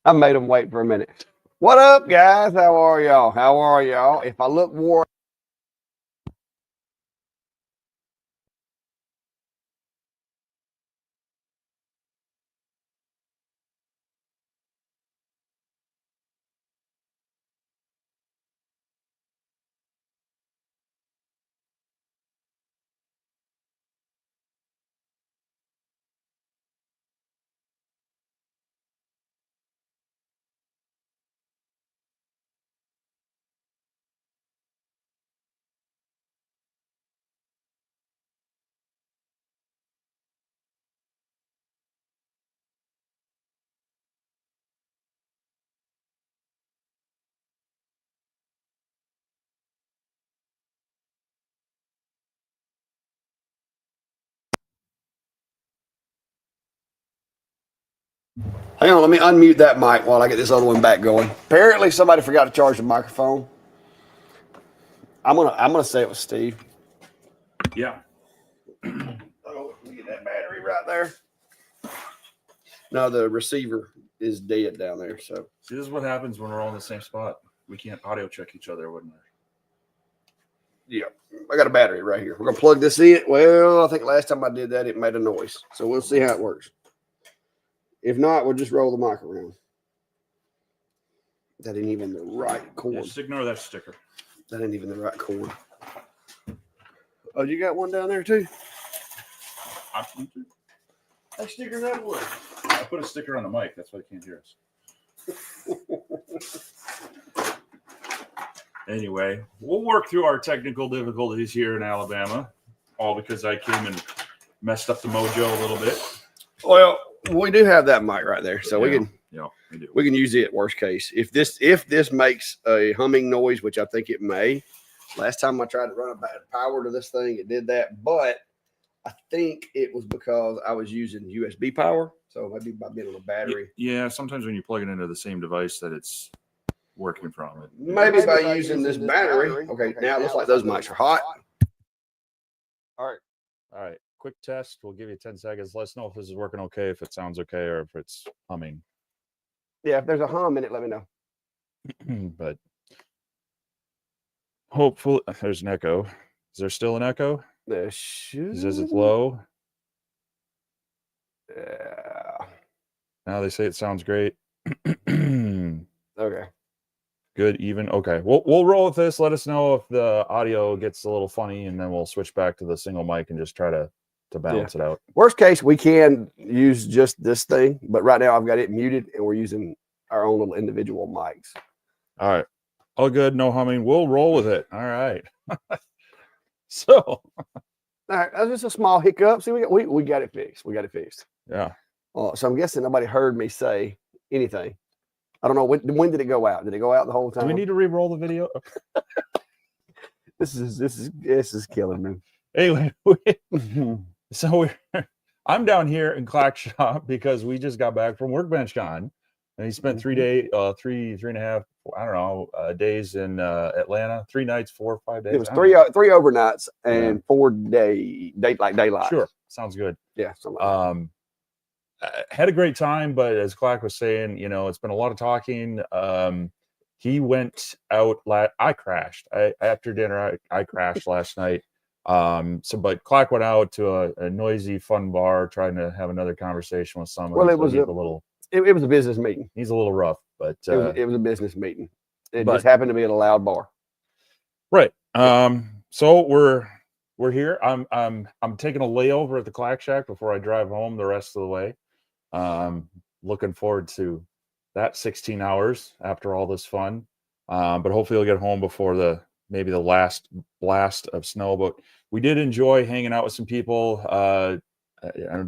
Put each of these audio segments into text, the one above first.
I made them wait for a minute. What up, guys? How are y'all? How are y'all? If I look worn, hang on, let me unmute that mic while I get this other one back going. Apparently, somebody forgot to charge the microphone. I'm gonna say it was Steve. Yeah. Oh, let me get that battery right there. No, the receiver is dead down there. So see, this is what happens when we're all in the same spot. We can't audio check each other, wouldn't it? yeah, I got a battery right here. We're gonna plug this in. Well, I think last time I did that, it made a noise. So we'll see how it works. If not, we'll just roll the mic around. That ain't even the right cord. Yeah, just ignore that sticker. That ain't even the right cord. Oh, you got one down there too? That sticker's out of wood. I put a sticker on the mic. That's why they can't hear us. Anyway, we'll work through our technical difficulties here in Alabama, all because I came and messed up the mojo a little bit. Well, we do have that mic right there, so we can use it worst case. If this makes a humming noise, which I think it may. Last time I tried to run a power to this thing, it did that, but I think it was because I was using USB power, so maybe by being on a battery. Yeah, sometimes when you plug it into the same device that it's working from it. Maybe by using this battery. Okay, now it looks like those mics are hot. All right. Quick test. We'll give you 10 seconds. Let us know if this is working okay, if it sounds okay, or if it's humming. Yeah, if there's a hum in it, let me know. But hopefully, there's an echo. Is there still an echo? There should. Is it low? Yeah. Now they say it sounds great. Okay. Good, even. Okay, we'll roll with this. Let us know if the audio gets a little funny, and then we'll switch back to the single mic and just try to balance it out. Worst case, we can use just this thing, but right now I've got it muted, and we're using our own little individual mics. All right, all good, no humming. We'll roll with it. All right. So, all right, that's just a small hiccup. See, we got it fixed. We got it fixed. Yeah. So I'm guessing nobody heard me say anything. I don't know when did it go out? Did it go out the whole time? Do we need to re-roll the video? This is killing me. Anyway, so I'm down here in Clack Shop because we just got back from Workbench Con, and he spent 3 and a half, I don't know, days in Atlanta, 3 nights, 4 or 5 days. It was three overnights and 4 daylight. Sure, sounds good. Yeah. Had a great time, but as Clack was saying, it's been a lot of talking. He went out. I crashed. After dinner, I crashed last night. But Clack went out to a noisy, fun bar, trying to have another conversation with someone. Well, it was a business meeting. He's a little rough, but it was a business meeting. It just happened to be at a loud bar. Right. So we're here. I'm taking a layover at the Clack Shack before I drive home the rest of the way. Looking forward to that 16 hours after all this fun. But hopefully I'll get home before maybe the last blast of snow. But we did enjoy hanging out with some people.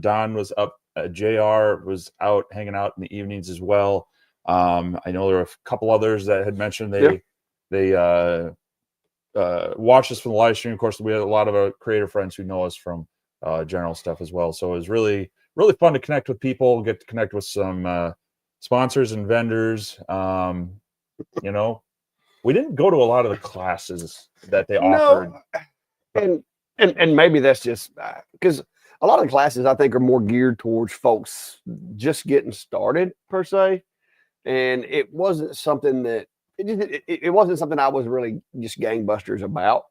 Don was up. JR was out hanging out in the evenings as well. I know there were a couple others that had mentioned they watched us from the live stream. Of course, we had a lot of our creator friends who know us from general stuff as well. So it was really fun to connect with people, get to connect with some sponsors and vendors. We didn't go to a lot of the classes that they offered. And maybe that's just because a lot of the classes I think are more geared towards folks just getting started per se. and it wasn't something that it wasn't something I was really just gangbusters about.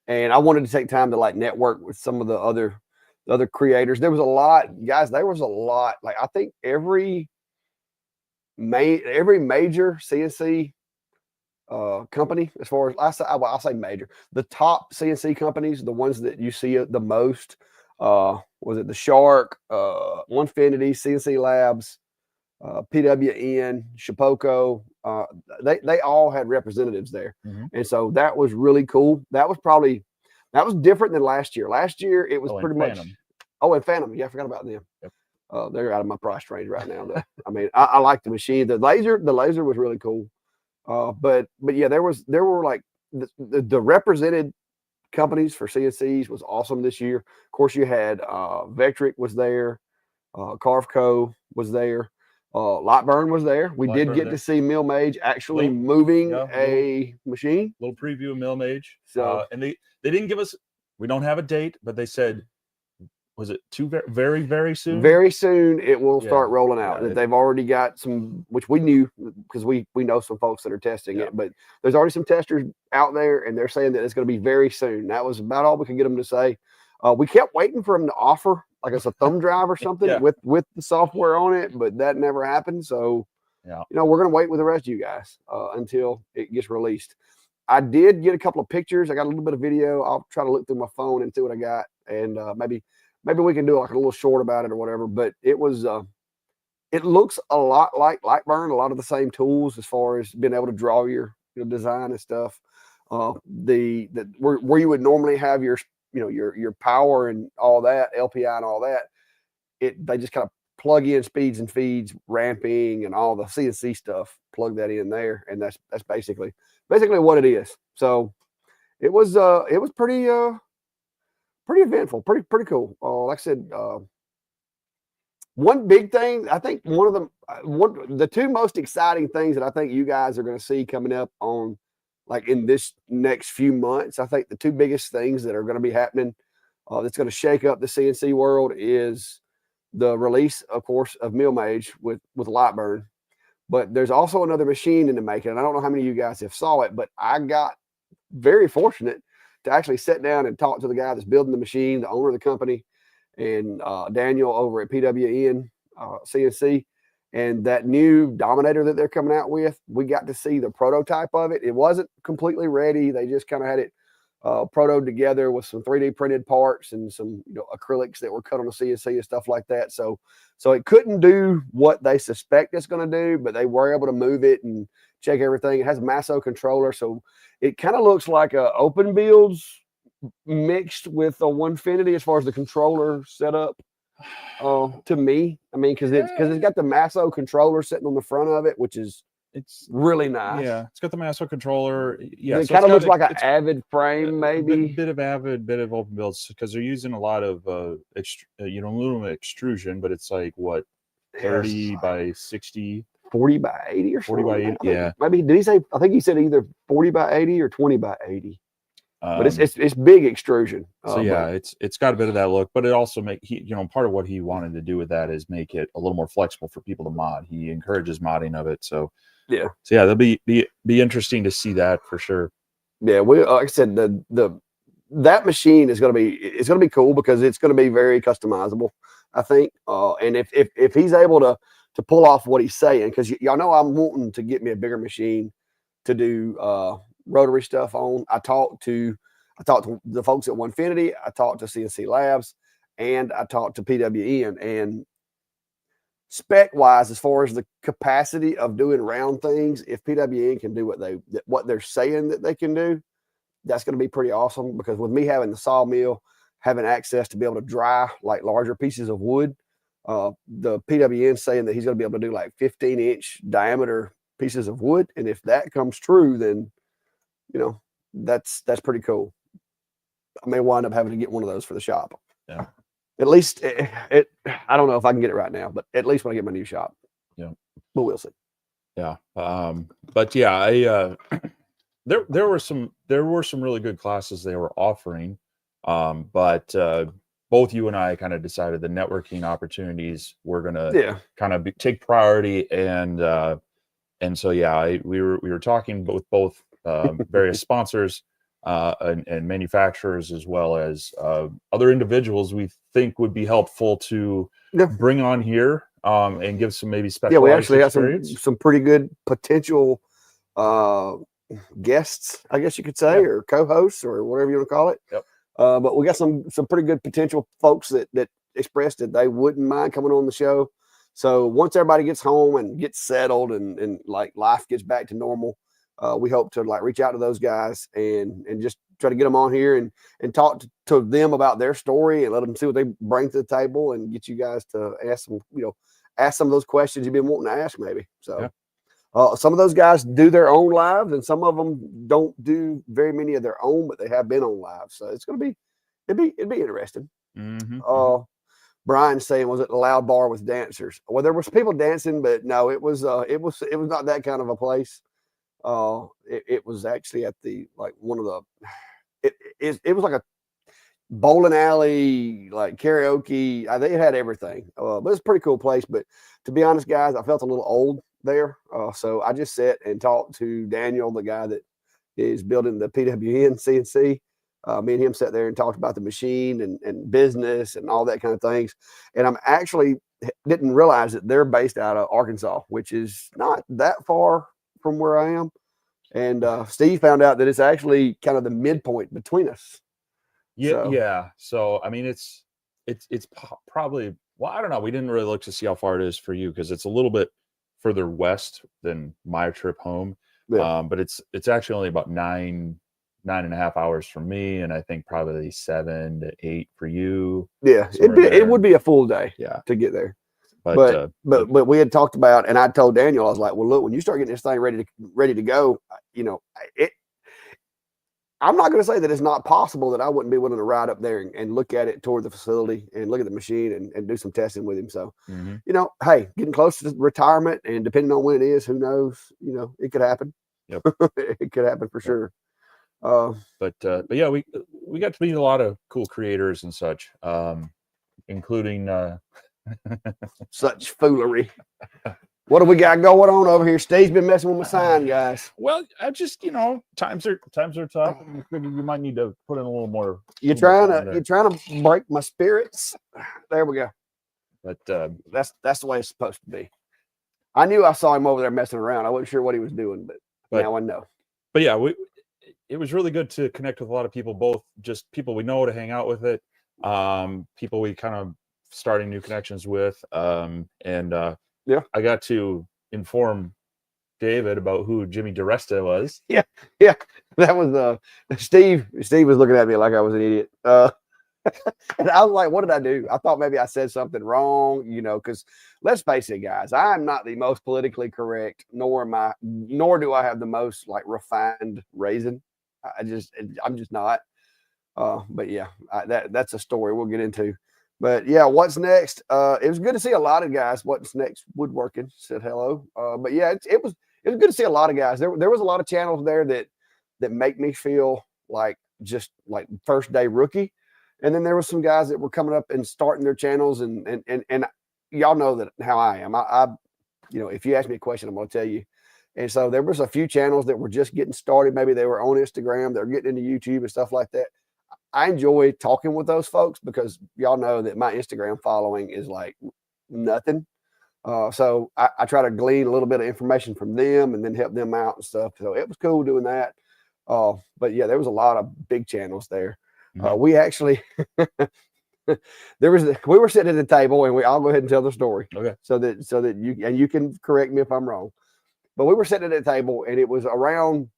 And I wanted to take time to like network with some of the other creators. There was a lot, guys. There was a lot. Like I think every major CNC company, as far as I'll say major, the top CNC companies, the ones that you see the most, was it the Shark, Onefinity, CNC Labs, PWN, Shapoco, they all had representatives there. And so that was really cool. That was different than last year. Last year it was pretty much. Oh, and Phantom. Yeah, I forgot about them. Yep. They're out of my price range right now, though. I mean, I like the machine. The laser was really cool. But yeah, there were like the represented companies for CNCs was awesome this year. Of course, you had Vectric was there, Carveco was there, Lightburn was there. We did get to see Mill Mage actually moving a machine. Little preview of Mill Mage. So and they didn't give us. We don't have a date, but they said. Was it very, very soon? Very soon it will start rolling out. That they've already got some, which we knew because we know some folks that are testing it, but there's already some testers out there and they're saying that it's going to be very soon. That was about all we could get them to say. We kept waiting for them to offer like it's a thumb drive or something with the software on it, but that never happened. So, we're going to wait with the rest of you guys until it gets released. I did get a couple of pictures. I got a little bit of video. I'll try to look through my phone and see what I got. And maybe we can do like a little short about it or whatever, but it was, it looks a lot like Lightburn, a lot of the same tools as far as being able to draw your design and stuff. Where you would normally have your power and all that, LPI and all that, they just kind of plug in speeds and feeds, ramping and all the CNC stuff, plug that in there. And that's basically what it is. So it was pretty eventful, pretty cool. Like I said, one big thing, I think the two most exciting things that I think you guys are going to see coming up on like in this next few months, I think the two biggest things that are going to be happening that's going to shake up the CNC world is the release, of course, of Mill Mage with Lightburn. But there's also another machine in the making. And I don't know how many of you guys have saw it, but I got very fortunate to actually sit down and talk to the guy that's building the machine, the owner of the company, and Daniel over at PWN CNC. And that new Dominator that they're coming out with, we got to see the prototype of it. It wasn't completely ready. They just kind of had it protoed together with some 3D printed parts and some acrylics that were cut on the CNC and stuff like that. So it couldn't do what they suspect it's going to do, but they were able to move it and check everything. It has a Masso controller, so it kind of looks like a Open Builds mixed with a Onefinity as far as the controller setup. To me, I mean, because it's got the Masso controller sitting on the front of it, which is really nice. Yeah, it's got the Masso controller. Yeah, it kind of looks like an Avid frame, maybe. Bit of Avid, bit of Open Builds, because they're using a lot of aluminum extrusion, but it's like what 30 by 60. 40 by 80 or 40 by 80, yeah. Maybe did he say? I think he said either 40 by 80 or 20 by 80. But it's big extrusion. So yeah, it's got a bit of that look, but it also part of what he wanted to do with that is make it a little more flexible for people to mod. He encourages modding of it, so yeah, that'll be interesting to see that for sure. Yeah, like I said, that machine is going to be cool because it's going to be very customizable, I think. And if he's able to pull off what he's saying, because y'all know I'm wanting to get me a bigger machine to do rotary stuff on. I talked to the folks at Onefinity, I talked to CNC Labs, and I talked to PWN. And spec wise, as far as the capacity of doing round things, if PWN can do what they're saying that they can do, that's going to be pretty awesome. Because with me having the sawmill, having access to be able to dry like larger pieces of wood, the PWN saying that he's going to be able to do like 15-inch diameter pieces of wood, and if that comes true, then that's pretty cool. I may wind up having to get one of those for the shop. Yeah. At least I don't know if I can get it right now, but at least when I get my new shop. Yeah. But we'll see. Yeah. But yeah, I there were some really good classes they were offering. But both you and I kind of decided the networking opportunities were gonna kind of take priority, and And so, yeah, we were talking with both various sponsors and manufacturers, as well as other individuals we think would be helpful to bring on here and give some maybe specialized we actually experience. have some pretty good potential guests, I guess you could say, or co-hosts, or whatever you want to call it. Yep. But we got some pretty good potential folks that expressed that they wouldn't mind coming on the show. So once everybody gets home and gets settled and like life gets back to normal, we hope to like reach out to those guys and just try to get them on here and talk to them about their story and let them see what they bring to the table and get you guys to ask some of those questions you've been wanting to ask maybe. So some of those guys do their own lives and some of them don't do very many of their own, but they have been on live. So it's going to be, it'd be interesting. Brian's saying, was it a loud bar with dancers? Well, there was people dancing, but no, it was not that kind of a place. It was actually at the, like one of the, it was like a bowling alley, like karaoke. They had everything, but it's a pretty cool place. But to be honest, guys, I felt a little old there. So I just sat and talked to Daniel, the guy that is building the PWN CNC. Me and him sat there and talked about the machine and business and all that kind of things. And I'm actually didn't realize that they're based out of Arkansas, which is not that far from where I am. And Steve found out that it's actually kind of the midpoint between us. Yeah. So I mean, it's probably, well, I don't know. We didn't really look to see how far it is for you because it's a little bit further west than my trip home. But it's actually only about 9.5 hours for me, and I think probably 7 to 8 for you. Yeah, it would be a full day to get there. But we had talked about, and I told Daniel, I was like, well, look, when you start getting this thing ready to go, I'm not going to say that it's not possible that I wouldn't be willing to ride up there and look at it toward the facility and look at the machine and do some testing with him. So, hey, getting close to retirement, and depending on when it is, who knows, it could happen. Yep. It could happen for sure. But yeah, we got to meet a lot of cool creators and such, including such foolery. What do we got going on over here? Steve's been messing with my sign, guys. Well, I just times are tough. You might need to put in a little more. You're trying to break my spirits. There we go. But that's the way it's supposed to be. I knew I saw him over there messing around. I wasn't sure what he was doing, but now I know. But yeah, it was really good to connect with a lot of people, both just people we know to hang out with it, people we kind of starting new connections with, I got to inform David about who Jimmy DiResta was. Yeah, that was Steve. Steve was looking at me like I was an idiot, and I was like, "What did I do?" I thought maybe I said something wrong, because let's face it, guys, I'm not the most politically correct, nor do I have the most like refined raisin. I'm just not. But yeah, that's a story we'll get into. But yeah, what's next? It was good to see a lot of guys. What's next? Woodworking said hello. But yeah, it was good to see a lot of guys. There was a lot of channels there that make me feel like just like first day rookie. And then there was some guys that were coming up and starting their channels, and y'all know that how I am. I if you ask me a question, I'm going to tell you. And so there was a few channels that were just getting started. Maybe they were on Instagram. They're getting into YouTube and stuff like that. I enjoy talking with those folks because y'all know that my Instagram following is like nothing. So I try to glean a little bit of information from them and then help them out and stuff. So it was cool doing that. But yeah, there was a lot of big channels there. We actually, we were sitting at the table, and I'll go ahead and tell the story. Okay. So that you can correct me if I'm wrong. But we were sitting at the table, and it was around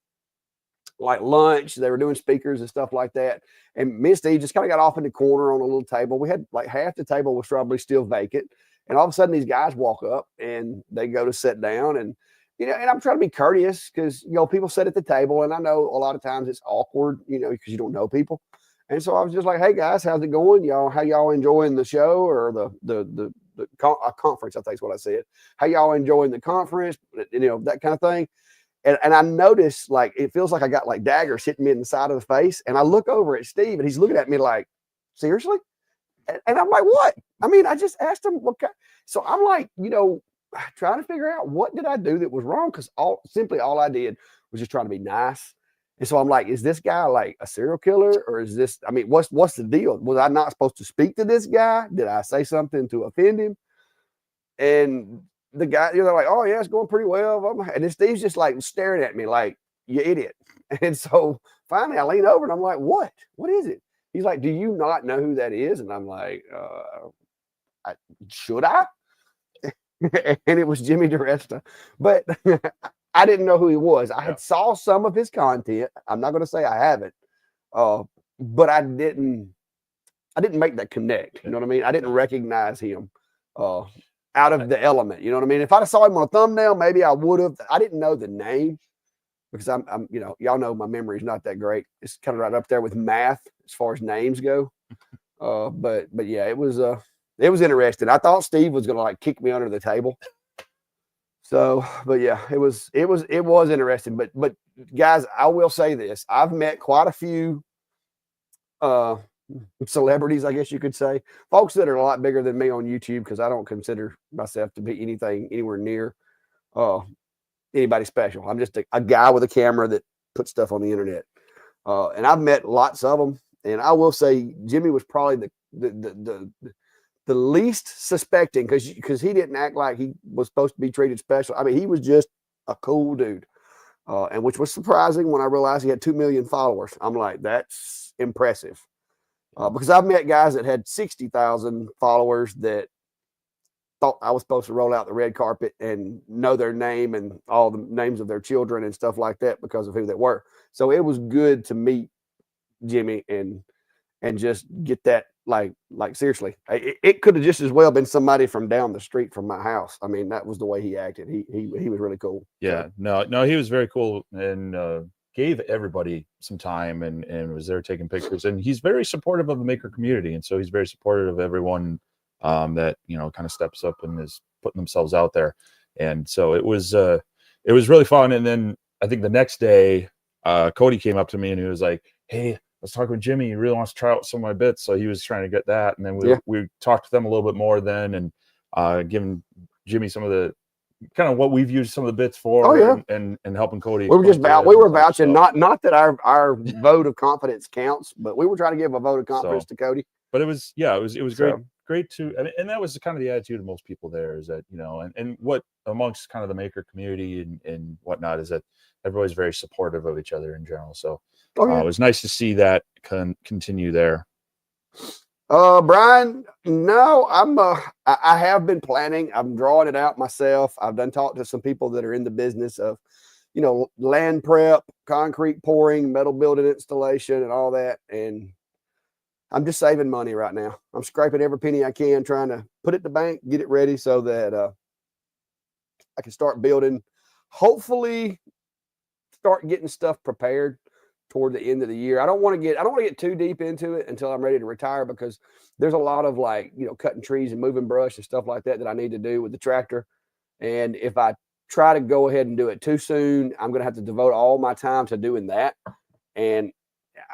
like lunch. They were doing speakers and stuff like that. And me and Steve just kind of got off in the corner on a little table. We had like half the table was probably still vacant. And all of a sudden these guys walk up and they go to sit down, and, and I'm trying to be courteous because, people sit at the table, and I know a lot of times it's awkward, because you don't know people. And so I was just like, hey guys, how's it going? How y'all enjoying the show or the conference? I think is what I said. How y'all enjoying the conference? That kind of thing. And I noticed, like, it feels like I got like daggers hitting me in the side of the face. And I look over at Steve, and he's looking at me like, seriously? And I'm like, what? I mean, I just asked him, okay. So I'm like, trying to figure out what did I do that was wrong, because all I did was just trying to be nice. And so I'm like, is this guy like a serial killer, or is this? I mean, what's the deal? Was I not supposed to speak to this guy? Did I say something to offend him? And the guy, they're like, oh yeah, it's going pretty well. And then Steve's just like staring at me like, you idiot. And so finally I lean over and I'm like, what? What is it? He's like, do you not know who that is? And I'm like, should I? And it was Jimmy DiResta. But I didn't know who he was. I had saw some of his content. I'm not going to say I haven't, but I didn't make that connect. You know what I mean? I didn't recognize him out of the element. You know what I mean? If I saw him on a thumbnail, maybe I would have. I didn't know the name, because I'm y'all know my memory is not that great. It's kind of right up there with math as far as names go. But yeah, it was interesting. I thought Steve was going to like kick me under the table. So, but yeah, it was interesting. But guys, I will say this: I've met quite a few celebrities, I guess you could say, folks that are a lot bigger than me on YouTube, because I don't consider myself to be anything anywhere near anybody special. I'm just a guy with a camera that puts stuff on the internet. And I've met lots of them, and I will say Jimmy was probably the least suspecting, because he didn't act like he was supposed to be treated special. I mean, he was just a cool dude, and which was surprising when I realized he had 2 million followers. I'm like, that's impressive, because I've met guys that had 60,000 followers that thought I was supposed to roll out the red carpet and know their name and all the names of their children and stuff like that because of who they were. So it was good to meet Jimmy and just get that. Like seriously, it could have just as well been somebody from down the street from my house. I mean, that was the way he acted. He was really cool. Yeah, no, he was very cool, and gave everybody some time and was there taking pictures. And he's very supportive of the maker community, and so he's very supportive of everyone that kind of steps up and is putting themselves out there. And so it was really fun. And then I think the next day, Cody came up to me and he was like, "Hey, let's talk with Jimmy. He really wants to try out some of my bits." So he was trying to get that. And then we talked to them a little bit more then, and giving Jimmy some of the kind of what we've used some of the bits for, and helping Cody. We were vouching, not that our vote of confidence counts, but we were trying to give a vote of confidence to Cody. But it was great to, and that was kind of the attitude of most people there, is that, and what amongst kind of the maker community and whatnot, is that everybody's very supportive of each other in general. So it was nice to see that continue there. Brian, no, I have been planning. I'm drawing it out myself. I've done talk to some people that are in the business of, land prep, concrete pouring, metal building installation, and all that. And I'm just saving money right now. I'm scraping every penny I can, trying to put it in the bank, get it ready so that I can start building. Hopefully, start getting stuff prepared toward the end of the year. I don't want to get too deep into it until I'm ready to retire, because there's a lot of cutting trees and moving brush and stuff like that I need to do with the tractor. And if I try to go ahead and do it too soon, I'm going to have to devote all my time to doing that. And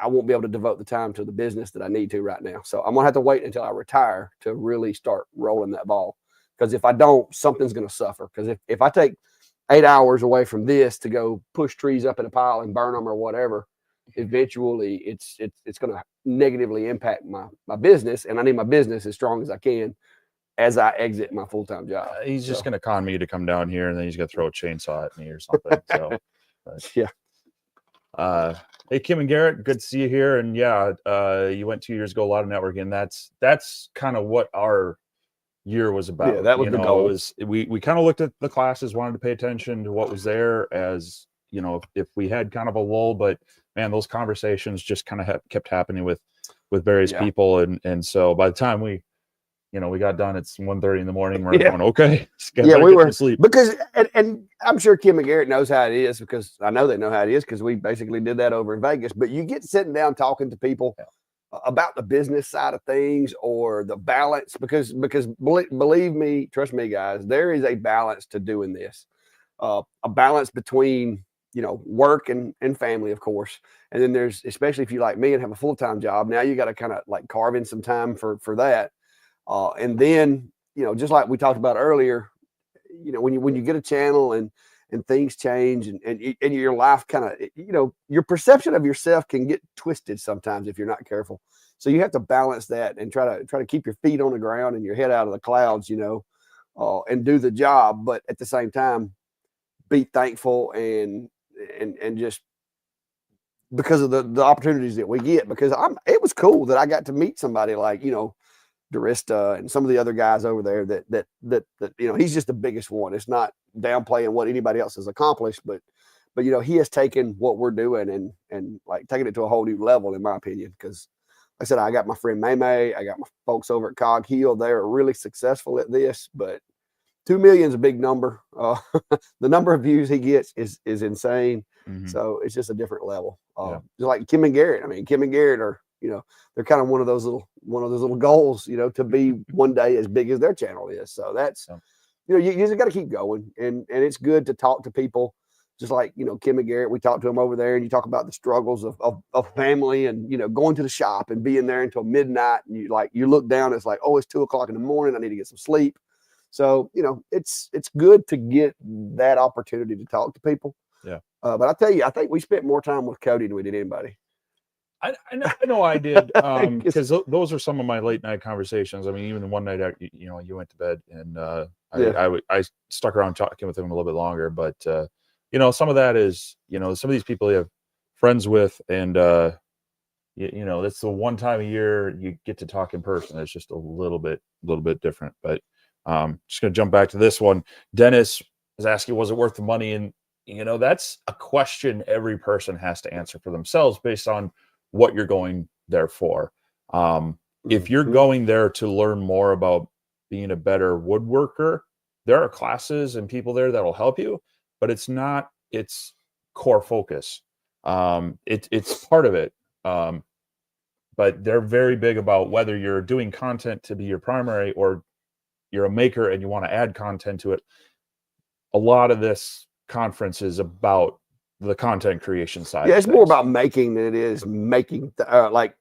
I won't be able to devote the time to the business that I need to right now. So I'm going to have to wait until I retire to really start rolling that ball. Because if I don't, something's going to suffer. Because if I take 8 hours away from this to go push trees up in a pile and burn them or whatever, eventually it's going to negatively impact my business, and I need my business as strong as I can as I exit my full-time job. He's just going to con me to come down here, and then he's going to throw a chainsaw at me or something. So yeah. Hey, Kim and Garrett, good to see you here. And you went 2 years ago, a lot of networking. That's kind of what our year was about. Yeah, that was the goal. We kind of looked at the classes, wanted to pay attention to what was there, as if we had kind of a lull, but man, those conversations just kind of kept happening with various people. And so by the time we got done, it's 1:30 in the morning. We're going, okay. We were asleep. Because, and I'm sure Kim and Garrett knows how it is, because I know they know how it is, because we basically did that over in Vegas. But you get sitting down talking to people about the business side of things, or the balance, because believe me, trust me, guys, there is a balance to doing this. A balance between work and family, of course. And then there's, especially if you like me and have a full-time job, now you got to kind of like carve in some time for that. And then, just like we talked about earlier, you know, when you get a channel and things change and your life kind of, you know, your perception of yourself can get twisted sometimes if you're not careful. So you have to balance that and try to keep your feet on the ground and your head out of the clouds, you know, and do the job. But at the same time, be thankful and just because of the opportunities that we get, because it was cool that I got to meet somebody like, you know, Darista and some of the other guys over there that you know, he's just the biggest one. It's not downplaying what anybody else has accomplished, but you know, he has taken what we're doing and like taking it to a whole new level, in my opinion. Because like I said, I got my friend May, I got my folks over at Cog Hill. They're really successful at this, but 2 million is a big number. The number of views he gets is insane. So it's just a different level. Just like Kim and Garrett. I mean, Kim and Garrett are, you know, they're kind of one of those little goals, you know, to be one day as big as their channel is. So that's, you know, you just got to keep going, and it's good to talk to people just like, you know, Kim and Garrett. We talked to them over there, and you talk about the struggles of family, and, you know, going to the shop and being there until midnight, and you look down, it's like, oh, it's 2 o'clock in the morning. I need to get some sleep. So, you know, it's good to get that opportunity to talk to people. Yeah. But I tell you, I think we spent more time with Cody than we did anybody. I know I did, because those are some of my late night conversations. I mean, even one night, you know, you went to bed, and I stuck around talking with him a little bit longer. But you know, some of that is, you know, some of these people you have friends with, and you know, that's the one time a year you get to talk in person. It's just a little bit different. But just gonna jump back to this one. Dennis is asking, was it worth the money? And, you know, that's a question every person has to answer for themselves based on what you're going there for. If you're going there to learn more about being a better woodworker, there are classes and people there that will help you, but it's not its core focus. It's part of it. But they're very big about whether you're doing content to be your primary or you're a maker and you want to add content to it. A lot of this conference is about the content creation side. Yeah, it's more about making than it is making, like,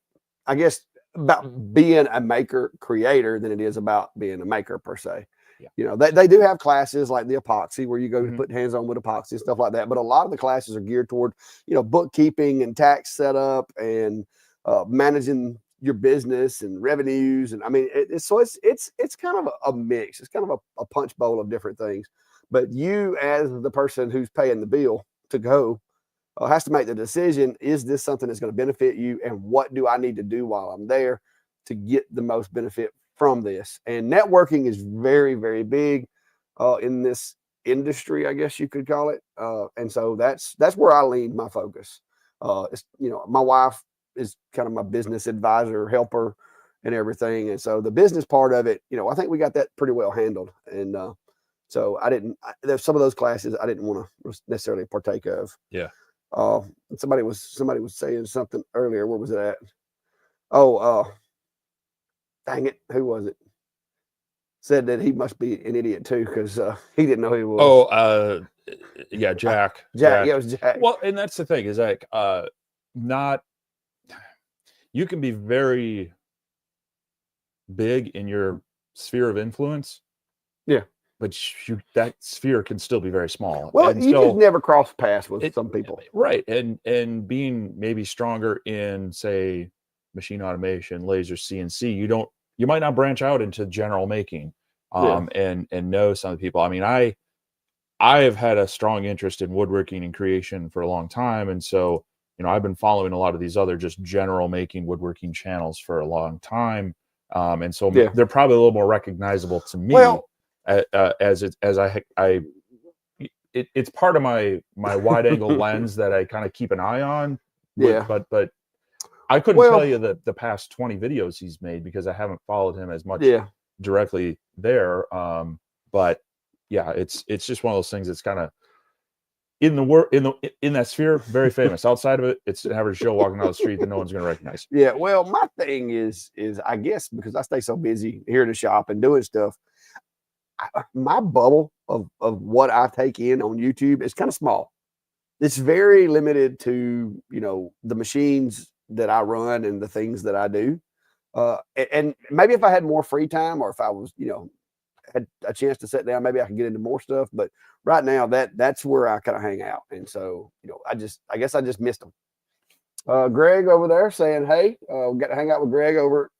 I guess, about being a maker creator than it is about being a maker per se. Yeah. You know, they do have classes like the epoxy where you go to put hands on with epoxy and stuff like that. But a lot of the classes are geared toward, you know, bookkeeping and tax setup and managing your business and revenues. And I mean, it's kind of a mix. It's kind of a punch bowl of different things. But you, as the person who's paying the bill to go, has to make the decision: is this something that's going to benefit you, and what do I need to do while I'm there to get the most benefit from this? And networking is very, very big in this industry, I guess you could call it. And so that's where I lean my focus. It's, you know, my wife is kind of my business advisor, helper, and everything. And so the business part of it, you know, I think we got that pretty well handled. And so there's some of those classes I didn't want to necessarily partake of. Yeah. Somebody was saying something earlier. Where was it at? Oh, dang it. Who was it? Said that he must be an idiot too, because he didn't know who he was. Oh, yeah, Jack. Jack. Yeah, it was Jack. Well, and that's the thing is like, you can be very big in your sphere of influence. Yeah. But that sphere can still be very small. Well, and you just never cross paths with some people. Right. And being maybe stronger in, say, machine automation, laser, CNC, you might not branch out into general making and know some of the people. I mean, I have had a strong interest in woodworking and creation for a long time. And so, you know, I've been following a lot of these other just general making woodworking channels for a long time. And so they're probably a little more recognizable to me. Well, it's part of my wide angle lens that I kind of keep an eye on. But I couldn't tell you the past 20 videos he's made because I haven't followed him as much directly there. But yeah, it's just one of those things that's kind of in that sphere, very famous. Outside of it, it's an average Joe walking down the street that no one's going to recognize. Yeah, well, my thing is I guess because I stay so busy here in the shop and doing stuff, my bubble of what I take in on YouTube is kind of small. It's very limited to, you know, the machines that I run and the things that I do. And maybe if I had more free time, or if I was, you know, had a chance to sit down, maybe I can get into more stuff. But right now, that's where I kind of hang out. And so, I guess I just missed them. Greg over there saying, hey, we got to hang out with Greg over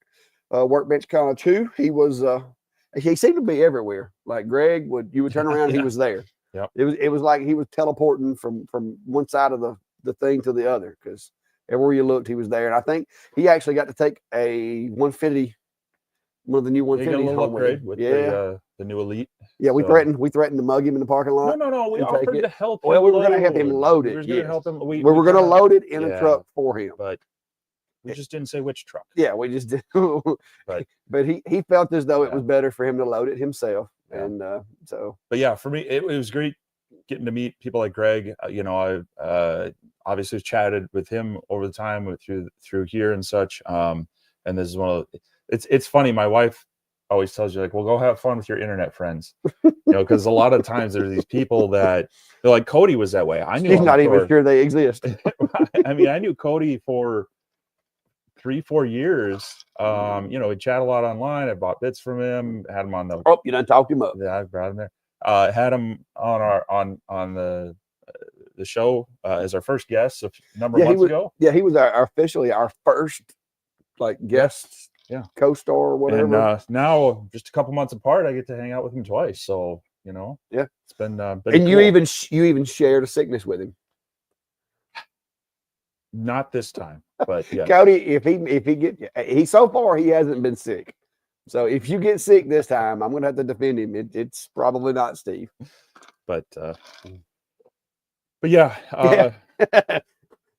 at Workbench Con 2. He seemed to be everywhere. Like Greg you would turn around, and he was there. Yep. It was like he was teleporting from one side of the thing to the other, because everywhere you looked, he was there. And I think he actually got to take a 150, one of the new 150s. He got a little upgrade with the new Elite. Yeah, we threatened to mug him in the parking lot. No. We offered to help him. Well, we were going to help him load it. We were going to help him. We were going to load it in a truck for him. But we just didn't say which truck. Yeah, we just did. But he felt as though it was better for him to load it himself. Yeah. And But yeah, for me, it was great getting to meet people like Greg. I obviously chatted with him over the time through here and such. And this is one of it's funny. My wife always tells you, like, well, go have fun with your internet friends, because a lot of times there's these people that they're like, Cody was that way. I knew he's not even sure they exist. I mean, I knew Cody for 3-4 years. We chat a lot online. I bought bits from him, had him on the you done talked him up. Yeah, I brought him there. Had him on the show as our first guest a number of months ago. Yeah, he was officially our first guest, co-star or whatever. And now, just a couple months apart, I get to hang out with him twice. So it's been and cool. you even shared a sickness with him. Not this time, but yeah. Cody, so far he hasn't been sick. So if you get sick this time, I'm gonna have to defend him. It's probably not Steve. But yeah.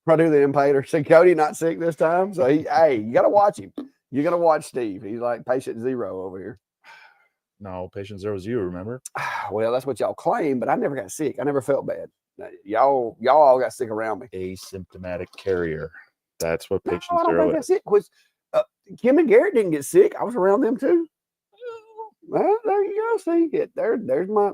Probably the impaler. So Cody not sick this time. So you gotta watch him. You gotta watch Steve. He's like patient zero over here. No, patient zero is you, remember? Well, that's what y'all claim, but I never got sick. I never felt bad. Y'all all got sick around me. Asymptomatic carrier. That's what patient I don't zero think I got sick. Kim and Garrett didn't get sick. I was around them too. Well, there you go. See it. There's my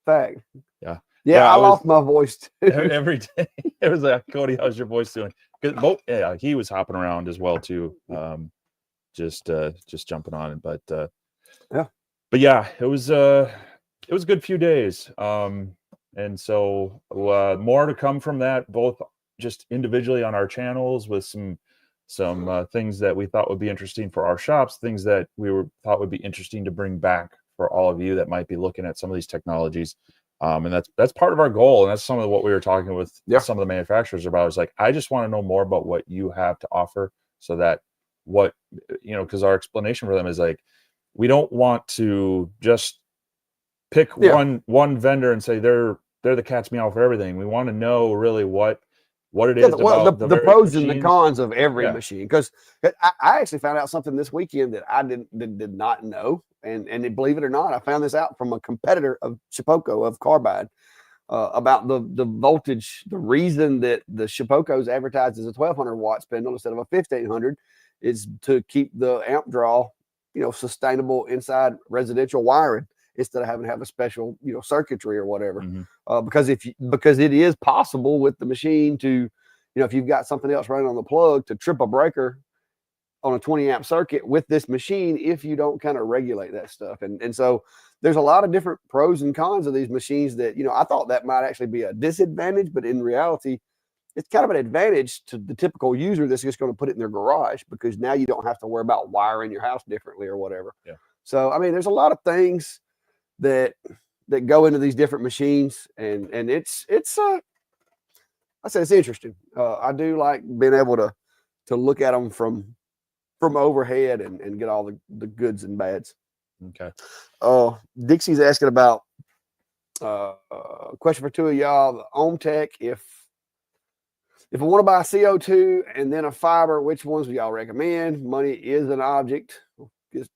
fact. Yeah. Yeah, I lost my voice too. Every day. It was like, Cody, how's your voice doing? He was hopping around as well too. Just jumping on it. But it was a good few days. And so more to come from that, both just individually on our channels with some things that we thought would be interesting for our shops, things that thought would be interesting to bring back for all of you that might be looking at some of these technologies. And that's part of our goal. And that's some of what we were talking with some of the manufacturers about. Is like, I just want to know more about what you have to offer, so that because our explanation for them is like, we don't want to just pick one vendor and say they're the cat's meow for everything. We want to know really what it is about the pros and the cons of every machine. Because I actually found out something this weekend that I did not know, and believe it or not, I found this out from a competitor of Shipoko of Carbide about the voltage. The reason that the Shipokos advertised as a 1200 watt spindle instead of a 1500 is to keep the amp draw, sustainable inside residential wiring, instead of having to have a special, circuitry or whatever. Mm-hmm. Because it is possible with the machine to, if you've got something else running on the plug, to trip a breaker on a 20 amp circuit with this machine if you don't kind of regulate that stuff. And so there's a lot of different pros and cons of these machines that, I thought that might actually be a disadvantage, but in reality, it's kind of an advantage to the typical user that's just going to put it in their garage, because now you don't have to worry about wiring your house differently or whatever. Yeah. So, I mean, there's a lot of things that go into these different machines, and it's I say it's interesting. I do like being able to look at them from overhead and get all the goods and bads. Okay. Dixie's asking about a question for two of y'all. The OhmTech, if I want to buy a CO2 and then a fiber, which ones do y'all recommend? Money is an object.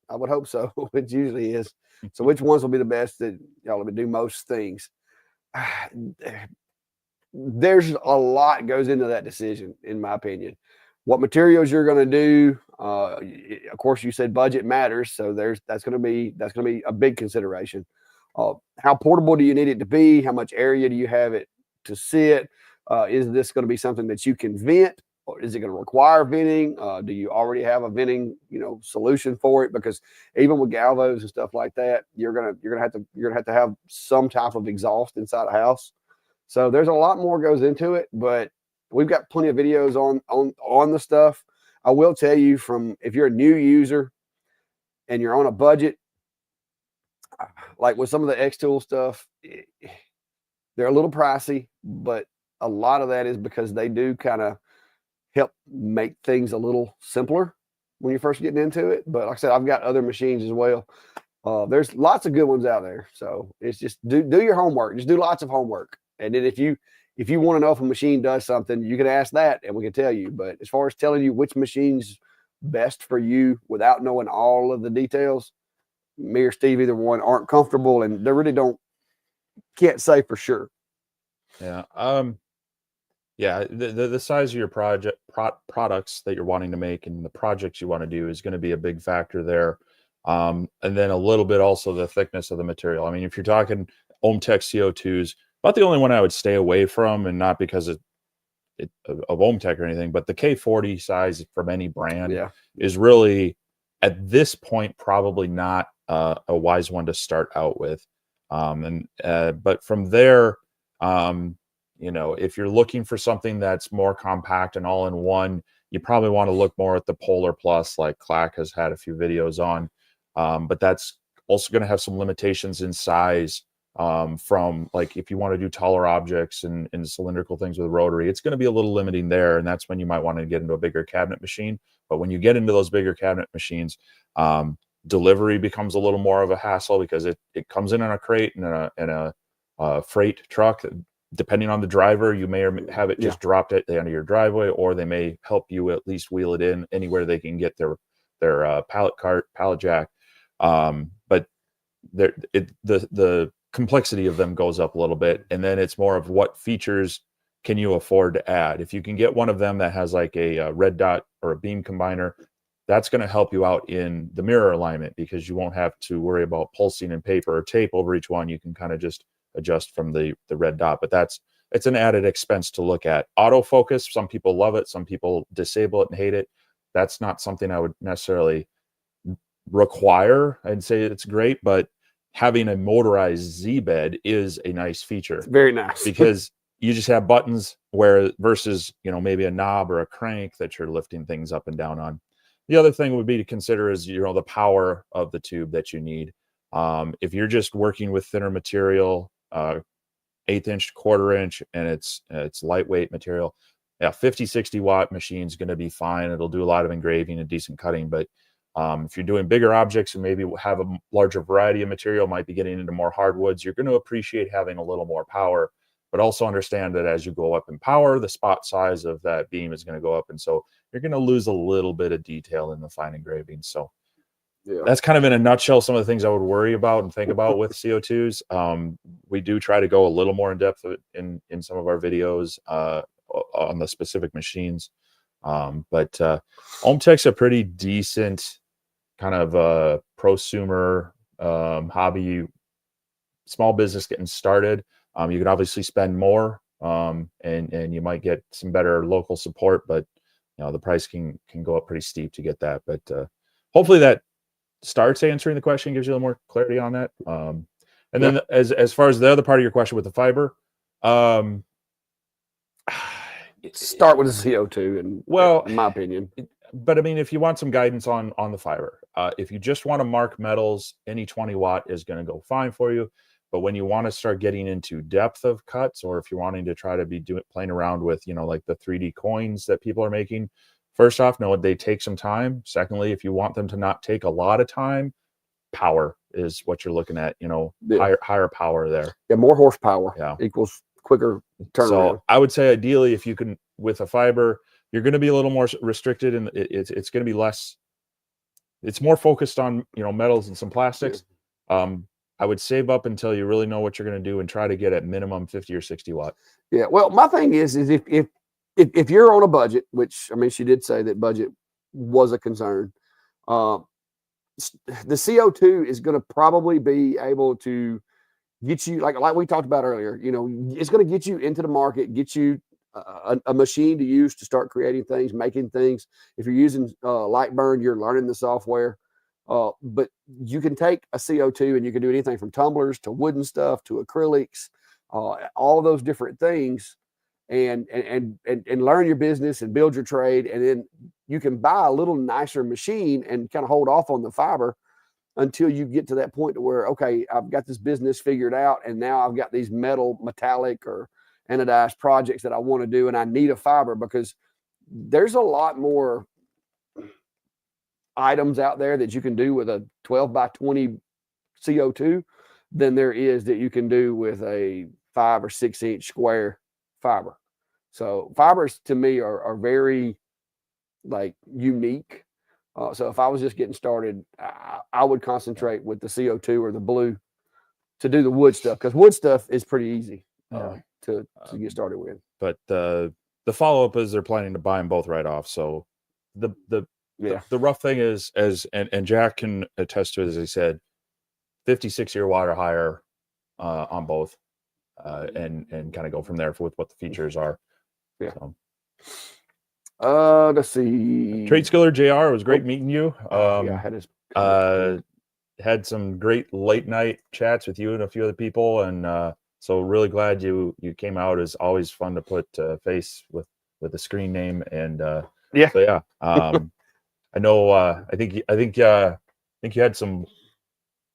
I would hope so. It usually is. So which ones will be the best that y'all will do most things? There's a lot goes into that decision, in my opinion. What materials you're going to do. Of course, you said budget matters. So that's going to be a big consideration. How portable do you need it to be? How much area do you have it to sit? Is this going to be something that you can vent Is it going to require venting? Do you already have a venting, solution for it? Because even with galvos and stuff like that, you're gonna have to have some type of exhaust inside a house. So there's a lot more goes into it, but we've got plenty of videos on the stuff. I will tell you, from if you're a new user and you're on a budget, like with some of the X-Tool stuff, they're a little pricey, but a lot of that is because they do kind of help make things a little simpler when you're first getting into it. But like I said, I've got other machines as well. There's lots of good ones out there. So it's just do your homework. Just do lots of homework. And then if you want to know if a machine does something, you can ask that and we can tell you. But as far as telling you which machine's best for you without knowing all of the details, me or Steve, either one, aren't comfortable, and they really can't say for sure. Yeah. Yeah, the size of your products that you're wanting to make and the projects you want to do is going to be a big factor there. And then a little bit also the thickness of the material. I mean, if you're talking OhmTech CO2s, about the only one I would stay away from, and not because of OhmTech or anything, but the K40 size from any brand is really, at this point, probably not a wise one to start out with. But from there, if you're looking for something that's more compact and all in one, you probably want to look more at the Polar Plus, like Clack has had a few videos on. But that's also going to have some limitations in size, from, like, if you want to do taller objects and cylindrical things with rotary, it's going to be a little limiting there. And that's when you might want to get into a bigger cabinet machine. But when you get into those bigger cabinet machines, delivery becomes a little more of a hassle, because it comes in a crate and a freight truck. Depending on the driver, you may have it just dropped at the end of your driveway, or they may help you at least wheel it in anywhere they can get their pallet jack. But the complexity of them goes up a little bit, and then it's more of what features can you afford to add. If you can get one of them that has like a red dot or a beam combiner, that's going to help you out in the mirror alignment, because you won't have to worry about pulsing and paper or tape over each one. You can kind of just adjust from the red dot, but it's an added expense to look at. Autofocus, some people love it, some people disable it and hate it. That's not something I would necessarily require. I'd say it's great, but having a motorized Z-bed is a nice feature. It's very nice. Because you just have buttons versus maybe a knob or a crank that you're lifting things up and down on. The other thing would be to consider is the power of the tube that you need. If you're just working with thinner material, 1/8 inch, 1/4 inch, and it's lightweight material, 50-60 watt machine is going to be fine. It'll do a lot of engraving and decent cutting. But if you're doing bigger objects and maybe have a larger variety of material, might be getting into more hardwoods, you're going to appreciate having a little more power. But also understand that as you go up in power, the spot size of that beam is going to go up, and so you're going to lose a little bit of detail in the fine engraving. So that's kind of in a nutshell some of the things I would worry about and think about with CO2s. We do try to go a little more in depth in some of our videos on the specific machines. But OhmTech's a pretty decent kind of prosumer hobby, small business getting started. You could obviously spend more, and you might get some better local support, but the price can go up pretty steep to get that. But hopefully that starts answering the question, gives you a little more clarity on that. And then as far as the other part of your question with the fiber, start with the CO2, and in my opinion. But I mean, if you want some guidance on the fiber, if you just want to mark metals, any 20 watt is going to go fine for you. But when you want to start getting into depth of cuts, or if you're wanting to try to be playing around with, like the 3D coins that people are making, first off, know they take some time. Secondly, if you want them to not take a lot of time, power is what you're looking at, higher power there. Yeah, more horsepower equals quicker turnaround. So I would say ideally, if you can, with a fiber, you're going to be a little more restricted, and it's going to be less. It's more focused on metals and some plastics. I would save up until you really know what you're going to do and try to get at minimum 50 or 60 watt. Yeah. Well, my thing is if you're on a budget, which, I mean, she did say that budget was a concern, the CO2 is going to probably be able to get you, like we talked about earlier, it's going to get you into the market, get you a machine to use to start creating things, making things. If you're using Lightburn, you're learning the software. But you can take a CO2 and you can do anything from tumblers to wooden stuff to acrylics, all those different things, and learn your business and build your trade. And then you can buy a little nicer machine and kind of hold off on the fiber until you get to that point to where, okay, I've got this business figured out, and now I've got these metallic or anodized projects that I want to do, and I need a fiber, because there's a lot more items out there that you can do with a 12 by 20 CO2 than there is that you can do with a 5 or 6 inch square fiber. So fibers to me are very like unique. So if I was just getting started, I would concentrate with the CO2 or the blue to do the wood stuff, because wood stuff is pretty easy to get started with. But the follow-up is they're planning to buy them both right off. So the rough thing is, and Jack can attest to it, as he said, 56-year water hire on both, and kind of go from there with what the features are. Yeah. So. Let's see. Trade Skiller JR, it was great meeting you. Yeah, I had some great late night chats with you and a few other people, and so really glad you came out. It's always fun to put a face with a screen name, and so yeah. I know. I think you had some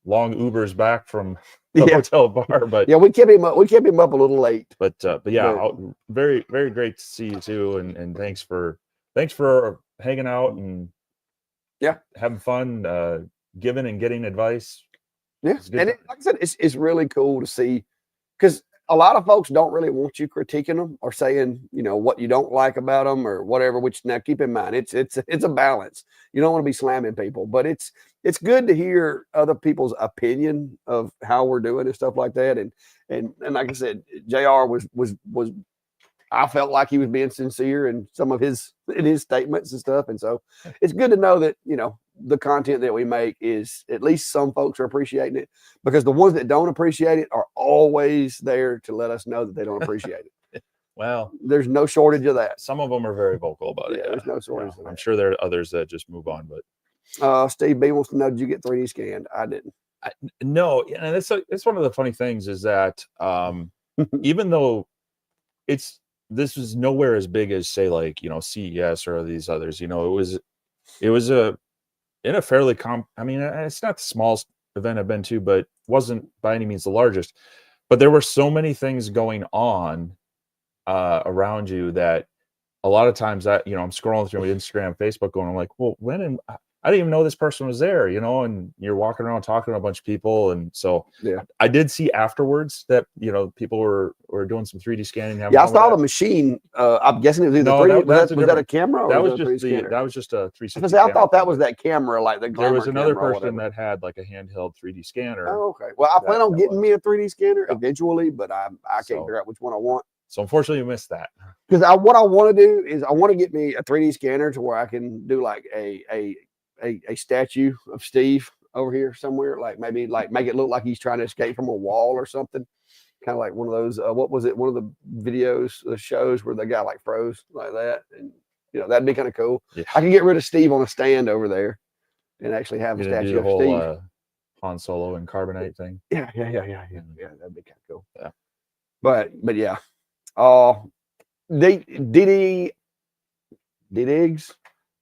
long Ubers back from the hotel bar, but yeah, we kept him up. We kept him up a little late. But yeah, very very great to see you too, and thanks for hanging out and having fun, giving and getting advice. Yeah, and like I said, it's really cool to see, because a lot of folks don't really want you critiquing them or saying, what you don't like about them or whatever, which, now keep in mind, it's a balance. You don't want to be slamming people, but it's good to hear other people's opinion of how we're doing and stuff like that. And like I said, JR was I felt like he was being sincere in some of his statements and stuff. And so it's good to know that, the content that we make is, at least some folks are appreciating it, because the ones that don't appreciate it are always there to let us know that they don't appreciate it. Well, there's no shortage of that. Some of them are very vocal about it. There's no shortage of that. I'm sure there are others that just move on, but Steve B wants to know, did you get 3D scanned? I didn't. No, and it's one of the funny things is that even though this was nowhere as big as, say, like, CES or these others, it was in a fairly I mean, it's not the smallest event I've been to, but wasn't by any means the largest. But there were so many things going on around you that a lot of times that, I'm scrolling through my Instagram, Facebook, going, I'm like, well, I didn't even know this person was there, and you're walking around talking to a bunch of people. And so I did see afterwards that, people were doing some 3D scanning. Yeah, I saw the machine. I'm guessing it was either 3D. Was that a camera? Or that was just a 360. I thought that was that camera, like the there was another person that had like a handheld 3D scanner. Oh, okay. Well, I plan on getting me a 3D scanner eventually, but I can't figure out which one I want. So unfortunately, you missed that. Because what I want to do is I want to get me a 3D scanner to where I can do like a statue of Steve over here somewhere, like maybe like make it look like he's trying to escape from a wall or something, kind of like one of those what was it, one of the videos, the shows where the guy like froze like that, and that'd be kind of cool. I can get rid of Steve on a stand over there and actually have a statue of Steve. Han Solo and carbonite thing. Yeah, that'd be kind of cool. Yeah, but yeah, Diggs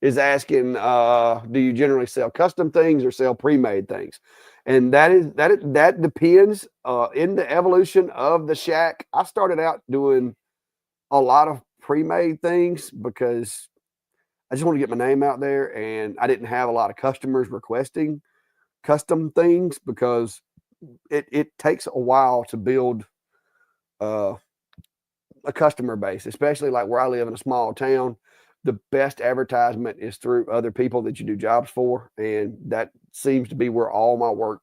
is asking, do you generally sell custom things or sell pre-made things? And that depends. In the evolution of the shack, I started out doing a lot of pre-made things because I just want to get my name out there, and I didn't have a lot of customers requesting custom things because it takes a while to build a customer base, especially like where I live in a small town. The best advertisement is through other people that you do jobs for. And that seems to be where all my work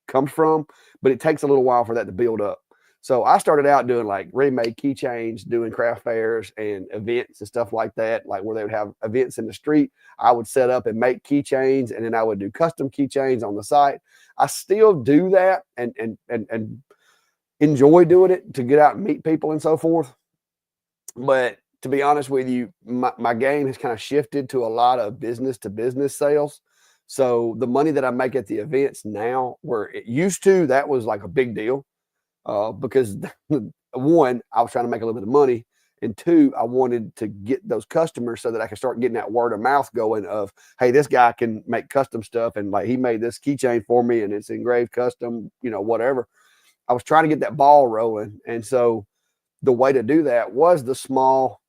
comes from, but it takes a little while for that to build up. So I started out doing like ready-made keychains, doing craft fairs and events and stuff like that, like where they would have events in the street. I would set up and make keychains, and then I would do custom keychains on the site. I still do that and enjoy doing it to get out and meet people and so forth. But to be honest with you, my game has kind of shifted to a lot of business to business sales. So the money that I make at the events now, where it used to, that was like a big deal, because one, I was trying to make a little bit of money, and two, I wanted to get those customers so that I could start getting that word of mouth going of, hey, this guy can make custom stuff, and like he made this keychain for me, and it's engraved custom, whatever. I was trying to get that ball rolling, and so the way to do that was the small,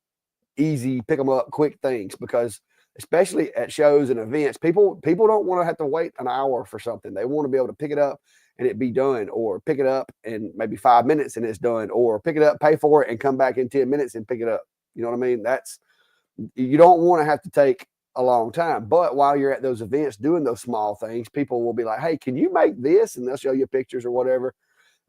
easy, pick them up, quick things, because especially at shows and events, people don't want to have to wait an hour for something. They want to be able to pick it up and it be done, or pick it up and maybe 5 minutes and it's done, or pick it up, pay for it, and come back in 10 minutes and pick it up. You know what I mean? You don't want to have to take a long time. But while you're at those events doing those small things, people will be like, hey, can you make this? And they'll show you pictures or whatever.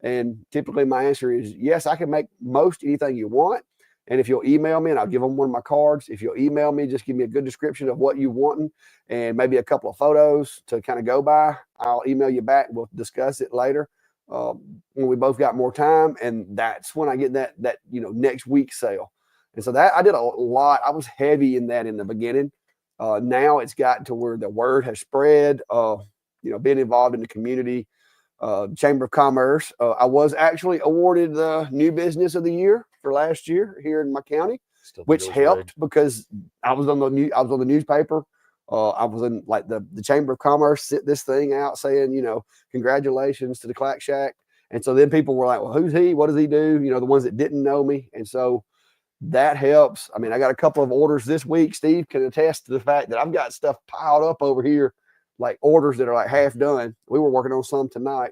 And typically my answer is, yes, I can make most anything you want. And if you'll email me, and I'll give them one of my cards, if you'll email me, just give me a good description of what you want and maybe a couple of photos to kind of go by, I'll email you back. We'll discuss it later when we both got more time. And that's when I get that next week sale. And so that I did a lot. I was heavy in that in the beginning. Now it's gotten to where the word has spread, being involved in the community. Chamber of Commerce. I was actually awarded the new business of the year for last year here in my county, which helped because I was on the newspaper. I was in like the Chamber of Commerce sent this thing out saying, congratulations to the Clack Shack. And so then people were like, well, who's he? What does he do? The ones that didn't know me. And so that helps. I mean, I got a couple of orders this week. Steve can attest to the fact that I've got stuff piled up over here, like orders that are like half done. We were working on some tonight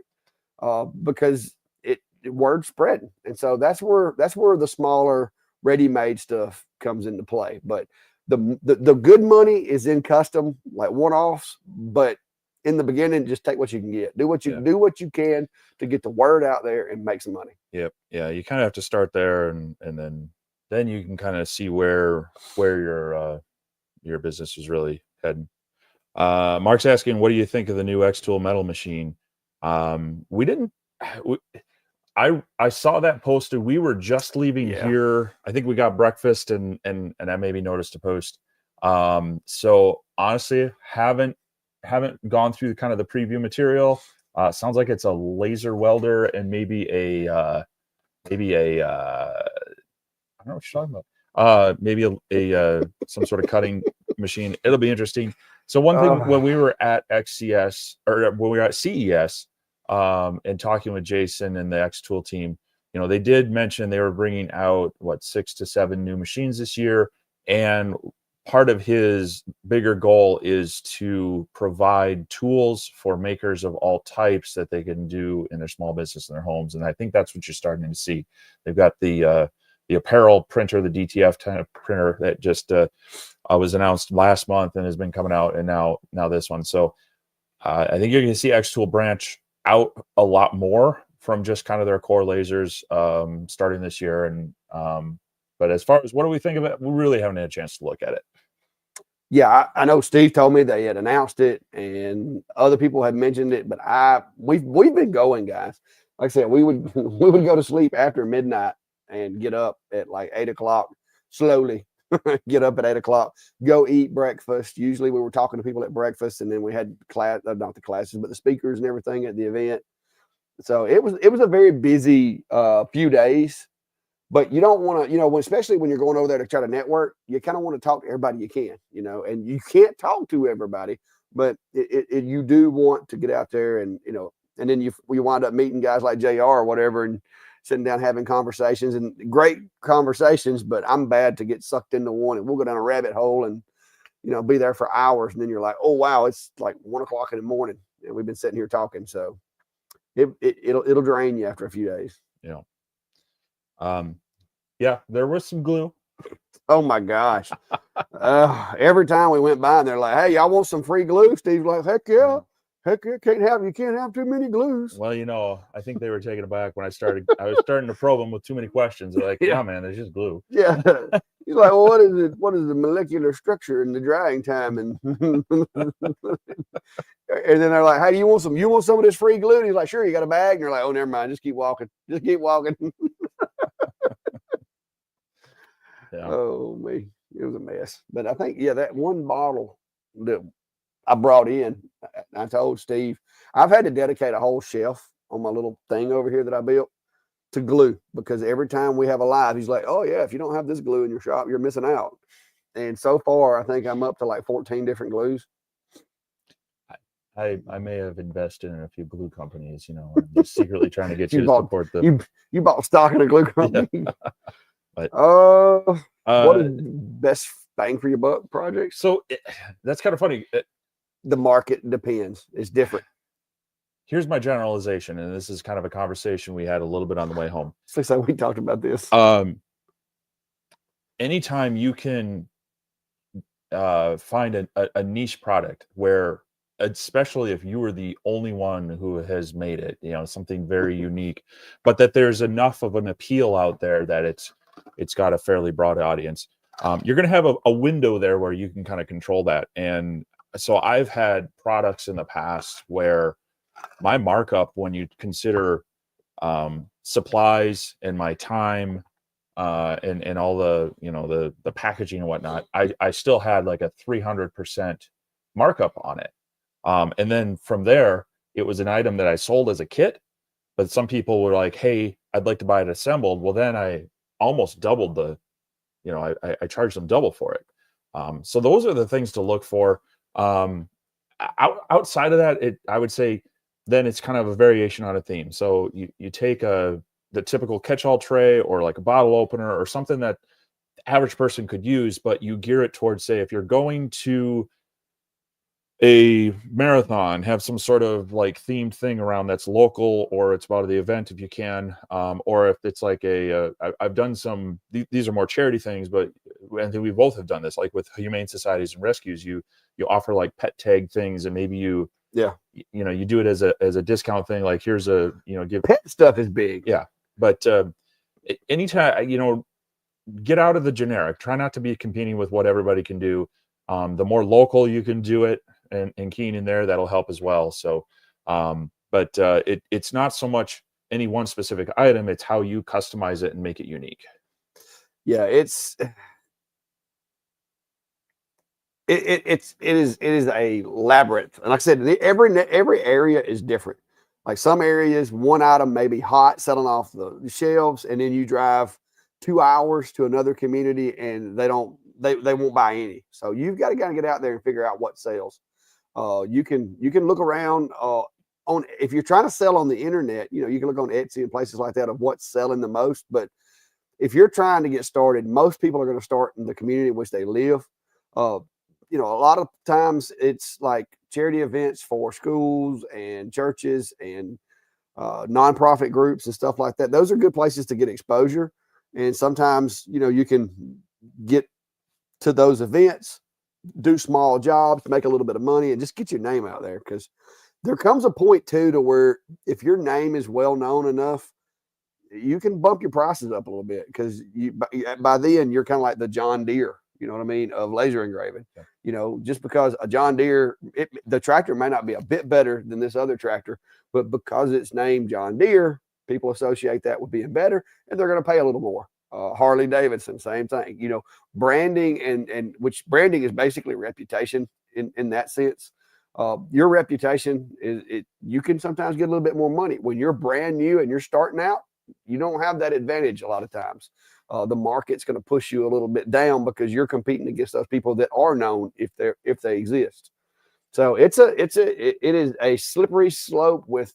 because it word spreading. And so that's where the smaller ready-made stuff comes into play. But the good money is in custom, like one-offs, but in the beginning, just take what you can get. Do what you can to get the word out there and make some money. Yep. Yeah. You kind of have to start there, and then you can kind of see where your business is really heading. Mark's asking, what do you think of the new X-Tool metal machine? I saw that posted. We were just leaving here. I think we got breakfast and I maybe noticed a post. So honestly, haven't gone through kind of the preview material. Sounds like it's a laser welder and maybe a I don't know what you're talking about. Maybe a some sort of cutting machine. It'll be interesting. So one thing, when we were at XCS, or when we were at CES, and talking with Jason and the X-Tool team, they did mention they were bringing out 6 to 7 new machines this year, and part of his bigger goal is to provide tools for makers of all types that they can do in their small business in their homes. And I think that's what you're starting to see. They've got the apparel printer, the DTF kind of printer that just was announced last month and has been coming out, and now this one. So I think you're going to see X-Tool branch out a lot more from just kind of their core lasers starting this year. And but as far as what do we think of it, we really haven't had a chance to look at it. Yeah, I know Steve told me they had announced it and other people had mentioned it, but we've been going, guys. Like I said, we would go to sleep after midnight and get up at like 8 o'clock slowly. Get up at 8 o'clock, go eat breakfast. Usually we were talking to people at breakfast, and then we had not the classes, but the speakers and everything at the event. So it was a very busy few days. But you don't want to, especially when you're going over there to try to network, you kind of want to talk to everybody you can, and you can't talk to everybody, but you do want to get out there and then you wind up meeting guys like JR or whatever and sitting down having conversations, and great conversations. But I'm bad to get sucked into one, and we'll go down a rabbit hole and be there for hours, and then you're like, oh wow, it's like 1 o'clock in the morning and we've been sitting here talking. So it'll drain you after a few days. Yeah, there was some glue. Oh my gosh. Every time we went by and they're like, hey, y'all want some free glue? Steve's like, heck yeah. You can't have too many glues. Well, I think they were taken aback when I was starting to probe them with too many questions. They're like, yeah, man, there's just glue. Yeah. He's like, well, what is it? What is the molecular structure and the drying time? And and then they're like, hey, do you want some of this free glue? And he's like, sure. You got a bag? And you're like, oh, never mind. Just keep walking. Oh me, it was a mess. But I think that one bottle that I brought in, I told Steve, I've had to dedicate a whole shelf on my little thing over here that I built to glue, because every time we have a live, he's like, oh yeah, if you don't have this glue in your shop, you're missing out. And so far, I think I'm up to like 14 different glues. I may have invested in a few glue companies, I'm just secretly trying to get you to support them. You bought stock in a glue company. Yeah. But what is best bang for your buck projects? So that's kind of funny. The market depends. It's different. Here's my generalization, and this is kind of a conversation we had a little bit on the way home. So we talked about this. Anytime you can find a niche product where, especially if you were the only one who has made it, something very unique, but that there's enough of an appeal out there that it's got a fairly broad audience, you're going to have a window there where you can kind of control that. And so I've had products in the past where my markup, when you consider supplies and my time and all the the packaging and whatnot, I still had like a 300% markup on it. And then from there, it was an item that I sold as a kit, but some people were like, hey, I'd like to buy it assembled. Well, then I almost doubled I charged them double for it. So those are the things to look for. Outside of that, I would say then it's kind of a variation on a theme. So you take the typical catch-all tray or like a bottle opener or something that the average person could use, but you gear it towards, say, if you're going to a marathon, have some sort of like themed thing around that's local, or it's about the event if you can, or if it's like I've done some, these are more charity things, but I think we both have done this, like with humane societies and rescues, you offer like pet tag things, and maybe you do it as a discount thing, like here's give pet stuff is big. Yeah. But anytime, get out of the generic, try not to be competing with what everybody can do. The more local you can do it and keying in there, that'll help as well. So, but it's not so much any one specific item, it's how you customize it and make it unique. Yeah, it is a labyrinth. And like I said, every area is different. Like some areas, one item may be hot, selling off the shelves, and then you drive 2 hours to another community and they won't buy any. So you've got to kind of get out there and figure out what sells. You can look around if you're trying to sell on the internet, you can look on Etsy and places like that of what's selling the most. But if you're trying to get started, most people are going to start in the community in which they live. A lot of times it's like charity events for schools and churches and nonprofit groups and stuff like that. Those are good places to get exposure. And sometimes, you can get to those events, do small jobs, make a little bit of money, and just get your name out there. Because there comes a point too to where if your name is well known enough, you can bump your prices up a little bit, because by then you're kind of like the John Deere, you know what I mean, of laser engraving. Yeah. Just because a John Deere, the tractor may not be a bit better than this other tractor, but because it's named John Deere, people associate that with being better, and they're going to pay a little more. Harley Davidson, same thing. Branding and which branding is basically reputation in that sense. Your reputation you can sometimes get a little bit more money when you're brand new and you're starting out. You don't have that advantage a lot of times. The market's going to push you a little bit down because you're competing against those people that are known if they exist. So it is a slippery slope with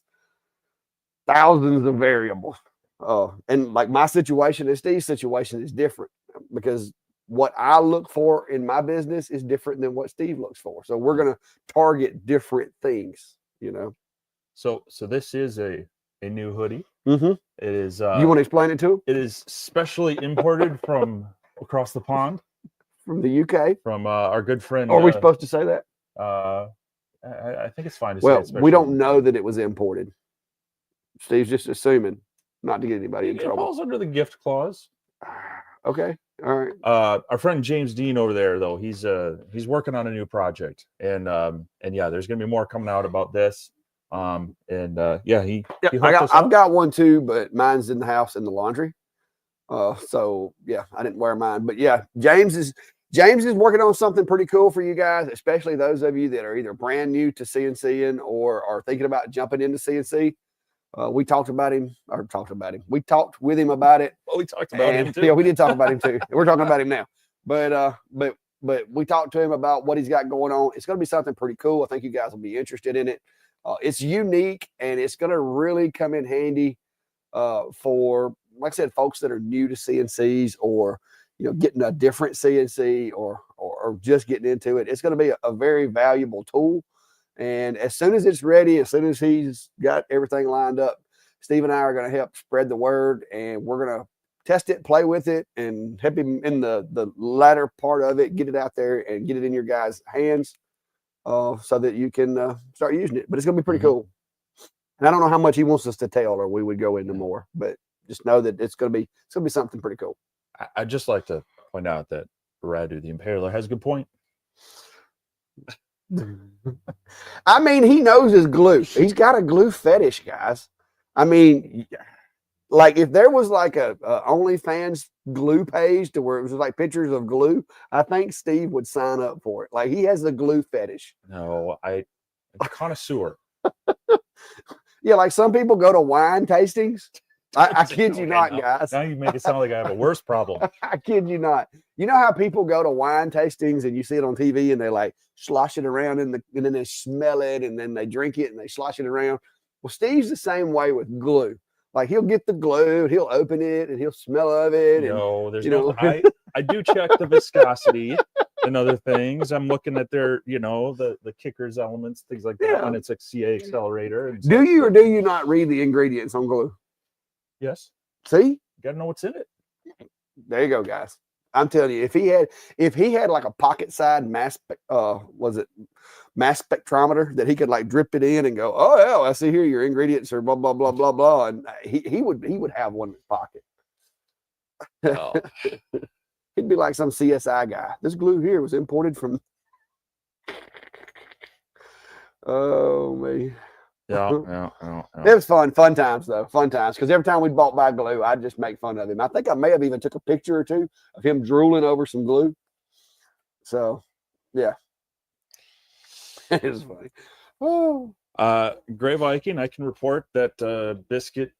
thousands of variables. And like my situation and Steve's situation is different, because what I look for in my business is different than what Steve looks for. So we're going to target different things, So this is a new hoodie. Mm-hmm. It is. You want to explain it to him? It is specially imported from across the pond, from the UK, from our good friend. Are we supposed to say that? I think it's fine to say. Well, we don't know that it was imported. Steve's just assuming, not to get anybody in trouble. It falls under the gift clause. Okay. All right. Our friend James Dean over there, though, he's working on a new project, and yeah, there's gonna be more coming out about this. I've got one too, but mine's in the house in the laundry. So yeah, I didn't wear mine, but yeah, James is working on something pretty cool for you guys, especially those of you that are either brand new to CNCing or are thinking about jumping into CNC. We talked with him. We talked with him about it. Well, we talked about him too. Yeah, we did talk about him too. We're talking about him now. But we talked to him about what he's got going on. It's going to be something pretty cool. I think you guys will be interested in it. It's unique and it's going to really come in handy for, like I said, folks that are new to CNCs or getting a different CNC or just getting into it. It's going to be a very valuable tool. And as soon as it's ready, as soon as he's got everything lined up, Steve and I are going to help spread the word, and we're going to test it, play with it, and help him in the latter part of it, get it out there and get it in your guys' hands so that you can start using it. But it's going to be pretty cool. And I don't know how much he wants us to tell, or we would go into more, but just know that it's going to be something pretty cool. I'd just like to point out that Radu the Impaler has a good point. I mean, he knows his glue. He's got a glue fetish, guys. I mean, like if there was like a OnlyFans glue page to where it was like pictures of glue, I think Steve would sign up for it. Like he has a glue fetish. No, I'm a connoisseur. Yeah, like some people go to wine tastings. I kid you not, guys. Now you make it sound like I have a worse problem. I kid you not. You know how people go to wine tastings and you see it on TV and they like slosh it around and then they smell it and then they drink it and they slosh it around. Well, Steve's the same way with glue. Like he'll get the glue, he'll open it and he'll smell of it. No, there's no. I do check the viscosity and other things. I'm looking at their, the kickers elements, things like that. When it's a CA accelerator. And do you or do you not read the ingredients on glue? Yes. See, you gotta know what's in it. There you go, guys. I'm telling you, if he had like a pocket side mass spectrometer that he could like drip it in and go, oh yeah, I see here your ingredients are blah blah blah blah blah, and he would have one in his pocket. Oh. He'd be like some CSI guy. This glue here was imported from. Oh man. Yeah. It was fun times though, because every time we bought by glue, I'd just make fun of him. I think I may have even took a picture or two of him drooling over some glue. So, yeah, it was funny. Oh, Gray Viking, I can report that Biscuit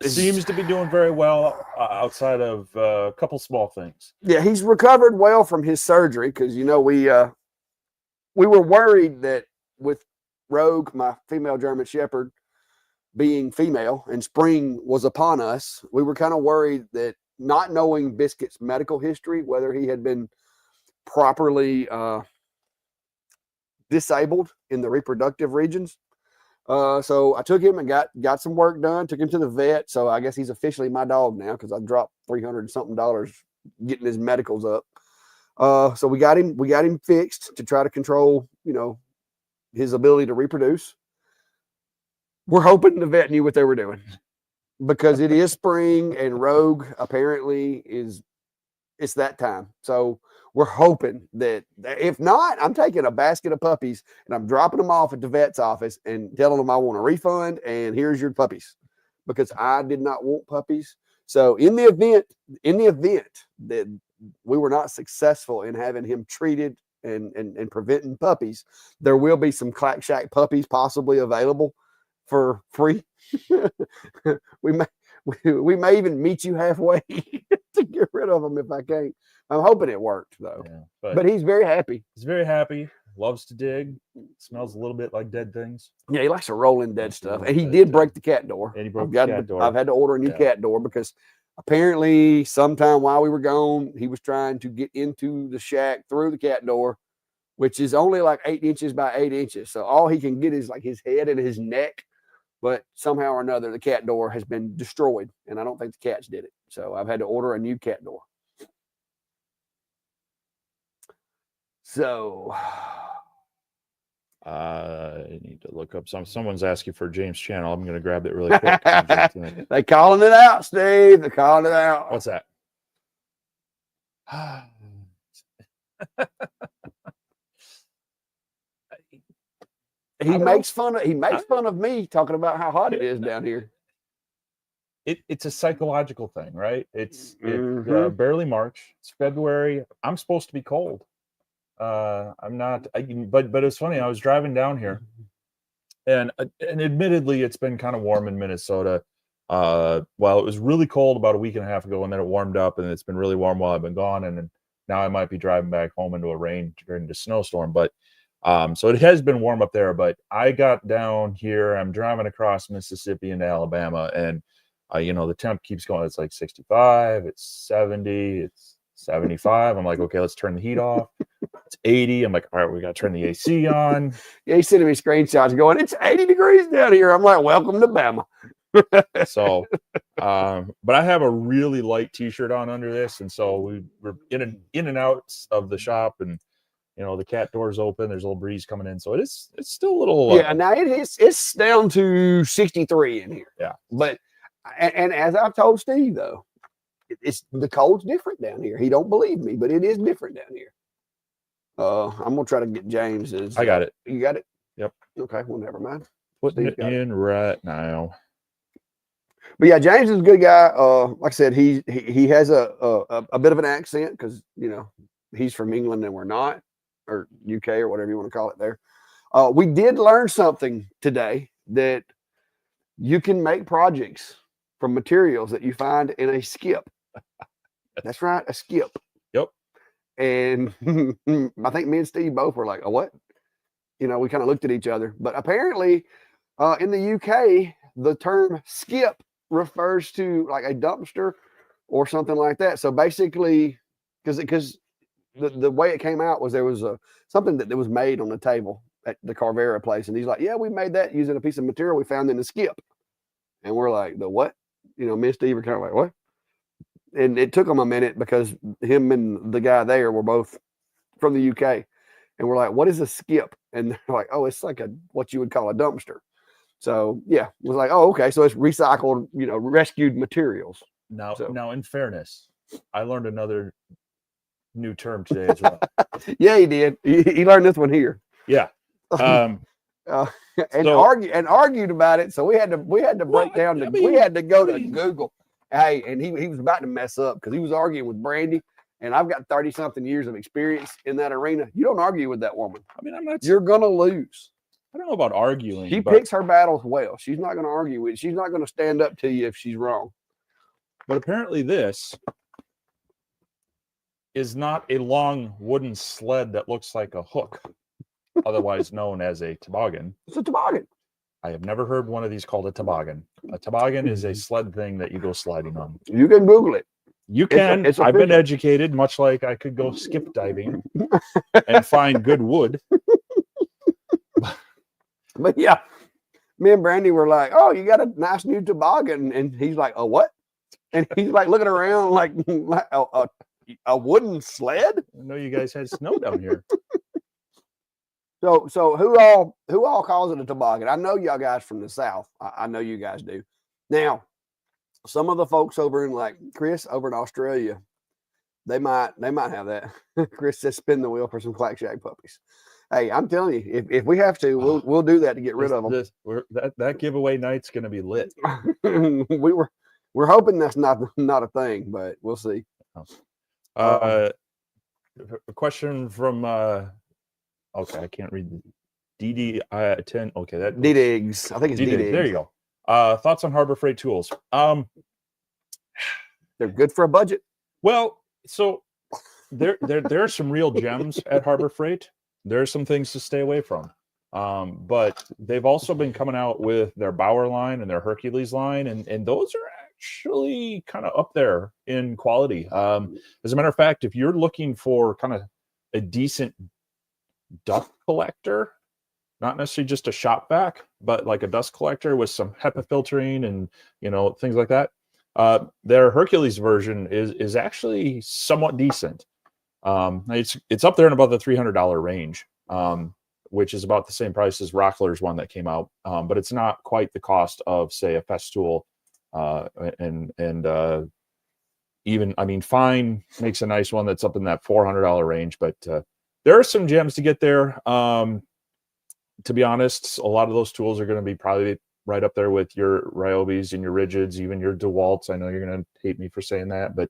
seems to be doing very well outside of a couple small things. Yeah, he's recovered well from his surgery because we were worried that with Rogue, my female German Shepherd, being female and spring was upon us, we were kind of worried that, not knowing Biscuit's medical history, whether he had been properly disabled in the reproductive regions. So I took him and got some work done, took him to the vet. So I guess he's officially my dog now because I dropped $300 and something getting his medicals up. So we got him fixed to try to control, his ability to reproduce. We're hoping the vet knew what they were doing because it is spring and Rogue apparently it's that time. So we're hoping that if not, I'm taking a basket of puppies and I'm dropping them off at the vet's office and telling them I want a refund and here's your puppies because I did not want puppies. So in the event that we were not successful in having him treated and preventing puppies, there will be some Clack Shack puppies possibly available for free. we may even meet you halfway to get rid of them if I can't. I'm hoping it worked though. Yeah, but he's very happy. He's very happy. Loves to dig. Smells a little bit like dead things. Yeah, he likes to roll in dead stuff. And he did break the cat door. And he broke the cat door. I've had to order a new cat door because apparently sometime while we were gone, he was trying to get into the shack through the cat door, which is only like 8 inches by 8 inches. So all he can get is like his head and his neck. But somehow or another, the cat door has been destroyed. And I don't think the cats did it. So I've had to order a new cat door. So I need to look up someone's asking for James' channel. I'm going to grab it really quick. They calling it out, Steve. They're calling it out. What's that? He makes fun of me talking about how hot it is down here. it's a psychological thing, right? It's barely March. It's February. I'm supposed to be cold. I'm not. But it's funny. I was driving down here, and admittedly, it's been kind of warm in Minnesota. Well, it was really cold about a week and a half ago, and then it warmed up, and it's been really warm while I've been gone. And now I might be driving back home into a snowstorm. But so it has been warm up there. But I got down here. I'm driving across Mississippi into Alabama, and the temp keeps going. It's like 65. It's 70. It's 75. I'm like, okay, let's turn the heat off. It's 80. I'm like, all right, we got to turn the AC on. Yeah, he's sending me screenshots going, it's 80 degrees down here. I'm like, welcome to Bama. So, but I have a really light t-shirt on under this. And so we're in and out of the shop, and, the cat door's open. There's a little breeze coming in. So it's still a little. Yeah, now it's down to 63 in here. Yeah. But, and as I've told Steve, though, the cold's different down here. He don't believe me, but it is different down here. I'm gonna try to get James's. I got it. You got it? Yep. Okay, well, never mind. Putting it in right now. But yeah, James is a good guy. Like I said, he has a bit of an accent because he's from England and we're not, or UK or whatever you want to call it there. We did learn something today, that you can make projects from materials that you find in a skip. That's right, a skip. Yep. And I think me and Steve both were like, oh, what? We kind of looked at each other. But apparently in the UK, the term skip refers to like a dumpster or something like that. So basically, because the way it came out was there was something that was made on the table at the Carvera place. And he's like, yeah, we made that using a piece of material we found in the skip. And we're like, the what? Me and Steve were kind of like, what? And it took them a minute because him and the guy there were both from the UK. And we're like, what is a skip? And they're like, oh, it's like what you would call a dumpster. So yeah, it was like, oh, okay. So it's recycled, rescued materials. Now in fairness, I learned another new term today as well. Yeah, he did. He learned this one here. Yeah. Argued about it. So we had to break down. We had to go to Google. Hey, and he was about to mess up because he was arguing with Brandy, and I've got 30-something years of experience in that arena. You don't argue with that woman. I mean, I'm not. You're gonna lose. I don't know about arguing. She picks her battles well. She's not gonna argue with you. She's not gonna stand up to you if she's wrong. But apparently, this is not a long wooden sled that looks like a hook, otherwise known as a toboggan. It's a toboggan. I have never heard one of these called a toboggan. A toboggan is a sled thing that you go sliding on. You can Google it. You can. I've been educated, much like I could go skip diving and find good wood. But yeah, me and Brandy were like, oh, you got a nice new toboggan. And he's like, oh, what? And he's like looking around like a wooden sled. I know you guys had snow down here. So who all calls it a toboggan? I know y'all guys from the South. I know you guys do. Now, some of the folks over in like Chris over in Australia, they might have that. Chris says spin the wheel for some Clack Shack puppies. Hey, I'm telling you, if we have to, we'll do that to get rid of them. That giveaway night's gonna be lit. We're hoping that's not a thing, but we'll see. A question from okay, I can't read the DD10. Okay, that D-Diggs. I think it's D-Diggs. There you go. Thoughts on Harbor Freight tools? They're good for a budget. Well, so there are some real gems at Harbor Freight. There are some things to stay away from. But they've also been coming out with their Bauer line and their Hercules line, and those are actually kind of up there in quality. As a matter of fact, if you're looking for kind of a decent dust collector, not necessarily just a shop vac, but like a dust collector with some HEPA filtering and things like that, their Hercules version is actually somewhat decent. It's up there in about the $300 range, which is about the same price as Rockler's one that came out, but it's not quite the cost of, say, a Festool, and even, I mean, Fine makes a nice one that's up in that $400 range, but there are some gems to get there. To be honest, a lot of those tools are going to be probably right up there with your Ryobis and your Rigids, even your DeWalts. I know you're gonna hate me for saying that, but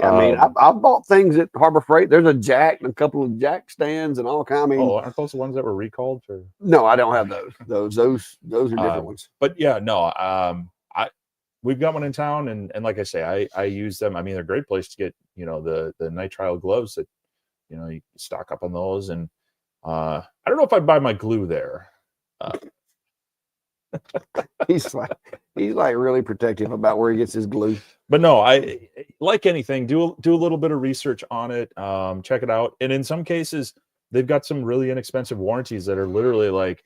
I mean, I've bought things at Harbor Freight. There's a jack and a couple of jack stands and all kind. I mean, aren't those the ones that were recalled? No, I don't have those. Those are different ones. But yeah, no. We've got one in town, and like I say, I use them. I mean, they're a great place to get the nitrile gloves that you stock up on those. And I don't know if I'd buy my glue there. He's like really protective about where he gets his glue. But no, I like anything. Do a little bit of research on it. Check it out. And in some cases, they've got some really inexpensive warranties that are literally like,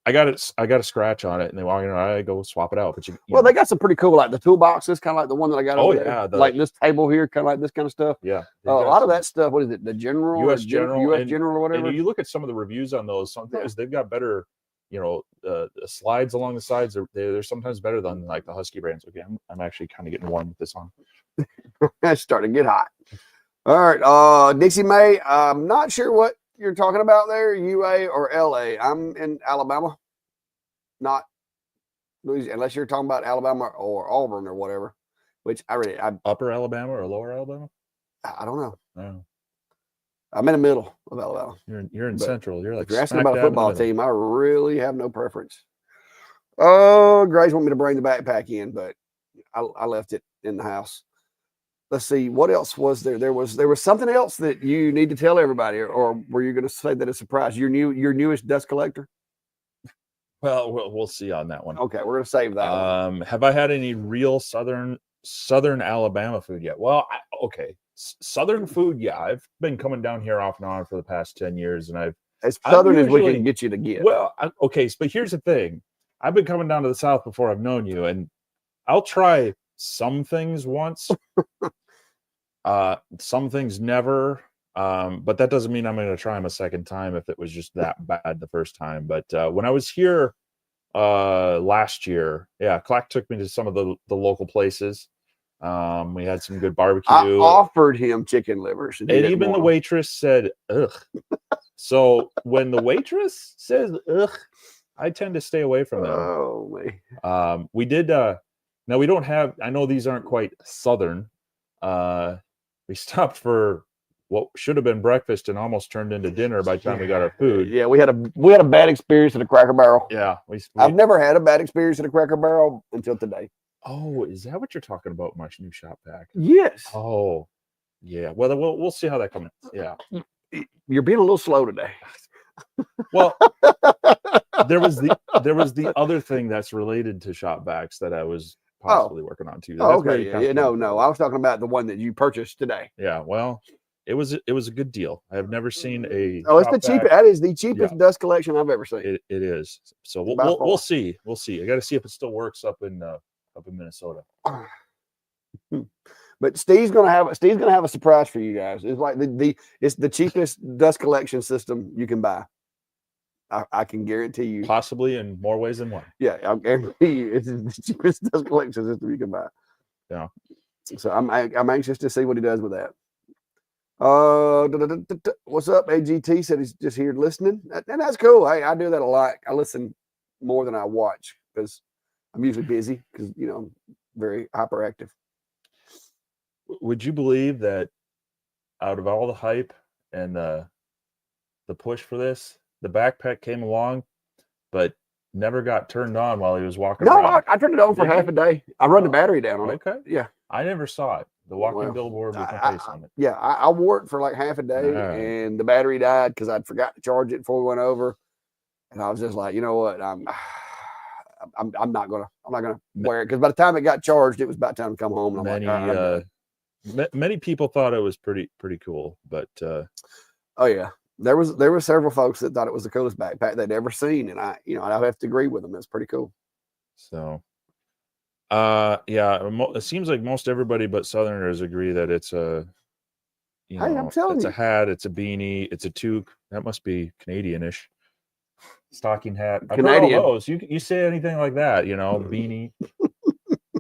I got a scratch on it, and they want I go swap it out. But they got some pretty cool, like the toolboxes, kind of like the one that I got. Oh over yeah, there. Like this table here, kind of like this kind of stuff. Yeah, a lot of that stuff. What is it? The General, U.S. General, U.S. General, or whatever. And you look at some of the reviews on those. Sometimes they've got better. The slides along the sides they're sometimes better than like the Husky brands. Okay, I'm actually kind of getting warm with this on. It's starting to get hot. All right, Dixie May. I'm not sure what you're talking about there, UA or LA. I'm in Alabama, not Louisiana, unless you're talking about Alabama or Auburn or whatever. Which Upper Alabama or Lower Alabama? I don't know. No. I'm in the middle of Alabama. You're in Central. You're like, if you're asking about a football team, I really have no preference. Oh, Grace want me to bring the backpack in, but I left it in the house. Let's see, what else was there? There was something else that you need to tell everybody, or were you going to say that a surprise? Your newest dust collector? Well, we'll see on that one. Okay, we're going to save that one. Have I had any real southern Alabama food yet? Well, okay. Southern food, yeah. I've been coming down here off and on for the past 10 years, and as southern as we can get you to get. Well, okay, but here's the thing. I've been coming down to the South before I've known you, and I'll try some things once. Some things never. But that doesn't mean I'm going to try them a second time if it was just that bad the first time. But when I was here last year, Clack took me to some of the local places. We had some good barbecue. I offered him chicken livers, and even the waitress said, "Ugh." So when the waitress says, "Ugh," I tend to stay away from them. Oh man. We did. Now we don't have. I know these aren't quite southern. We stopped for what should have been breakfast and almost turned into dinner by the time we got our food. Yeah, we had a bad experience at a Cracker Barrel. Yeah, I've never had a bad experience at a Cracker Barrel until today. Oh, is that what you're talking about? My new shop vac? Yes. Oh, yeah. Well, we'll see how that comes. Yeah. You're being a little slow today. Well, there was the other thing that's related to shop vacs that I was possibly working on too. Okay. Yeah, no. I was talking about the one that you purchased today. Yeah. Well, it was a good deal. I have never seen a. Oh, it's the cheapest. That is the cheapest dust collection I've ever seen. It is. So we'll see. We'll see. I got to see if it still works up in Minnesota. But Steve's gonna have a surprise for you guys. It's like it's the cheapest dust collection system you can buy. I can guarantee you. Possibly in more ways than one. Yeah, I guarantee you it's the cheapest dust collection system you can buy. Yeah. So I'm anxious to see what he does with that. What's up? AGT said he's just here listening, and that's cool. Hey, I do that a lot. I listen more than I watch because I'm usually busy because I'm very hyperactive. Would you believe that out of all the hype and the push for this, the backpack came along, but never got turned on while he was walking around? No, I turned it on for half a day. I run the battery down on it. Okay. Yeah. I never saw it. The walking billboard with my face on it. Yeah, I wore it for like half a day, and the battery died because I'd forgot to charge it before we went over. And I was just like, you know what, I'm not gonna wear it because by the time it got charged, it was about time to come home. And I'm many people thought it was pretty cool, but oh yeah, there were several folks that thought it was the coolest backpack they'd ever seen, and I have to agree with them. It's pretty cool. So. It seems like most everybody but Southerners agree that it's a, I'm telling it's you. a hat, it's a beanie, it's a toque. That must be Canadian-ish. Stocking hat. Canadian. All those. You say anything like that, beanie.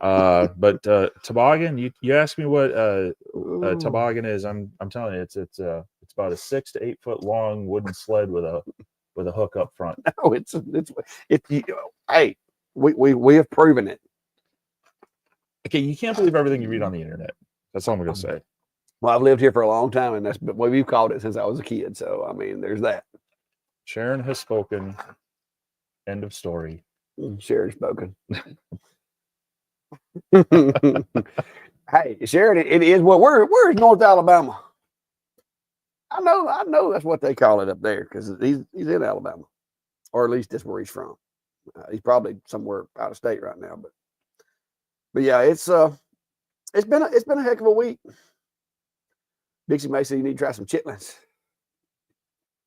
But toboggan. You ask me what a toboggan is. I'm telling you, it's about a 6 to 8 foot long wooden sled with a hook up front. No, it's hey. We have proven it. Okay, you can't believe everything you read on the internet. That's all I'm gonna say. Well, I've lived here for a long time, and that's what we've called it since I was a kid. So I mean, there's that. Sharon has spoken. End of story. Sharon's spoken. Hey, Sharon, it is what where's North Alabama? I know that's what they call it up there because he's in Alabama, or at least that's where he's from. He's probably somewhere out of state right now, but yeah, it's been a heck of a week. Dixie May said you need to try some chitlins.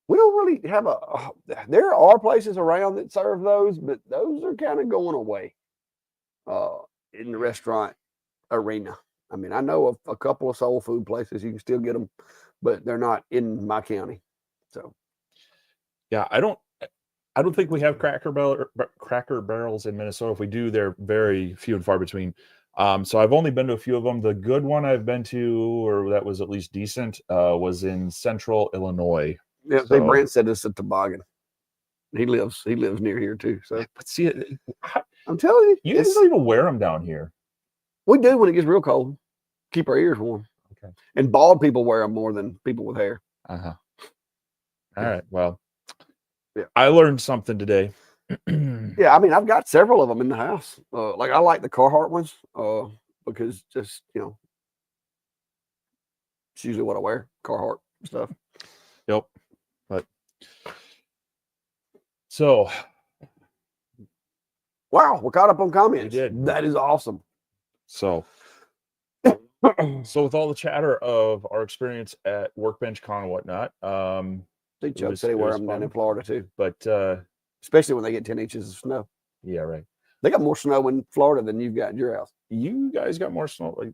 We don't really have there are places around that serve those, but those are kind of going away in the restaurant arena. I mean, I know of a couple of soul food places you can still get them, but they're not in my county. So, yeah, I don't think we have Cracker Barrels in Minnesota. If we do, they're very few and far between. So I've only been to a few of them. The good one I've been to, or that was at least decent, was in Central Illinois. Yeah, so, Brent said it's a Toboggan. He lives near here too. So, but see, I'm telling you, you guys don't even wear them down here. We do when it gets real cold. Keep our ears warm. Okay. And bald people wear them more than people with hair. All right. Well, yeah, I learned something today. Yeah, I mean, I've got several of them in the house. Like I like the Carhartt ones because just it's usually what I wear, Carhartt stuff. Yep. But so, wow, we're caught up on comments. We did. That is awesome. So with all the chatter of our experience at Workbench Con and whatnot, they Chuck said they wear them down in Florida too. But especially when they get 10 inches of snow. Yeah, right. They got more snow in Florida than you've got in your house. You guys got more snow. Like,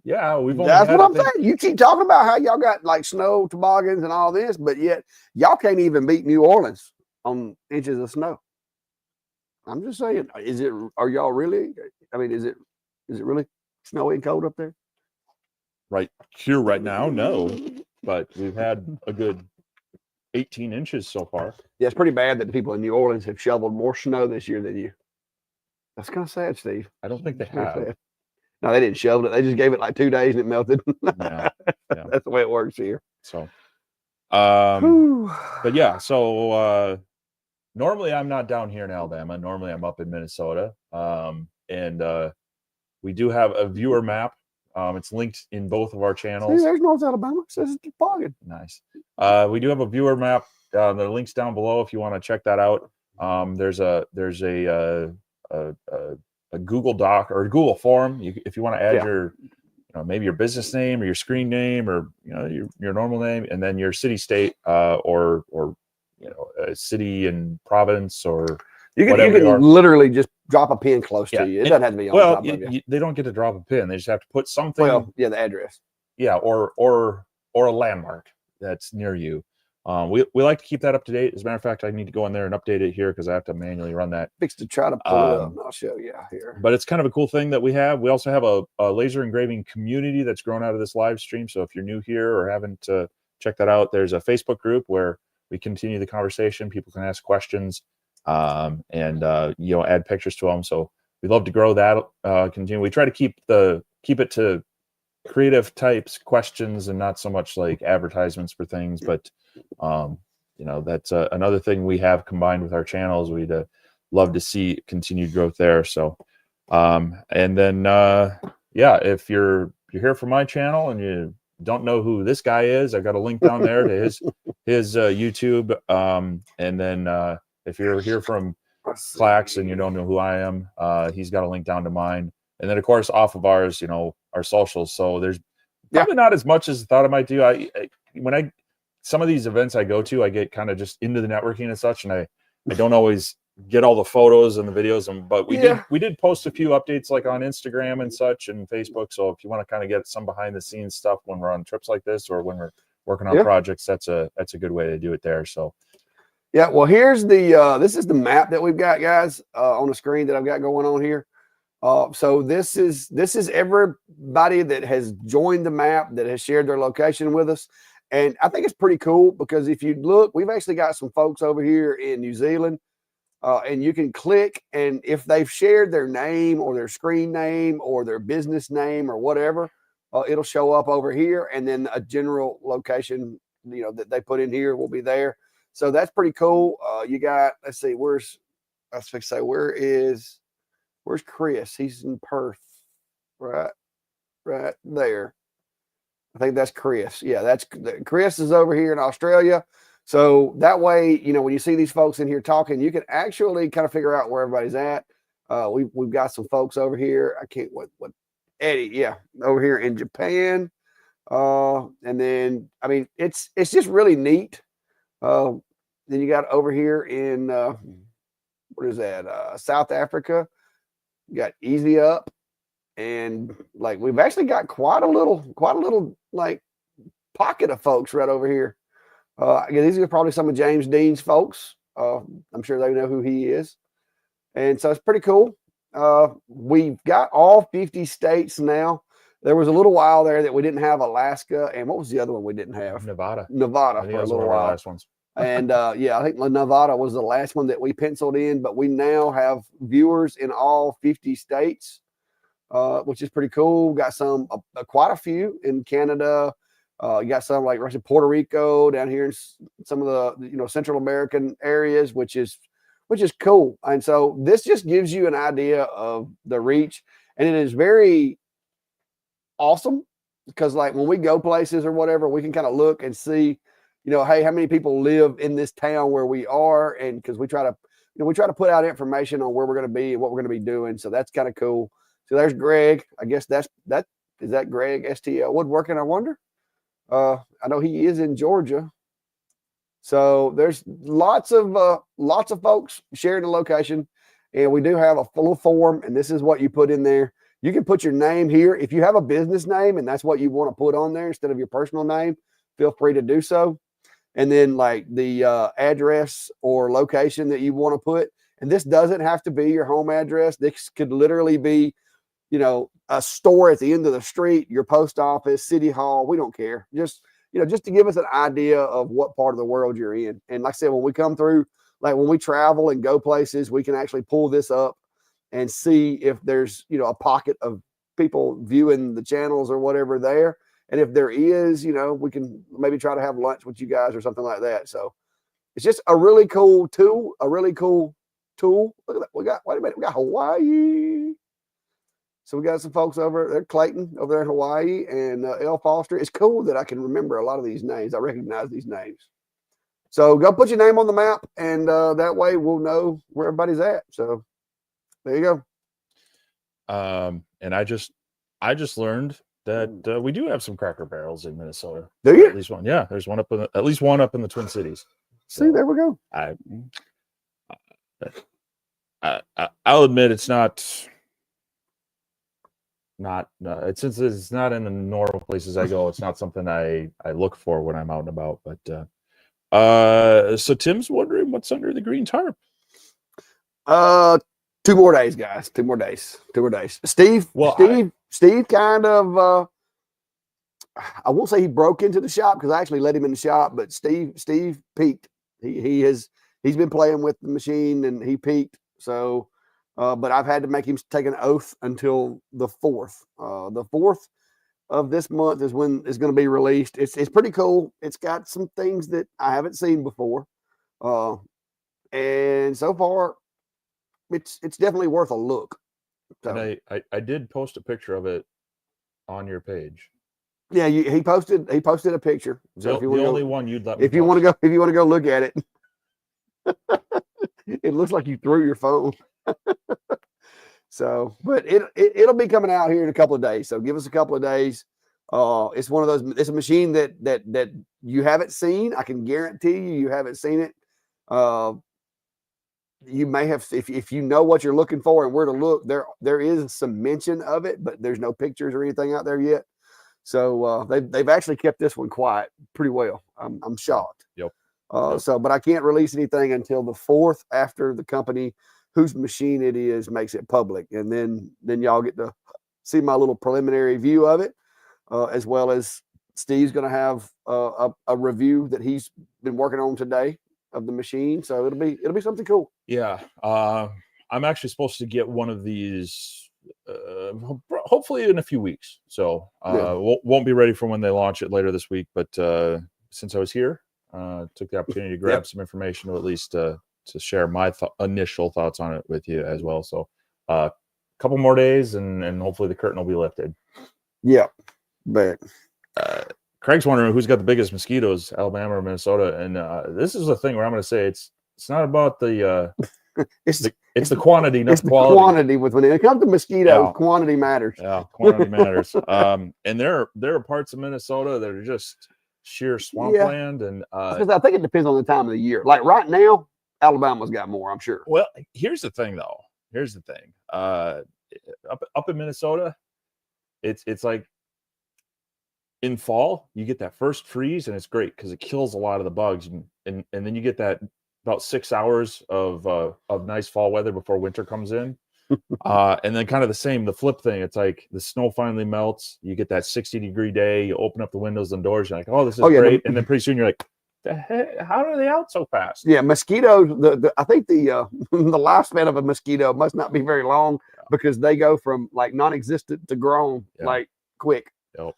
yeah, we've only That's what I'm saying. You keep talking about how y'all got like snow toboggans and all this, but yet y'all can't even beat New Orleans on inches of snow. I'm just saying, are y'all really? I mean, is it really snowy and cold up there? Right here, right now, no. But we've had a good 18 inches so far. Yeah, it's pretty bad that the people in New Orleans have shoveled more snow this year than you. That's kind of sad, Steve. I don't think they have. Sad. No, they didn't shovel it. They just gave it like 2 days and it melted. Yeah. That's the way it works here. So, but yeah, so normally I'm not down here in Alabama. Normally I'm up in Minnesota. And we do have a viewer map. It's linked in both of our channels. See, there's North Alabama. It says it's Toboggan. Nice. We do have a viewer map. The link's down below if you want to check that out. There's a Google Doc or a Google form. If you want to add your, maybe your business name or your screen name or your normal name, and then your city, state, or a city and province, or you can literally just drop a pin close to you. It doesn't have to be on top of you. They don't get to drop a pin. They just have to put something. Well, yeah, the address. Yeah, or a landmark that's near you. We like to keep that up to date. As a matter of fact, I need to go in there and update it here because I have to manually run that. Fix to try to pull it up. I'll show you here. But it's kind of a cool thing that we have. We also have a laser engraving community that's grown out of this live stream. So if you're new here or haven't checked that out, there's a Facebook group where we continue the conversation. People can ask questions and add pictures to them. So we'd love to grow that. Continue. We try to keep it to creative types questions and not so much like advertisements for things, but that's another thing we have combined with our channels. We'd love to see continued growth there. So and then if you're here for my channel and you don't know who this guy is, I got a link down there to his YouTube. And then if you're here from Clax and you don't know who I am, he's got a link down to mine. And then of course off of ours, our socials. So there's probably not as much as I thought I might do. Some of these events I go to, I get kind of just into the networking and such, and I don't always get all the photos and the videos. But we did post a few updates like on Instagram and such and Facebook. So if you want to kind of get some behind the scenes stuff when we're on trips like this or when we're working on projects, that's a good way to do it there. So yeah, well, here's this is the map that we've got, guys, on the screen that I've got going on here. So this is everybody that has joined the map, that has shared their location with us. And I think it's pretty cool because if you look, we've actually got some folks over here in New Zealand. and you can click, and if they've shared their name or their screen name or their business name or whatever, it'll show up over here, and then a general location, that they put in here will be there. So that's pretty cool. You got, let's see, where's Chris? He's in Perth, right there. I think that's Chris. Yeah, Chris is over here in Australia. So that way, when you see these folks in here talking, you can actually kind of figure out where everybody's at. We've got some folks over here. I can't what Eddie, yeah, over here in Japan. And then it's just really neat. Then you got over here in what is that? South Africa. You got Easy Up. And like we've actually got quite a little like pocket of folks right over here. These are probably some of James Dean's folks. I'm sure they know who he is, and so it's pretty cool. We've got all 50 states now. There was a little while there that we didn't have Alaska, and what was the other one we didn't have? Nevada for a little while. Last ones. And I think Nevada was the last one that we penciled in, but we now have viewers in all 50 states. Which is pretty cool. Got some, quite a few in Canada. You got some like Russia, Puerto Rico, down here in some of the Central American areas, which is cool. And so this just gives you an idea of the reach, and it is very awesome because like when we go places or whatever, we can kind of look and see, hey, how many people live in this town where we are, and because we try to put out information on where we're going to be and what we're going to be doing. So that's kind of cool. So there's Greg. I guess is that Greg STL Woodworking, I wonder. I know he is in Georgia. So there's lots of folks sharing the location, and we do have a little form, and this is what you put in there. You can put your name here. If you have a business name and that's what you want to put on there instead of your personal name, feel free to do so. And then like the address or location that you want to put, and this doesn't have to be your home address. This could literally be a store at the end of the street, your post office, city hall. We don't care. Just to give us an idea of what part of the world you're in. And like I said, when we come through, like when we travel and go places, we can actually pull this up and see if there's, a pocket of people viewing the channels or whatever there. And if there is, we can maybe try to have lunch with you guys or something like that. So it's just a really cool tool, Look at that. Wait a minute. We got Hawaii. So we got some folks over there, Clayton over there in Hawaii, and L. Foster. It's cool that I can remember a lot of these names. I recognize these names. So go put your name on the map, and that way we'll know where everybody's at. So there you go. And I just learned that we do have some Cracker Barrels in Minnesota. Do you? At least one. Yeah, there's one at least one up in the Twin Cities. So, see, there we go. I'll admit it's since it's not in the normal places I go, it's not something I look for when I'm out and about. But so Tim's wondering what's under the green tarp. 2 more days, guys. 2 more days. Steve kind of I won't say he broke into the shop because I actually let him in the shop, but Steve peaked. He's been playing with the machine and he peaked. So but I've had to make him take an oath until the 4th. The 4th of this month is when it's going to be released. It's pretty cool. It's got some things that I haven't seen before. And so far, it's definitely worth a look. So, and I did post a picture of it on your page. Yeah, he posted a picture. So the only one you'd let me if you want to go look at it. It looks like you threw your phone. So, but it'll be coming out here in a couple of days. So give us a couple of days. It's one of those. It's a machine that you haven't seen. I can guarantee you haven't seen it. You may have, if you know what you're looking for and where to look. There is some mention of it, but there's no pictures or anything out there yet. So they've actually kept this one quiet pretty well. I'm shocked. Yep. So, but I can't release anything until the 4th after the company whose machine it is makes it public, and then y'all get to see my little preliminary view of it, as well as Steve's going to have a review that he's been working on today of the machine. So it'll be something cool. Yeah. I'm actually supposed to get one of these hopefully in a few weeks. So won't be ready for when they launch it later this week. But since I was here, took the opportunity to grab some information, or at least to share my initial thoughts on it with you as well. So a couple more days and hopefully the curtain will be lifted. Yeah. But Craig's wondering who's got the biggest mosquitoes, Alabama or Minnesota. And this is the thing where I'm going to say it's not about the it's the quantity, not the quality. Quantity when it comes to mosquitoes, quantity matters. Yeah, quantity matters. And there are parts of Minnesota that are just sheer swampland, and I think it depends on the time of the year. Like right now, Alabama's got more, I'm sure. Well, here's the thing, though. Here's the thing. Up in Minnesota, it's like in fall you get that first freeze, and it's great because it kills a lot of the bugs, and then you get that about 6 hours of nice fall weather before winter comes in. And then kind of the flip thing. It's like the snow finally melts. You get that 60-degree day. You open up the windows and doors. You're like, oh, this is great. And then pretty soon you're like, the heck? How are they out so fast? Yeah, mosquitoes. I think the lifespan of a mosquito must not be very long because they go from like non-existent to grown like quick. Yep.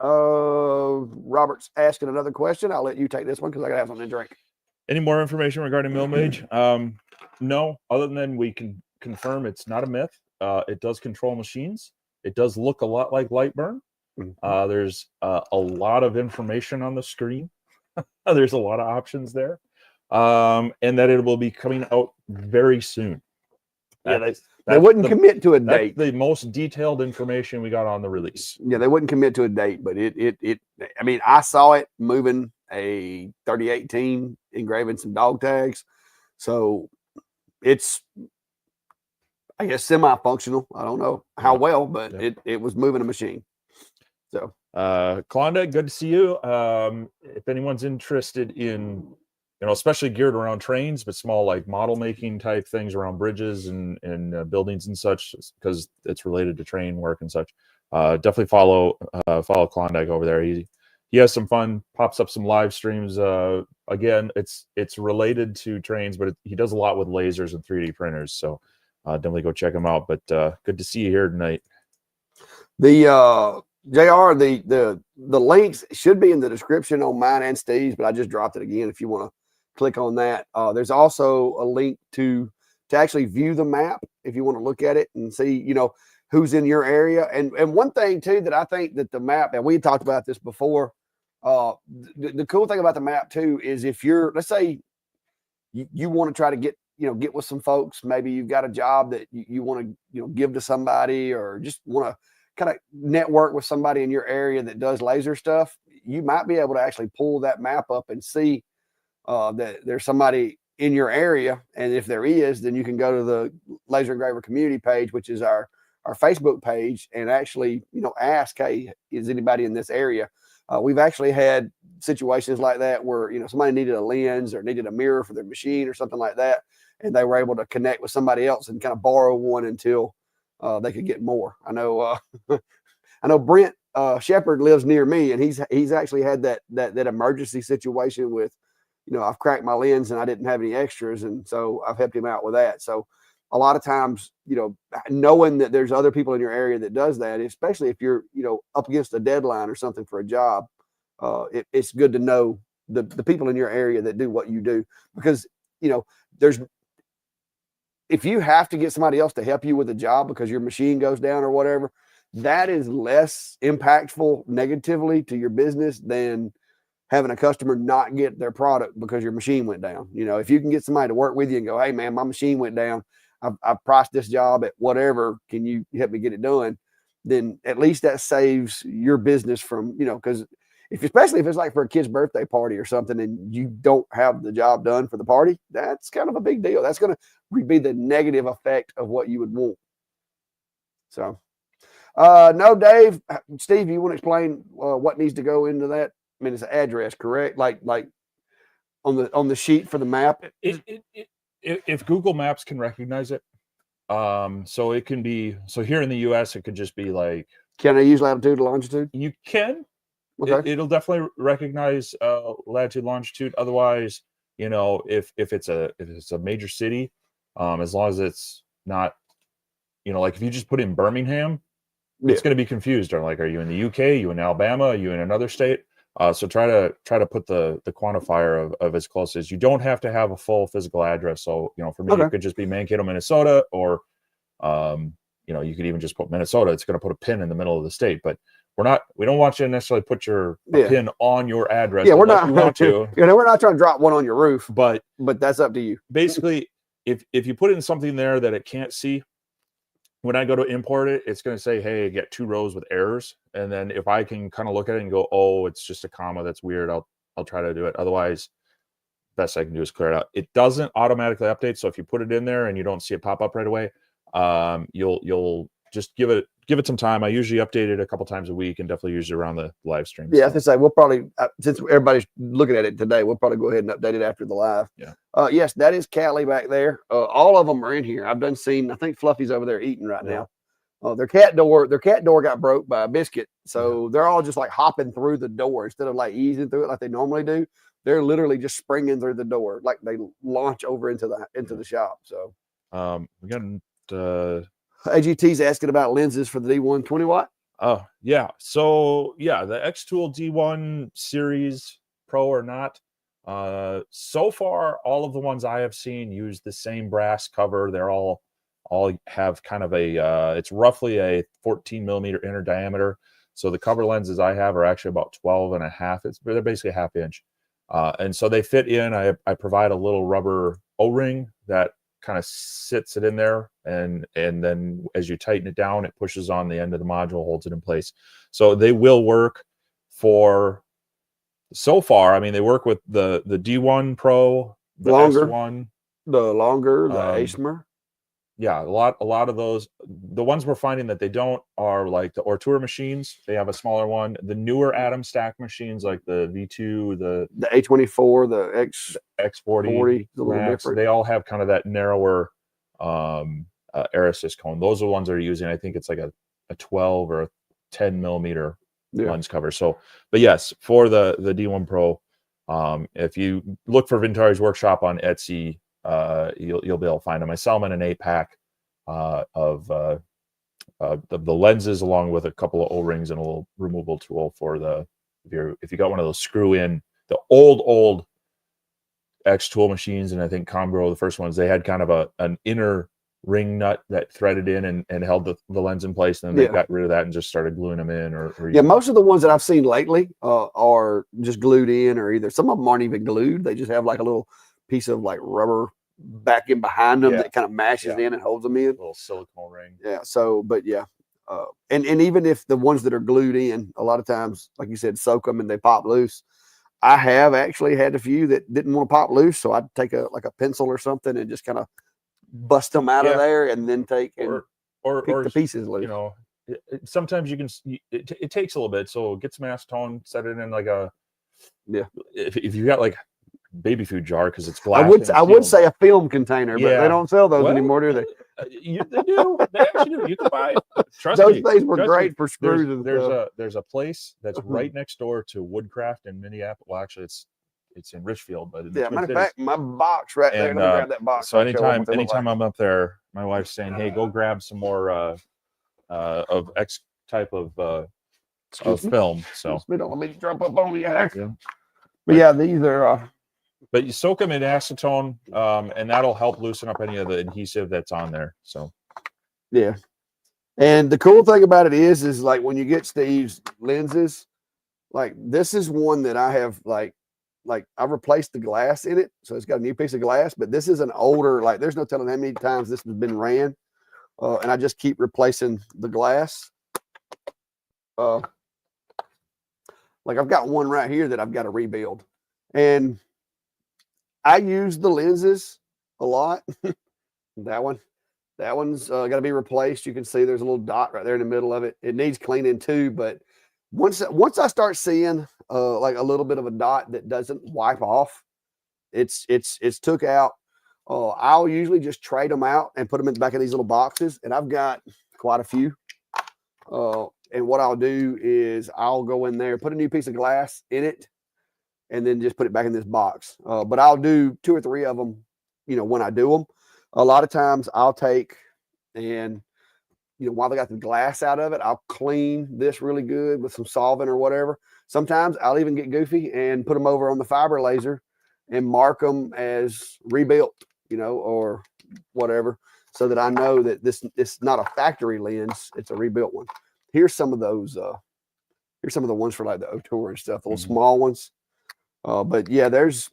Robert's asking another question. I'll let you take this one because I gotta have something to drink. Any more information regarding mill mage? No, other than we can confirm it's not a myth. It does control machines. It does look a lot like Lightburn. There's a lot of information on the screen. There's a lot of options there. And that it will be coming out very soon. They wouldn't commit to a date. That's the most detailed information we got on the release. Yeah, they wouldn't commit to a date, but I mean, I saw it moving a 3018, engraving some dog tags. So it's, I guess, semi-functional. I don't know how well, but it was moving a machine. So Klondike, good to see you. If anyone's interested in, especially geared around trains, but small like model making type things around bridges and buildings and such, because it's related to train work and such, definitely follow Klondike over there. He has some fun, pops up some live streams. Again, it's related to trains, but he does a lot with lasers and 3D printers. So definitely go check him out. But good to see you here tonight. The JR, the links should be in the description on mine and Steve's, but I just dropped it again if you want to click on that. There's also a link to actually view the map if you want to look at it and see, who's in your area. And one thing too that I think that the map, and we talked about this before, the cool thing about the map too is if you're, let's say you want to try to get with some folks, maybe you've got a job that you want to give to somebody, or just want to kind of network with somebody in your area that does laser stuff, you might be able to actually pull that map up and see that there's somebody in your area. And if there is, then you can go to the Laser Engraver community page, which is our Facebook page, and actually, ask, hey, is anybody in this area? We've actually had situations like that where, somebody needed a lens or needed a mirror for their machine or something like that. And they were able to connect with somebody else and kind of borrow one until they could get more. I know Brent Shepard lives near me, and he's actually had that emergency situation with, I've cracked my lens and I didn't have any extras, and so I've helped him out with that. So a lot of times, knowing that there's other people in your area that does that, especially if you're, up against a deadline or something for a job, it's good to know the people in your area that do what you do, because, if you have to get somebody else to help you with a job because your machine goes down or whatever, that is less impactful negatively to your business than having a customer not get their product because your machine went down. If you can get somebody to work with you and go, hey man, my machine went down, I've priced this job at whatever, can you help me get it done? Then at least that saves your business from, because especially if it's like for a kid's birthday party or something and you don't have the job done for the party, that's kind of a big deal. That's going to be the negative effect of what you would want. So, no, Dave, Steve, you want to explain what needs to go into that? I mean, it's an address, correct? Like on the sheet for the map. If Google Maps can recognize it, so it can be. So here in the U.S., it could just be like. Can I use latitude and longitude? You can. Okay. It'll definitely recognize latitude, longitude. Otherwise, you know, if it's a major city, as long as it's not, you know, like if you just put in Birmingham, it's going to be confused. Or like, are you in the UK? Are you in Alabama? Are you in another state? So try to put the quantifier of as close as. You don't have to have a full physical address. So, you know, for me, it could just be Mankato, Minnesota, or you know, you could even just put Minnesota. It's going to put a pin in the middle of the state, but we don't want you to necessarily put your pin on your address. Yeah, we're not. You want to. You know, we're not trying to drop one on your roof, but that's up to you. Basically, if you put in something there that it can't see, when I go to import it, it's going to say, hey, get 2 rows with errors. And then if I can kind of look at it and go, oh, it's just a comma, that's weird, I'll try to do it. Otherwise, best I can do is clear it out. It doesn't automatically update. So if you put it in there and you don't see it pop up right away, you'll just give it some time. I usually update it a couple times a week, and definitely usually around the live stream. Yeah, I was gonna say we'll probably, since everybody's looking at it today, we'll probably go ahead and update it after the live. Yeah. Yes, that is Callie back there. All of them are in here. I've seen. I think Fluffy's over there eating right now. Their cat door got broke by a biscuit, so they're all just like hopping through the door instead of like easing through it like they normally do. They're literally just springing through the door like they launch over into the shop. So we got AGT's asking about lenses for the D1 20 watt. Oh yeah, so yeah, the X-Tool D1 series Pro or not. So far, all of the ones I have seen use the same brass cover. They're all have kind of a it's roughly a 14 millimeter inner diameter. So the cover lenses I have are actually about 12.5. They're basically a half inch, and so they fit in. I provide a little rubber O-ring that kind of sits it in there, and then as you tighten it down, it pushes on the end of the module, holds it in place. So they will work for. So far, I mean, they work with the D1 Pro, the S1, the ASMR. Yeah, a lot of those. The ones we're finding that they don't are like the Ortura machines. They have a smaller one. The newer Atom Stack machines, like the V2, the A24, the X40, a little different. They all have kind of that narrower air assist cone. Those are the ones they're using. I think it's like a 12 or a 10 millimeter lens cover. So, but yes, for the D1 Pro, if you look for Vintage Workshop on Etsy, you'll be able to find them. I sell them in an 8-pack of the lenses, along with a couple of O-rings and a little removable tool for the if you got one of those screw in the old X-Tool machines, and I think Combro, the first ones, they had kind of an inner ring nut that threaded in and held the lens in place, and then they got rid of that and just started gluing them in. Or most of the ones that I've seen lately are just glued in, or either some of them aren't even glued. They just have like a little piece of like rubber back in behind them that kind of mashes in and holds them in. A little silicone ring. Yeah. So, but yeah. And even if the ones that are glued in, a lot of times, like you said, soak them and they pop loose. I have actually had a few that didn't want to pop loose, so I'd take a pencil or something and just kind of bust them out of there, and then take pick the pieces loose. You know, sometimes you can. It takes a little bit, so get some acetone, set it in like a If you got like baby food jar, because it's glass. I would say a film container, but they don't sell those anymore, do they? They do. They actually do. You can buy. Trust those me. Those things were great for screws and stuff. There's a place that's right next door to Woodcraft in Minneapolis. Well, actually, it's in Richfield, but matter of fact, my box right there. Let me grab that box. So anytime I'm up there, my wife's saying, "Hey, go grab some more of X type of film." So don't let me jump up on you. But yeah, these are. But you soak them in acetone, and that'll help loosen up any of the adhesive that's on there. So, yeah. And the cool thing about it is like when you get Steve's lenses, like this is one that I have like I replaced the glass in it, so it's got a new piece of glass. But this is an older, like there's no telling how many times this has been ran, and I just keep replacing the glass. Like I've got one right here that I've got to rebuild, and I use the lenses a lot. That one's got to be replaced. You can see there's a little dot right there in the middle of it. It needs cleaning too, but once I start seeing like a little bit of a dot that doesn't wipe off, it's took out. I'll usually just trade them out and put them in the back of these little boxes, and I've got quite a few. and what I'll do is I'll go in there, put a new piece of glass in it, and then just put it back in this box. But I'll do 2 or 3 of them, when I do them. A lot of times I'll take and, while they got the glass out of it, I'll clean this really good with some solvent or whatever. Sometimes I'll even get goofy and put them over on the fiber laser and mark them as rebuilt, or whatever, so that I know that it's not a factory lens, it's a rebuilt one. Here's some of those. Here's some of the ones for like the Otour and stuff, the little small ones. But yeah, there's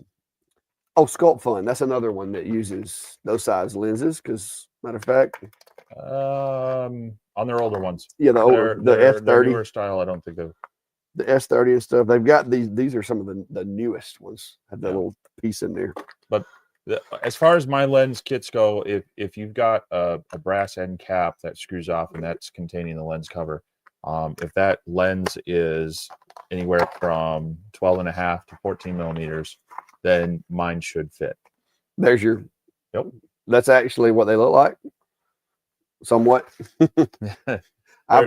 Sculpt Fun. That's another one that uses those size lenses. Because matter of fact, on their older ones, yeah, the S30 newer style. I don't think they've the S30 and stuff. They've got these. These are some of the newest ones. Have that little piece in there. But as far as my lens kits go, if you've got a brass end cap that screws off and that's containing the lens cover, if that lens is anywhere from 12.5 to 14 millimeters, then mine should fit. There's your. Yep. That's actually what they look like. Somewhat. The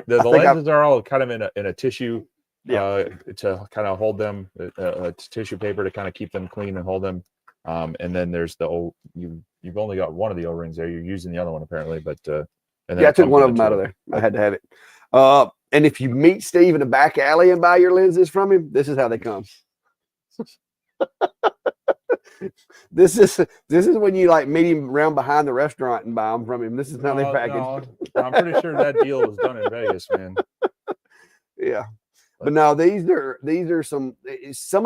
lenses are all kind of in a tissue. To kind of hold them, a tissue paper to kind of keep them clean and hold them. And then there's you've only got one of the O-rings there. You're using the other one apparently, but and then I took one of them out of there. I had to have it. And if you meet Steve in a back alley and buy your lenses from him, this is how they come. This is when you like meet him around behind the restaurant and buy them from him. This is how they package. No, I'm pretty sure that deal was done in Vegas, man. Yeah. But no, these are some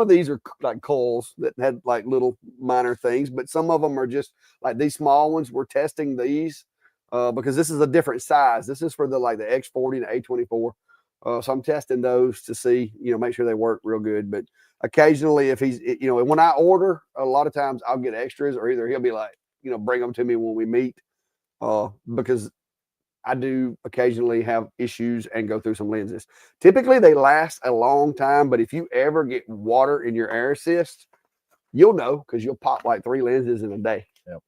of these are like Kohl's that had like little minor things, but some of them are just like these small ones. We're testing these because this is a different size. This is for the X40 and the A24. So I'm testing those to see, make sure they work real good. But occasionally if he's, when I order, a lot of times I'll get extras, or either he'll be like, bring them to me when we meet, because I do occasionally have issues and go through some lenses. Typically, they last a long time, but if you ever get water in your air assist, you'll know because you'll pop like 3 lenses in a day. Yep.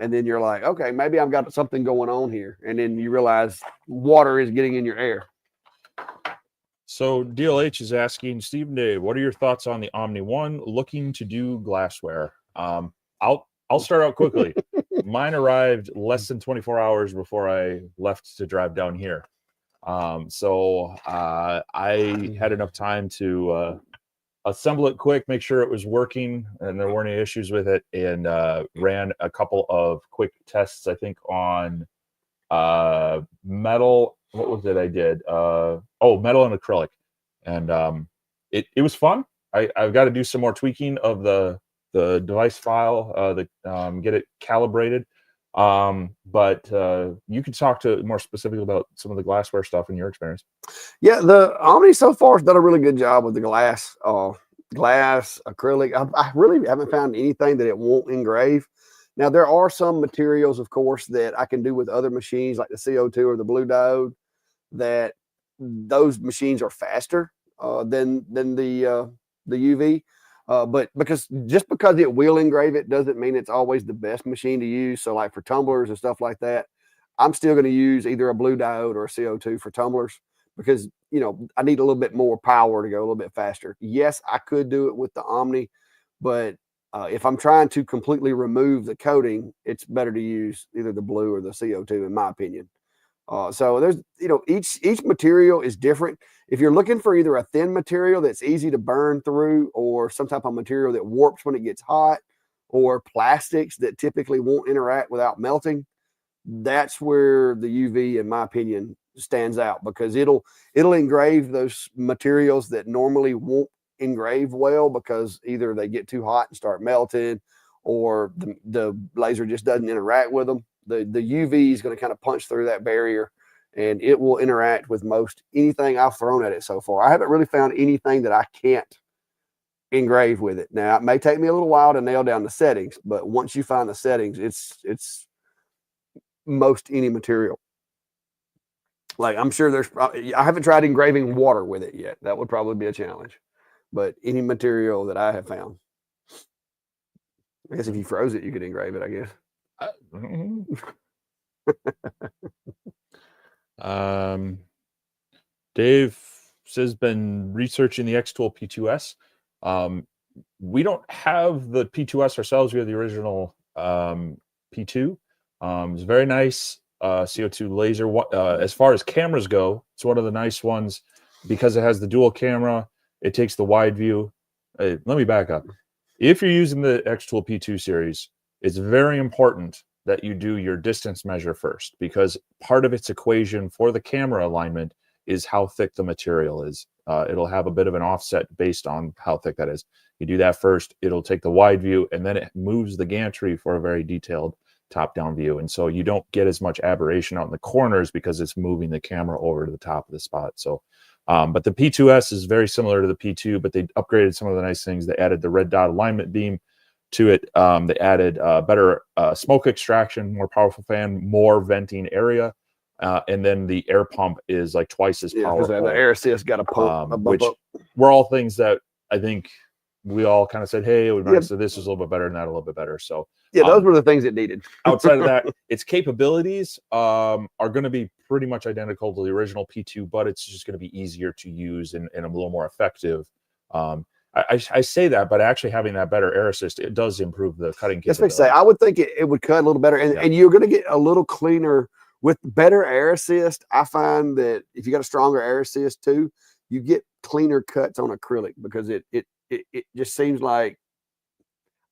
And then you're like, okay, maybe I've got something going on here. And then you realize water is getting in your air. So DLH is asking, Steve Dave, what are your thoughts on the Omni One looking to do glassware? I'll start out quickly. Mine arrived less than 24 hours before I left to drive down here. So I had enough time to assemble it quick, make sure it was working and there weren't any issues with it, and ran a couple of quick tests, I think, on metal. What was it I did? Metal and acrylic. And it was fun. I've got to do some more tweaking of the device file, get it calibrated. But you can talk to more specifically about some of the glassware stuff in your experience. Yeah, the Omni so far has done a really good job with the glass acrylic. I really haven't found anything that it won't engrave. Now there are some materials, of course, that I can do with other machines like the CO2 or the blue diode, that those machines are faster than the UV. But because it will engrave it doesn't mean it's always the best machine to use. So like for tumblers and stuff like that, I'm still going to use either a blue diode or a CO2 for tumblers because, I need a little bit more power to go a little bit faster. Yes, I could do it with the Omni, but if I'm trying to completely remove the coating, it's better to use either the blue or the CO2, in my opinion. So there's, each material is different. If you're looking for either a thin material that's easy to burn through, or some type of material that warps when it gets hot, or plastics that typically won't interact without melting, that's where the UV, in my opinion, stands out, because it'll engrave those materials that normally won't engrave well because either they get too hot and start melting, or the laser just doesn't interact with them. The UV is going to kind of punch through that barrier, and it will interact with most anything I've thrown at it so far. I haven't really found anything that I can't engrave with it. Now, it may take me a little while to nail down the settings, but once you find the settings, it's most any material. Like, I'm sure I haven't tried engraving water with it yet. That would probably be a challenge, but any material that I have found. I guess if you froze it, you could engrave it, I guess. Dave has been researching the X-Tool P2S. We don't have the P2S ourselves. We have the original P2. It's very nice CO2 laser. As far as cameras go, it's one of the nice ones because it has the dual camera. It takes the wide view. Let me back up. If you're using the X-Tool P2 series, it's very important that you do your distance measure first, because part of its equation for the camera alignment is how thick the material is. It'll have a bit of an offset based on how thick that is. You do that first, it'll take the wide view, and then it moves the gantry for a very detailed top-down view. And so you don't get as much aberration out in the corners because it's moving the camera over to the top of the spot. So, but the P2S is very similar to the P2, but they upgraded some of the nice things. They added the red dot alignment beam to it. They added better smoke extraction, more powerful fan, more venting area. And then the air pump is like twice as powerful. The air assist got a pump, which were all things that I think we all kind of said, hey, it would be nice that this was a little bit better and that a little bit better. So yeah, those were the things it needed. Outside of that, its capabilities are going to be pretty much identical to the original P2, but it's just going to be easier to use and a little more effective. I say that, but actually having that better air assist, it does improve the cutting capability. Say, I would think it would cut a little better, and you're going to get a little cleaner with better air assist. I find that if you got a stronger air assist too, you get cleaner cuts on acrylic because it just seems like,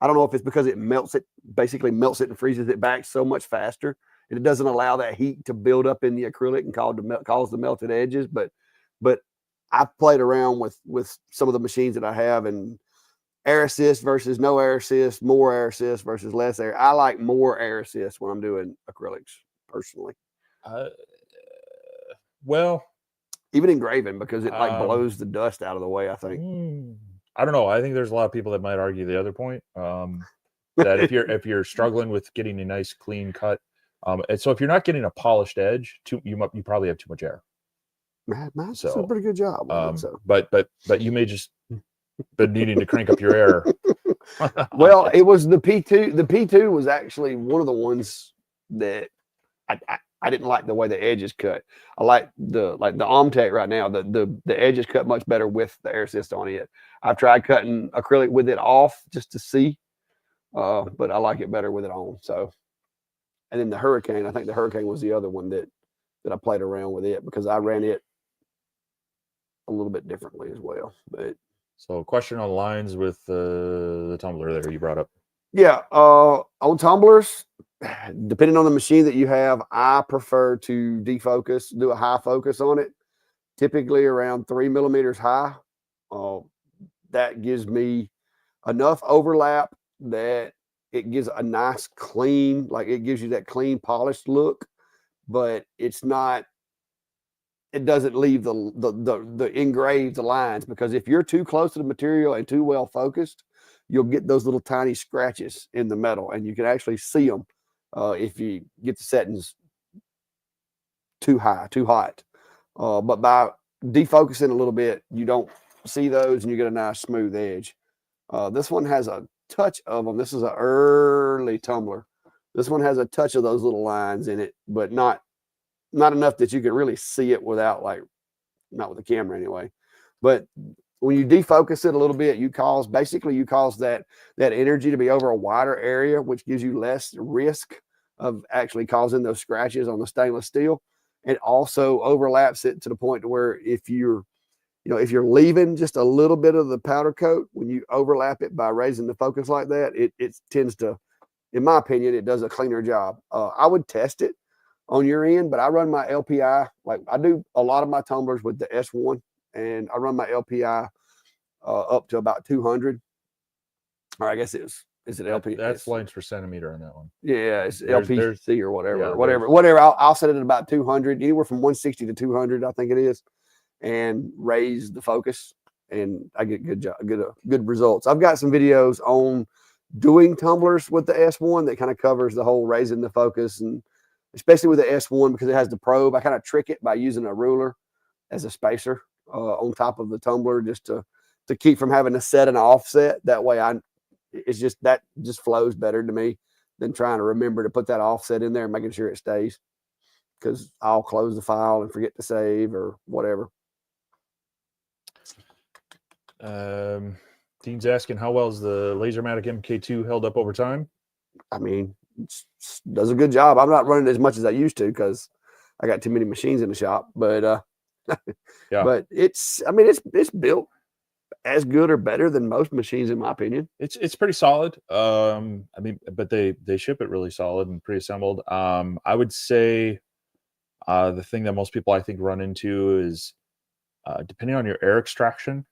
I don't know if it's because it basically melts it and freezes it back so much faster, and it doesn't allow that heat to build up in the acrylic and cause the melted edges. But I've played around with some of the machines that I have, and air assist versus no air assist, more air assist versus less air. I like more air assist when I'm doing acrylics personally. Well, even engraving, because it like blows the dust out of the way, I think. I don't know. I think there's a lot of people that might argue the other point, that if you're struggling with getting a nice clean cut, and so if you're not getting a polished edge, you probably have too much air. Mine's does a pretty good job. But you may just been needing to crank up your air. Well, it was the P2. The P2 was actually one of the ones that I didn't like the way the edges cut. I like the Omtech right now. The edges cut much better with the air assist on it. I've tried cutting acrylic with it off just to see, but I like it better with it on. So, and then the Hurricane. I think the Hurricane was the other one that I played around with it because I ran it a little bit differently as well. But so, question on lines with the tumbler there you brought up. Yeah, on tumblers, depending on the machine that you have, I prefer to defocus, do a high focus on it, typically around 3 millimeters high. That gives me enough overlap that it gives a nice clean, like it gives you that clean polished look, but it's not, it doesn't leave the engraved lines, because if you're too close to the material and too well focused, you'll get those little tiny scratches in the metal, and you can actually see them if you get the settings too high, too hot. But by defocusing a little bit, you don't see those, and you get a nice smooth edge. This one has a touch of them. This is an early tumbler. This one has a touch of those little lines in it, but not enough that you can really see it without, like, not with the camera anyway. But when you defocus it a little bit, you cause that energy to be over a wider area, which gives you less risk of actually causing those scratches on the stainless steel. It also overlaps it to the point to where if you're leaving just a little bit of the powder coat, when you overlap it by raising the focus like that, it tends to, in my opinion, it does a cleaner job. I would test it on your end, but I run my LPI, like I do a lot of my tumblers with the S1, and I run my LPI up to about 200. Or I guess is it LP? That's lines per centimeter on that one. Yeah, it's LPC or whatever. Yeah, whatever. I'll set it at about 200, anywhere from 160 to 200, I think it is, and raise the focus, and I get good results. I've got some videos on doing tumblers with the S1 that kind of covers the whole raising the focus, and especially with the S1 because it has the probe. I kind of trick it by using a ruler as a spacer on top of the tumbler, just to keep from having to set an offset. That way that just flows better to me than trying to remember to put that offset in there and making sure it stays, because I'll close the file and forget to save or whatever. Dean's asking, how well is the Lasermatic MK2 held up over time? I mean, does a good job. I'm not running as much as I used to because I got too many machines in the shop. But yeah, but it's built as good or better than most machines, in my opinion. It's pretty solid. I mean, but they ship it really solid and pre-assembled. I would say the thing that most people I think run into is depending on your air extraction.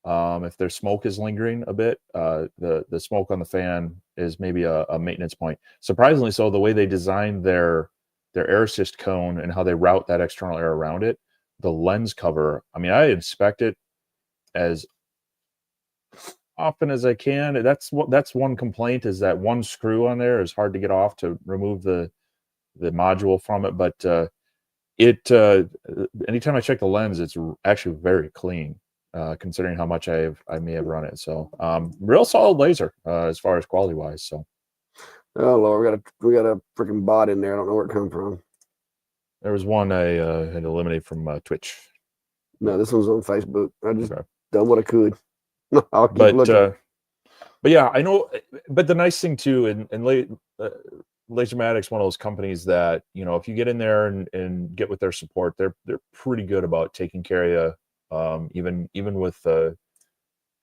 If their smoke is lingering a bit, the smoke on the fan is maybe a maintenance point. Surprisingly so, the way they designed their air assist cone and how they route that external air around it, the lens cover. I mean, I inspect it as often as I can. That's one complaint, is that one screw on there is hard to get off to remove the module from it. But anytime I check the lens, it's actually very clean. Considering how much I may have run it. So real solid laser as far as quality wise. So oh Lord, we got a freaking bot in there. I don't know where it come from. There was one I had to eliminate from Twitch. No, this one's on Facebook. I just done what I could. I'll keep but looking. But yeah, I know. But the nice thing too, and Lasermatic's one of those companies that, you know, if you get in there and get with their support, they're pretty good about taking care of you. Even with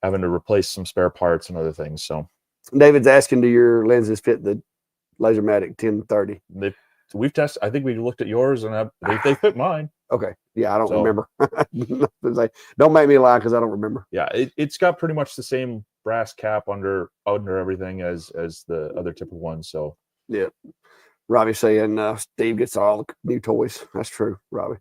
having to replace some spare parts and other things. So David's asking, do your lenses fit the Lasermatic 1030? We've tested. I think we looked at yours, and they fit mine. Okay, yeah, I don't remember. Like, don't make me lie because I don't remember. Yeah, it's got pretty much the same brass cap under everything as the other typical ones. So yeah, Robbie saying Steve gets all the new toys. That's true, Robbie.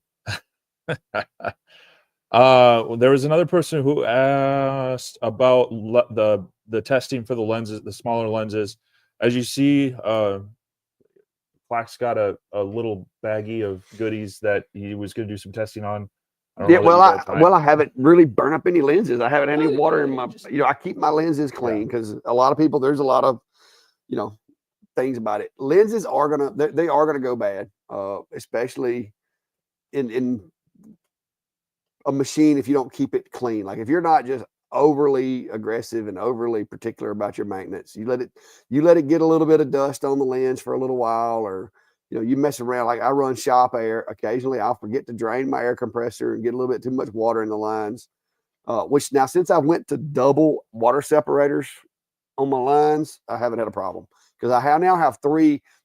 There was another person who asked about the testing for the lenses, the smaller lenses. As you see, Clack's got a little baggie of goodies that he was going to do some testing on. Yeah, I haven't really burned up any lenses. I haven't had any water in my. You know, I keep my lenses clean because a lot of people, there's a lot of, you know, things about it. Lenses are they are gonna go bad, especially in a machine if you don't keep it clean. Like if you're not just overly aggressive and overly particular about your maintenance, you let it get a little bit of dust on the lens for a little while, or you mess around. Like I run shop air occasionally, I'll forget to drain my air compressor and get a little bit too much water in the lines, which now since I went to double water separators on my lines, I haven't had a problem because I now have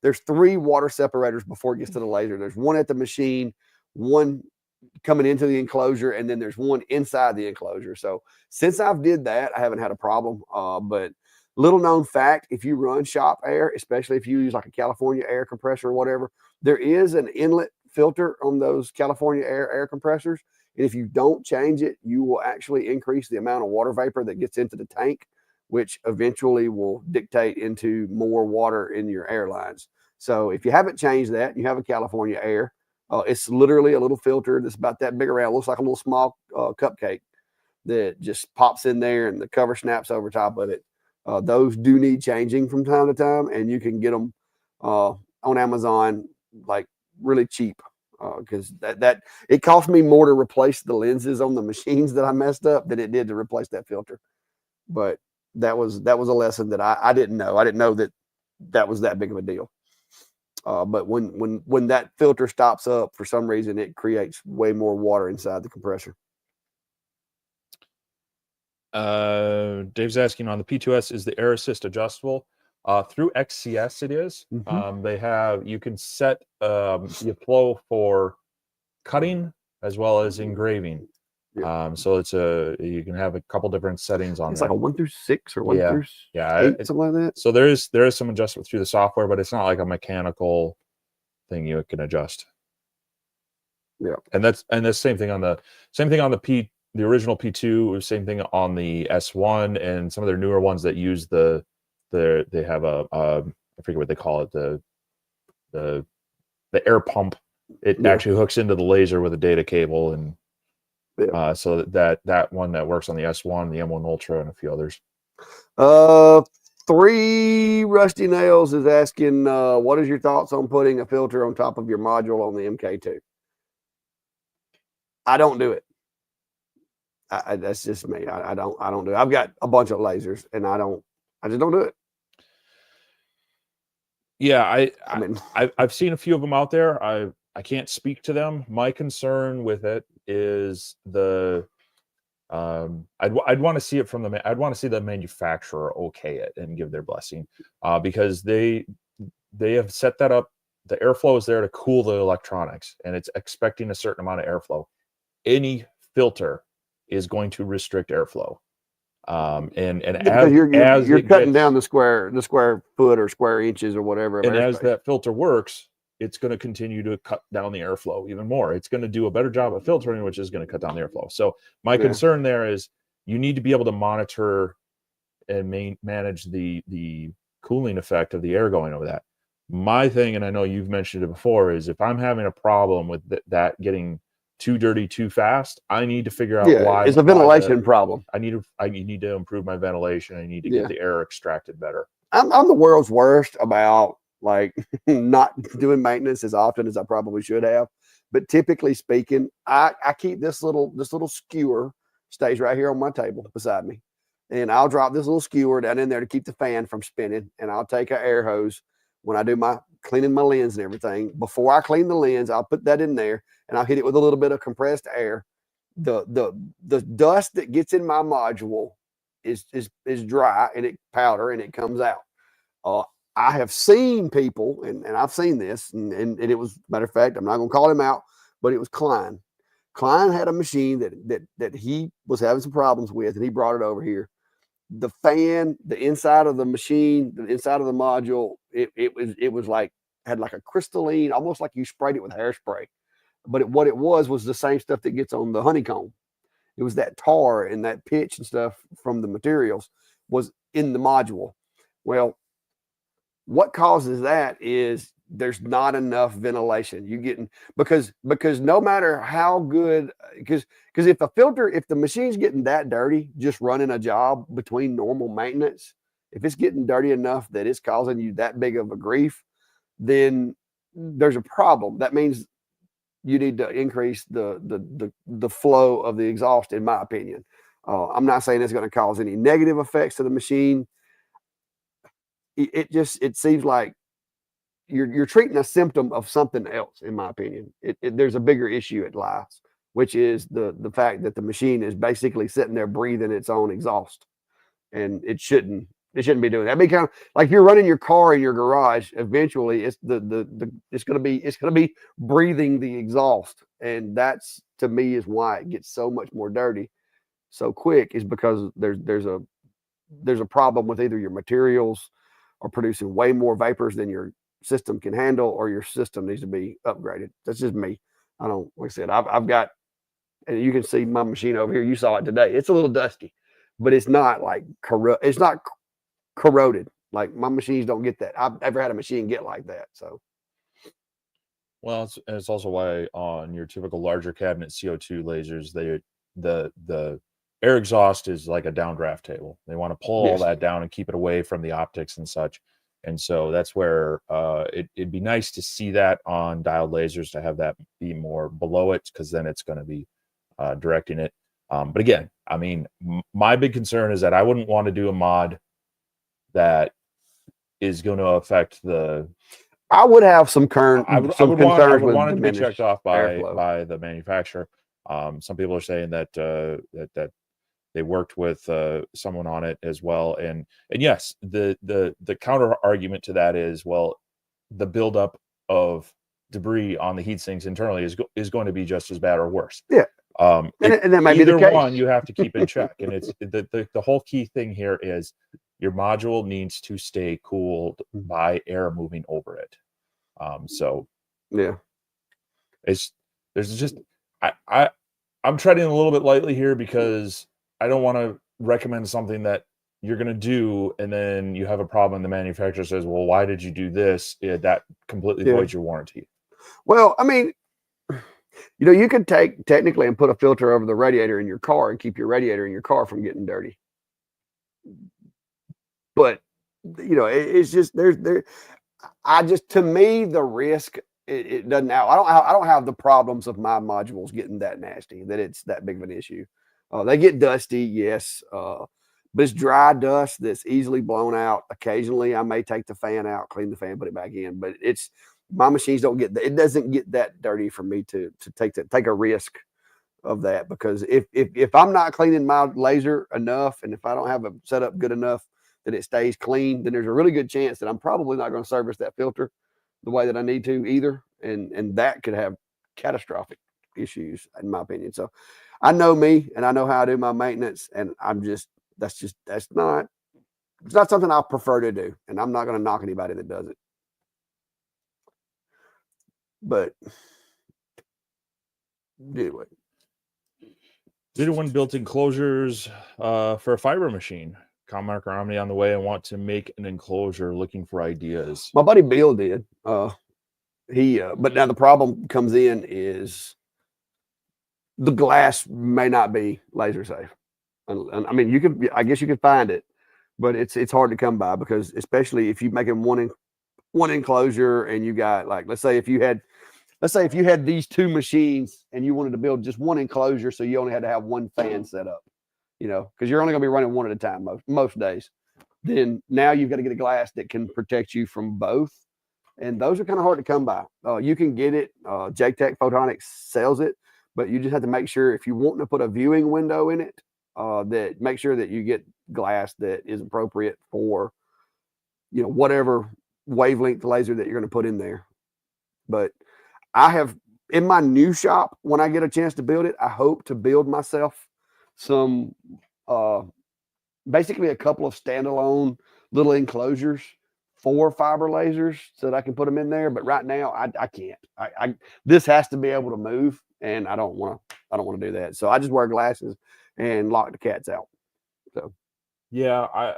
there's 3 water separators before it gets to the laser. There's one at the machine, one coming into the enclosure, and then there's one inside the enclosure. So since I've did that, I haven't had a problem. But little known fact, if you run shop air, especially if you use like a California air compressor or whatever, there is an inlet filter on those California air compressors. And if you don't change it, you will actually increase the amount of water vapor that gets into the tank, which eventually will dictate into more water in your airlines. So if you haven't changed that, you have a California air, it's literally a little filter that's about that big around, looks like a little small cupcake that just pops in there and the cover snaps over top of it. Those do need changing from time to time, and you can get them on Amazon like really cheap because that it cost me more to replace the lenses on the machines that I messed up than it did to replace that filter. But that was a lesson that I didn't know. I didn't know that was that big of a deal. But when that filter stops up, for some reason, it creates way more water inside the compressor. Dave's asking on the P2S, is the air assist adjustable? Through XCS, it is. Mm-hmm. You can set your flow for cutting as well as engraving. Yeah. So you can have a couple different settings on. It's there. Like a 1 through 6 or 1 through 8, something like that. So there is some adjustment through the software, but it's not like a mechanical thing you can adjust. Yeah, and the same thing on the original P2, same thing on the S1 and some of their newer ones that use they have I forget what they call it, the air pump. It actually hooks into the laser with a data cable, and so that one that works on the S1, the M1 Ultra, and a few others. 3 Rusty Nails is asking, what is your thoughts on putting a filter on top of your module on the MK2? I don't do it. that's just me. I don't do it. I've got a bunch of lasers and I just don't do it. Yeah, I mean, I've seen a few of them out there. I can't speak to them. My concern with it is I'd want to see it from I'd want to see the manufacturer okay it and give their blessing, because they have set that up. The airflow is there to cool the electronics, and it's expecting a certain amount of airflow. Any filter is going to restrict airflow. And because you're cutting down the square foot or square inches or whatever. And as that filter works, it's going to continue to cut down the airflow even more. It's going to do a better job of filtering, which is going to cut down the airflow. So my concern there is you need to be able to monitor and manage the cooling effect of the air going over that. My thing, and I know you've mentioned it before, is if I'm having a problem with that getting too dirty too fast, I need to figure out why. It's a ventilation problem. I need to improve my ventilation. I need to get the air extracted better. I'm the world's worst about like not doing maintenance as often as I probably should have. But typically speaking, I keep this little skewer stays right here on my table beside me. And I'll drop this little skewer down in there to keep the fan from spinning. And I'll take an air hose when I do my cleaning my lens and everything. Before I clean the lens, I'll put that in there and I'll hit it with a little bit of compressed air. The dust that gets in my module is dry and it powder and it comes out. I have seen people, and I've seen this, and it was, matter of fact, I'm not going to call him out, but it was Klein. Klein had a machine that he was having some problems with, and he brought it over here. The fan, the inside of the machine, the inside of the module, it was like, had like a crystalline, almost like you sprayed it with hairspray. But what it was the same stuff that gets on the honeycomb. It was that tar and that pitch and stuff from the materials was in the module. Well, what causes that is there's not enough ventilation. You getting because no matter how good, because if the machine's getting that dirty, just running a job between normal maintenance, if it's getting dirty enough that it's causing you that big of a grief, then there's a problem. That means you need to increase the flow of the exhaust, in my opinion. I'm not saying it's going to cause any negative effects to the machine. It seems like you're treating a symptom of something else, in my opinion. There's a bigger issue at lies, which is the fact that the machine is basically sitting there breathing its own exhaust, and it shouldn't be doing that. It'd be kind of like you're running your car in your garage. Eventually, it's going to be breathing the exhaust, and that's, to me, is why it gets so much more dirty so quick, is because there's a problem with either your materials are producing way more vapors than your system can handle, or your system needs to be upgraded. That's just me. I don't, like I said, I've got, and you can see my machine over here. You saw it today. It's a little dusty, but it's not like it's not corroded. Like my machines don't get that. I've never had a machine get like that. So, well, it's also why on your typical larger cabinet CO2 lasers, the air exhaust is like a downdraft table. They want to pull all that down and keep it away from the optics and such. And so that's where it'd be nice to see that on diode lasers, to have that be more below it, because then it's going to be directing it. But again, I mean, my big concern is that I wouldn't want to do a mod that is going to affect the. I would have some current. I would want it to be checked off by the manufacturer. Some people are saying that they worked with someone on it as well, and yes, the counter argument to that is, well, the buildup of debris on the heat sinks internally is going to be just as bad or worse. Yeah, and that might be the case. One you have to keep in check, and it's the whole key thing here is your module needs to stay cooled by air moving over it. So yeah, there's just I'm treading a little bit lightly here, because I don't want to recommend something that you're going to do and then you have a problem and the manufacturer says, well, why did you do this? That completely voids your warranty. Well, I mean, you could take technically and put a filter over the radiator in your car and keep your radiator in your car from getting dirty. But, it's just, to me, the risk, it doesn't, I don't have the problems of my modules getting that nasty, that it's that big of an issue. They get dusty, yes, but it's dry dust that's easily blown out. Occasionally, I may take the fan out, clean the fan, put it back in. But my machines don't get it doesn't get that dirty for me to take a risk of that, because if I'm not cleaning my laser enough, and if I don't have a setup good enough that it stays clean, then there's a really good chance that I'm probably not going to service that filter the way that I need to either, and that could have catastrophic issues in my opinion. So I know me, and I know how I do my maintenance, and that's not something I prefer to do, and I'm not going to knock anybody that does it. But anyway, did one built enclosures for a fiber machine. Marker Omni on the way. I want to make an enclosure. Looking for ideas. My buddy Bill did. But now the problem comes in is the glass may not be laser safe. And I mean, I guess you could find it, but it's hard to come by, because especially if you make them one enclosure, and you got, like, let's say if you had these two machines and you wanted to build just one enclosure, so you only had to have one fan set up, because you're only going to be running one at a time most days. Then now you've got to get a glass that can protect you from both, and those are kind of hard to come by. You can get it. JTech Photonics sells it, but you just have to make sure, if you want to put a viewing window in it, that make sure that you get glass that is appropriate for whatever wavelength laser that you're going to put in there. But I have, in my new shop, when I get a chance to build it, I hope to build myself some basically a couple of standalone little enclosures for fiber lasers, so that I can put them in there. But right now I can't. This has to be able to move, and I don't want to do that. So I just wear glasses and lock the cats out. So yeah,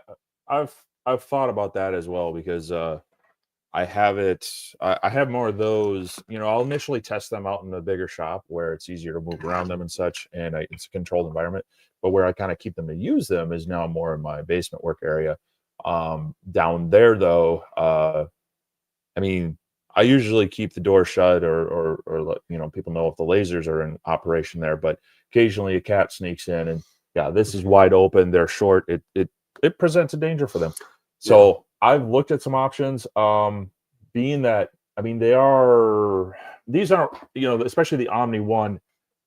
I've thought about that as well, because I have more of those. I'll initially test them out in the bigger shop where it's easier to move around them and such, and it's a controlled environment. But where I kind of keep them to use them is now more in my basement work area. Down there, though, I mean, I usually keep the door shut, or let people know if the lasers are in operation there. But occasionally a cat sneaks in, and yeah, this is wide open. They're short. It presents a danger for them. So yeah. I've looked at some options. Being that, I mean, these aren't, especially the Omni one.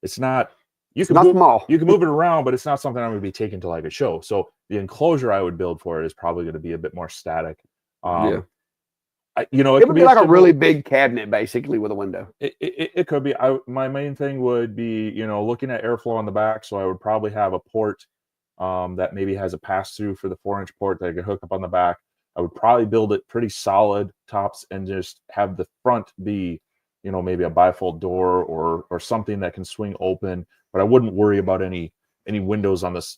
It's not. You can move it around, but it's not something I'm going to be taking to like a show. So the enclosure I would build for it is probably going to be a bit more static. Yeah. It would be like a really big cabinet, basically, with a window. It could be. My main thing would be, looking at airflow on the back. So I would probably have a port that maybe has a pass through for the 4-inch port that I could hook up on the back. I would probably build it pretty solid tops, and just have the front be, maybe a bifold door or something that can swing open. But I wouldn't worry about any windows on this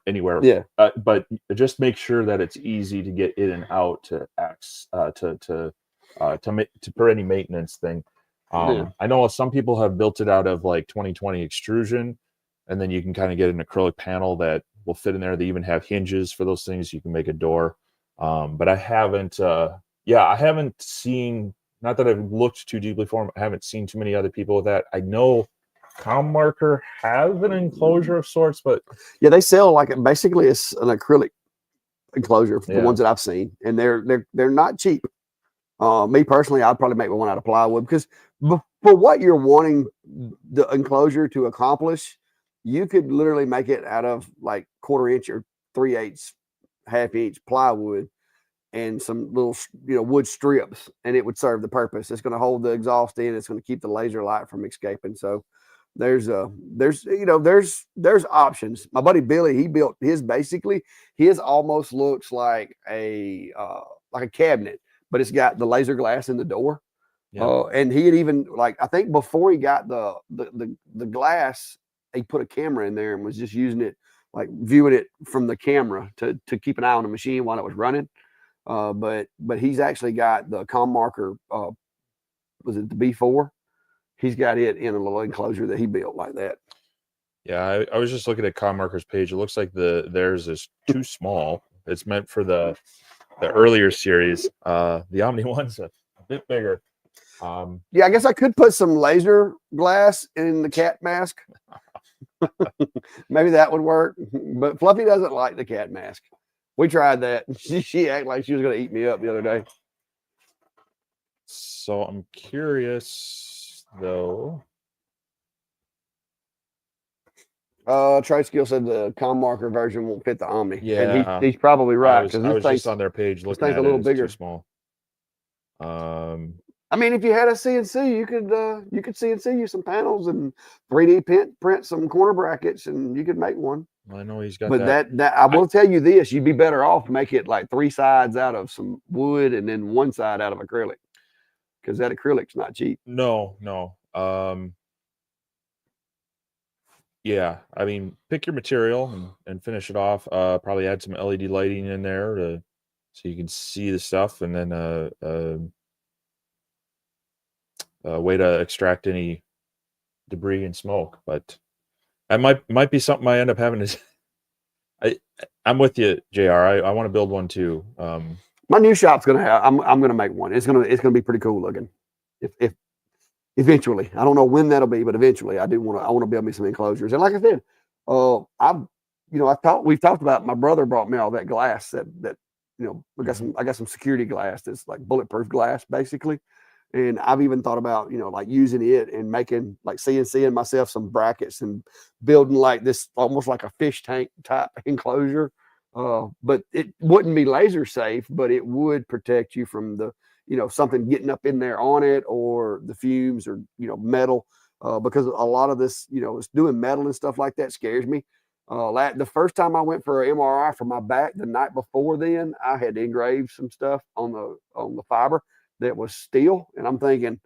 anywhere. Yeah. But just make sure that it's easy to get in and out for any maintenance thing. I know some people have built it out of like 2020 extrusion, and then you can kind of get an acrylic panel that will fit in there. They even have hinges for those things. You can make a door. But I haven't seen, not that I've looked too deeply for them, I haven't seen too many other people with that. I know Marker has an enclosure of sorts, but yeah, they sell basically it's an acrylic enclosure for the ones that I've seen, and they're not cheap. Me personally, I'd probably make one out of plywood, because for what you're wanting the enclosure to accomplish, you could literally make it out of like 1/4 inch or 3/8 1/2 inch plywood and some little wood strips, and it would serve the purpose. It's going to hold the exhaust in. It's going to keep the laser light from escaping. So there's options. My buddy Billy, he built his, basically his almost looks like a cabinet, but it's got the laser glass in the door. And he had even, I think before he got the glass, he put a camera in there and was just using it, like viewing it from the camera to keep an eye on the machine while it was running. But he's actually got the Marker, was it the B4? He's got it in a little enclosure that he built like that. Yeah, I was just looking at Marker's page. It looks like theirs is too small. It's meant for the earlier series. The Omni one's a bit bigger. Yeah, I guess I could put some laser glass in the cat mask. Maybe that would work. But Fluffy doesn't like the cat mask. We tried that. She acted like she was going to eat me up the other day. So I'm curious, though. Trade Skill said the com marker version won't fit the Omni. Yeah, and he's probably right. I was just on their page looking at it. A little bigger, too small. I mean, if you had a CNC, you could CNC you some panels and 3D print some corner brackets, and you could make one. I know he's got but that I will tell you this: you'd be better off make it like 3 sides out of some wood and then 1 side out of acrylic, because that acrylic's not cheap. No. Yeah, I mean, pick your material and finish it off. Probably add some LED lighting in there so you can see the stuff, and then a way to extract any debris and smoke. But that might be something I end up having to. I'm with you, JR. I want to build one too. My new shop's gonna have. I'm gonna make one. It's gonna be pretty cool looking. If eventually, I don't know when that'll be, but eventually, I want to build me some enclosures. And like I said, we've talked about. My brother brought me all that glass that I got some security glass that's like bulletproof glass basically. And I've even thought about, like using it and making like CNCing myself some brackets and building like this almost like a fish tank type enclosure. But it wouldn't be laser safe, but it would protect you from the, something getting up in there on it, or the fumes, or, metal. Because a lot of this, it's doing metal and stuff like that scares me. The first time I went for an MRI for my back, the night before then, I had engraved some stuff on the fiber that was steel, and I'm thinking,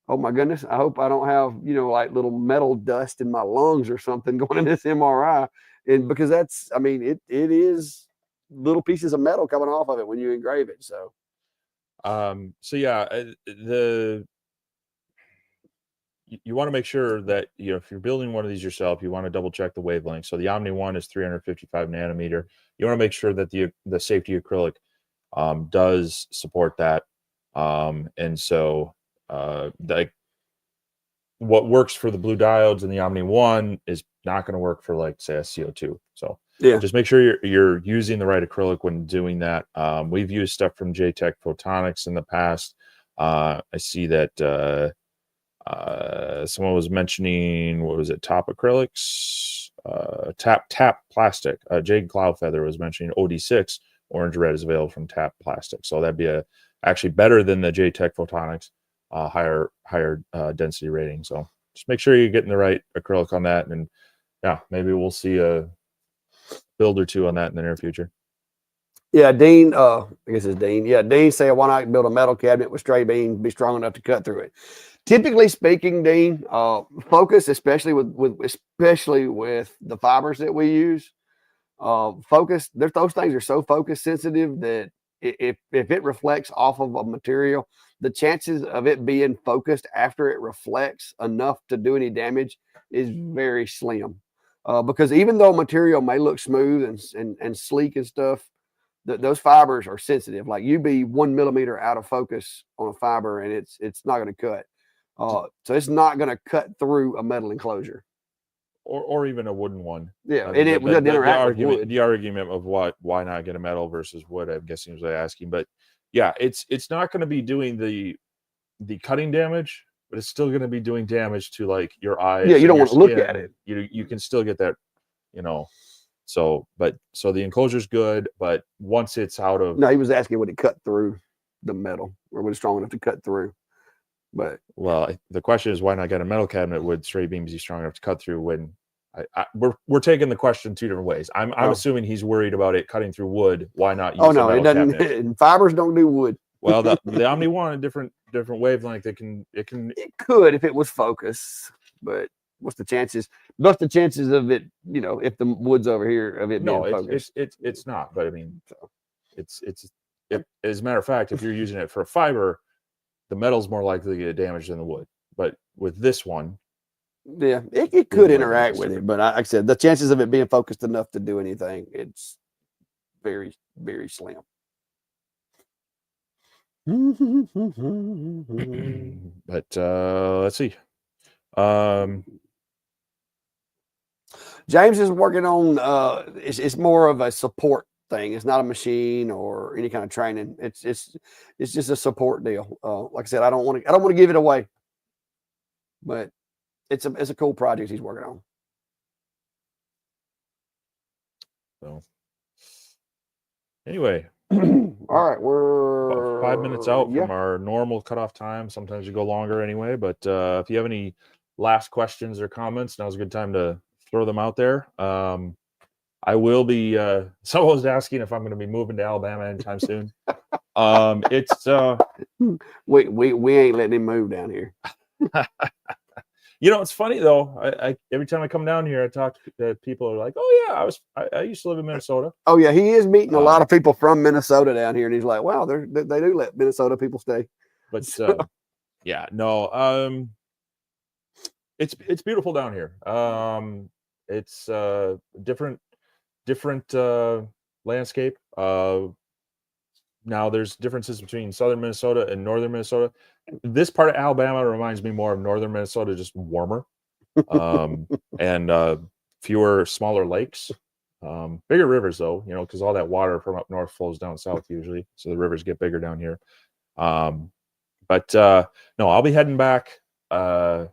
oh my goodness, I hope I don't have like little metal dust in my lungs or something going in this MRI. And because it is little pieces of metal coming off of it when you engrave it. So yeah, you want to make sure that if you're building one of these yourself, you want to double check the wavelength. So the Omni one is 355 nanometer. You want to make sure that the safety acrylic does support that. And so like what works for the blue diodes in the Omni 1 is not going to work for, like, say, a CO2. So yeah, just make sure you're using the right acrylic when doing that. We've used stuff from JTech Photonics in the past. I see that someone was mentioning, what was it, Top Acrylics, Tap Plastic. Jade Cloudfeather was mentioning OD6 orange red is available from Tap Plastic. So that'd be actually better than the JTech Photonics, higher density rating. So just make sure you're getting the right acrylic on that, and yeah, maybe we'll see a build or two on that in the near future. Yeah, Dean, I guess it's Dean. Yeah, Dean said, why not build a metal cabinet with straight beams, be strong enough to cut through it? Typically speaking, Dean, focus, especially with the fibers that we use, those things are so focus sensitive that if it reflects off of a material, the chances of it being focused after it reflects enough to do any damage is very slim. Because even though material may look smooth and sleek and stuff, those fibers are sensitive. Like, you be 1 millimeter out of focus on a fiber, and it's not going to cut. So it's not going to cut through a metal enclosure, or even a wooden one. Yeah, and it would interact with wood. The argument of why not get a metal versus wood, I'm guessing, was asking. But yeah, it's not going to be doing the cutting damage, but it's still going to be doing damage to, like, your eyes. Yeah, you don't want to look at it. You can still get that, So the enclosure's good, but once it's out of... No, he was asking would it cut through the metal, or was it strong enough to cut through? But the question is, why not get a metal cabinet with straight beams be strong enough to cut through? When we're taking the question two different ways. I'm assuming he's worried about it cutting through wood. Why not use a metal it doesn't. Cabinet? Fibers don't do wood. Well, the Omni 1, a different wavelength. It could if it was focus, but what's the chances? What's the chances of it? If the wood's over here, of it being focused? It's not. But I mean, it's as a matter of fact, if you're using it for a fiber, the metal's more likely to get damaged than the wood. But with this one, yeah, it could interact with it. But like I said, the chances of it being focused enough to do anything, it's very, very slim. But let's see. James is working on it's more of a support thing. It's not a machine or any kind of training. It's just a support deal. Like I said, I don't want to give it away, but it's a cool project he's working on. So anyway, all right, we're about 5 minutes out from our normal cutoff time. Sometimes you go longer anyway, but if you have any last questions or comments, now's a good time to throw them out there. I will be someone was asking if I'm going to be moving to Alabama anytime soon. It's we ain't letting him move down here. You know, it's funny though. I every time I come down here, I talk to people who are like, "Oh yeah, I used to live in Minnesota." Oh yeah, he is meeting a lot of people from Minnesota down here, and he's like, "Wow, they do let Minnesota people stay." But yeah, no, it's beautiful down here. It's different landscape. Now there's differences between southern Minnesota and northern Minnesota. This part of Alabama reminds me more of northern Minnesota, just warmer, and fewer smaller lakes. Bigger rivers though, you know, because all that water from up north flows down south usually, so the rivers get bigger down here. But no, I'll be heading back. I'm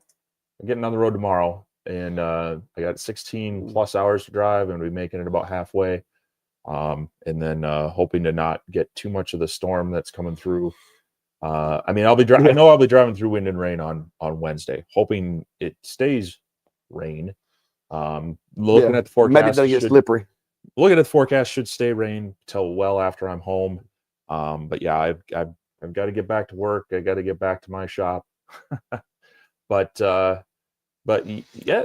getting on the road tomorrow, and I got 16 plus hours to drive, and we'll be making it about halfway. And then hoping to not get too much of the storm that's coming through. I mean, I know I'll be driving through wind and rain on Wednesday, hoping it stays rain. Looking at the forecast, maybe it doesn't get slippery. Looking at the forecast, should stay rain till well after I'm home. But yeah, I've got to get back to work. I got to get back to my shop. But yeah,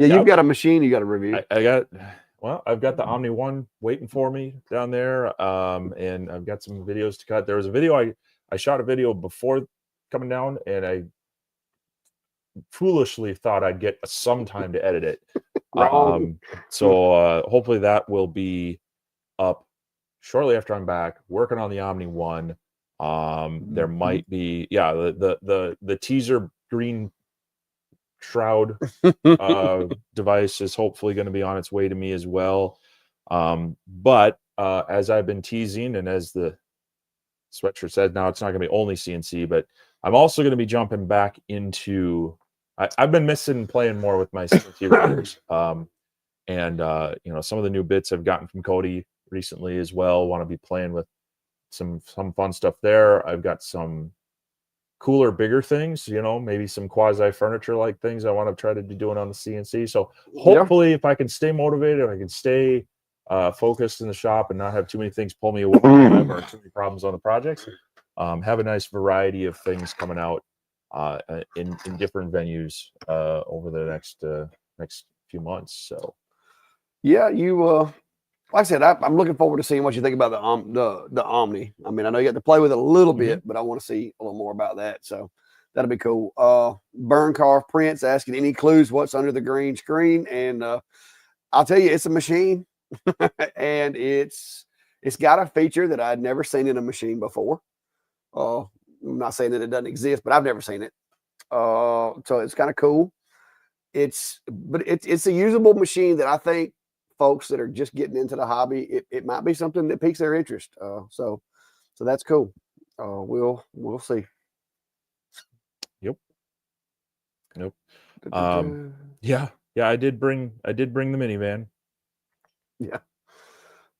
you've got a machine you got to review. I've got the Omni One waiting for me down there, and I've got some videos to cut. There was a video I shot a video before coming down, and I foolishly thought I'd get some time to edit it. So hopefully that will be up shortly after I'm back. Working on the Omni One. There might be the teaser green shroud device is hopefully going to be on its way to me as well. But as I've been teasing, and as the sweatshirt said, now it's not going to be only CNC, but I'm also going to be jumping back into I've been missing playing more with my CNC riders. And you know, some of the new bits I've gotten from Cody recently as well. Want to be playing with some fun stuff there. I've got some cooler, bigger things, you know, maybe some quasi furniture like things I want to try to be doing on the CNC. So hopefully if I can stay motivated, if I can stay focused in the shop and not have too many things pull me away or too many problems on the projects, have a nice variety of things coming out in different venues over the next few months. So yeah, you like I said, I'm looking forward to seeing what you think about the Omni. I mean, I know you got to play with it a little bit, but I want to see a little more about that. So that'll be cool. Burn Car Prince asking any clues what's under the green screen, and I'll tell you, it's a machine, and it's got a feature that I'd never seen in a machine before. I'm not saying that it doesn't exist, but I've never seen it. So it's kind of cool. It's a usable machine that I think folks that are just getting into the hobby, it might be something that piques their interest. So that's cool. We'll see. Yep. Yeah. I did bring the minivan. Yeah.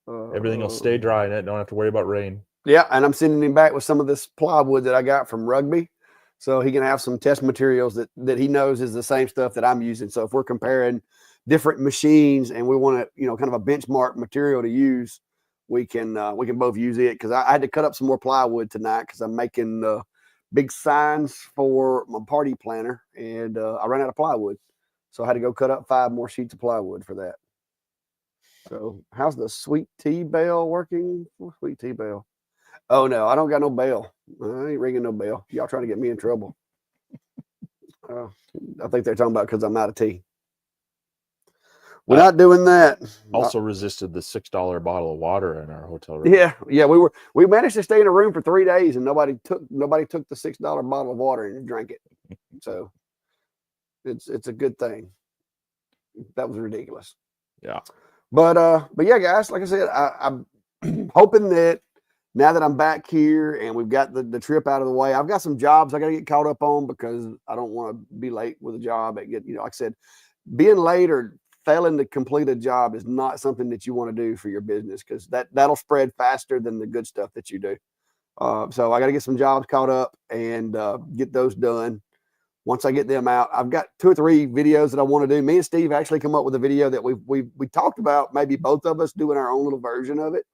Everything will stay dry in it. Don't have to worry about rain. Yeah, and I'm sending him back with some of this plywood that I got from Rugby, so he can have some test materials that he knows is the same stuff that I'm using. So if we're comparing different machines and we want to, you know, kind of a benchmark material to use, we can both use it, because I had to cut up some more plywood tonight because I'm making big signs for my party planner, and I ran out of plywood, so I had to go cut up 5 more sheets of plywood for that. So how's the sweet tea bell working? Sweet tea bell. Oh no, I don't got no bell. I ain't ringing no bell. Y'all trying to get me in trouble. I think they're talking about because I'm out of tea. We're not doing that. Also resisted the $6 bottle of water in our hotel room. Yeah. We managed to stay in a room for 3 days, and nobody took the $6 bottle of water and drank it. So it's a good thing. That was ridiculous. Yeah. But yeah, guys, like I said, I'm hoping that now that I'm back here and we've got the trip out of the way, I've got some jobs I got to get caught up on because I don't want to be late with a job. Like I said, being late or failing to complete a job is not something that you want to do for your business because that'll spread faster than the good stuff that you do. So I got to get some jobs caught up and get those done. Once I get them out, I've got 2 or 3 videos that I want to do. Me and Steve actually come up with a video that we talked about, maybe both of us doing our own little version of it.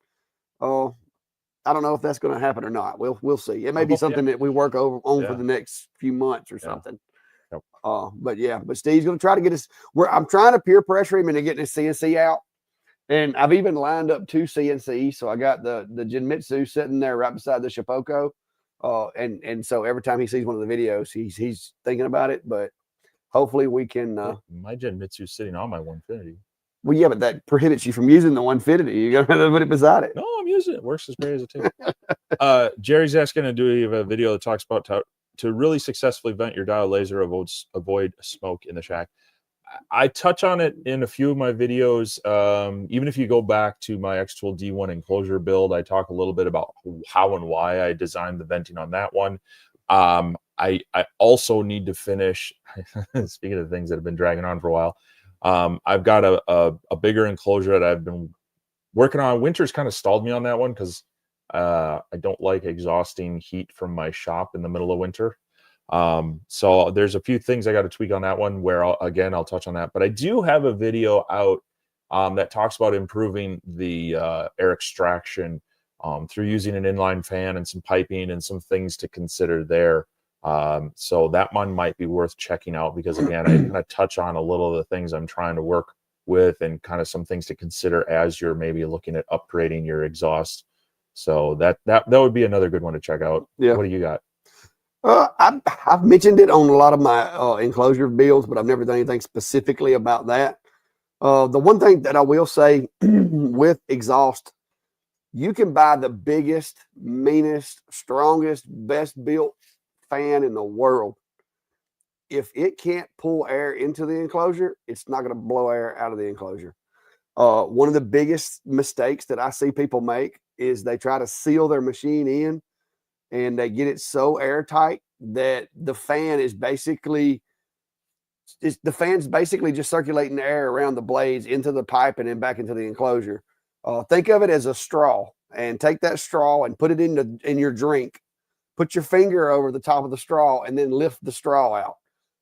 I don't know if that's going to happen or not. We'll see. It may be something that we work on for the next few months or something. Yep. But Steve's going to try to get us where I'm trying to peer pressure him into getting his CNC out. And I've even lined up 2 CNCs. So I got the Genmitsu sitting there right beside the Shipoko. And so every time he sees one of the videos, he's thinking about it. But hopefully we can. My Genmitsu's sitting on my 150. Well, yeah, but that prohibits you from using the 150. You got to put it beside it. No, I'm using it. It works as great as it takes. Jerry's asking to do a video that talks about to really successfully vent your dial laser, avoid smoke in the shack. I touch on it in a few of my videos. Even if you go back to my X-Tool D1 enclosure build, I talk a little bit about how and why I designed the venting on that one. I also need to finish, speaking of things that have been dragging on for a while, I've got a bigger enclosure that I've been working on. Winter's kind of stalled me on that one because I don't like exhausting heat from my shop in the middle of winter. So there's a few things I got to tweak on that one where I'll touch on that. But I do have a video out that talks about improving the air extraction through using an inline fan and some piping and some things to consider there. So that one might be worth checking out because, again, I kind of touch on a little of the things I'm trying to work with and kind of some things to consider as you're maybe looking at upgrading your exhaust. So that would be another good one to check out. Yeah. What do you got? I've mentioned it on a lot of my enclosure builds, but I've never done anything specifically about that. The one thing that I will say with exhaust, you can buy the biggest, meanest, strongest, best built fan in the world. If it can't pull air into the enclosure, it's not going to blow air out of the enclosure. One of the biggest mistakes that I see people make is they try to seal their machine in and they get it so airtight that the fan's basically just circulating air around the blades into the pipe and then back into the enclosure. Think of it as a straw and take that straw and put it in your drink. Put your finger over the top of the straw and then lift the straw out.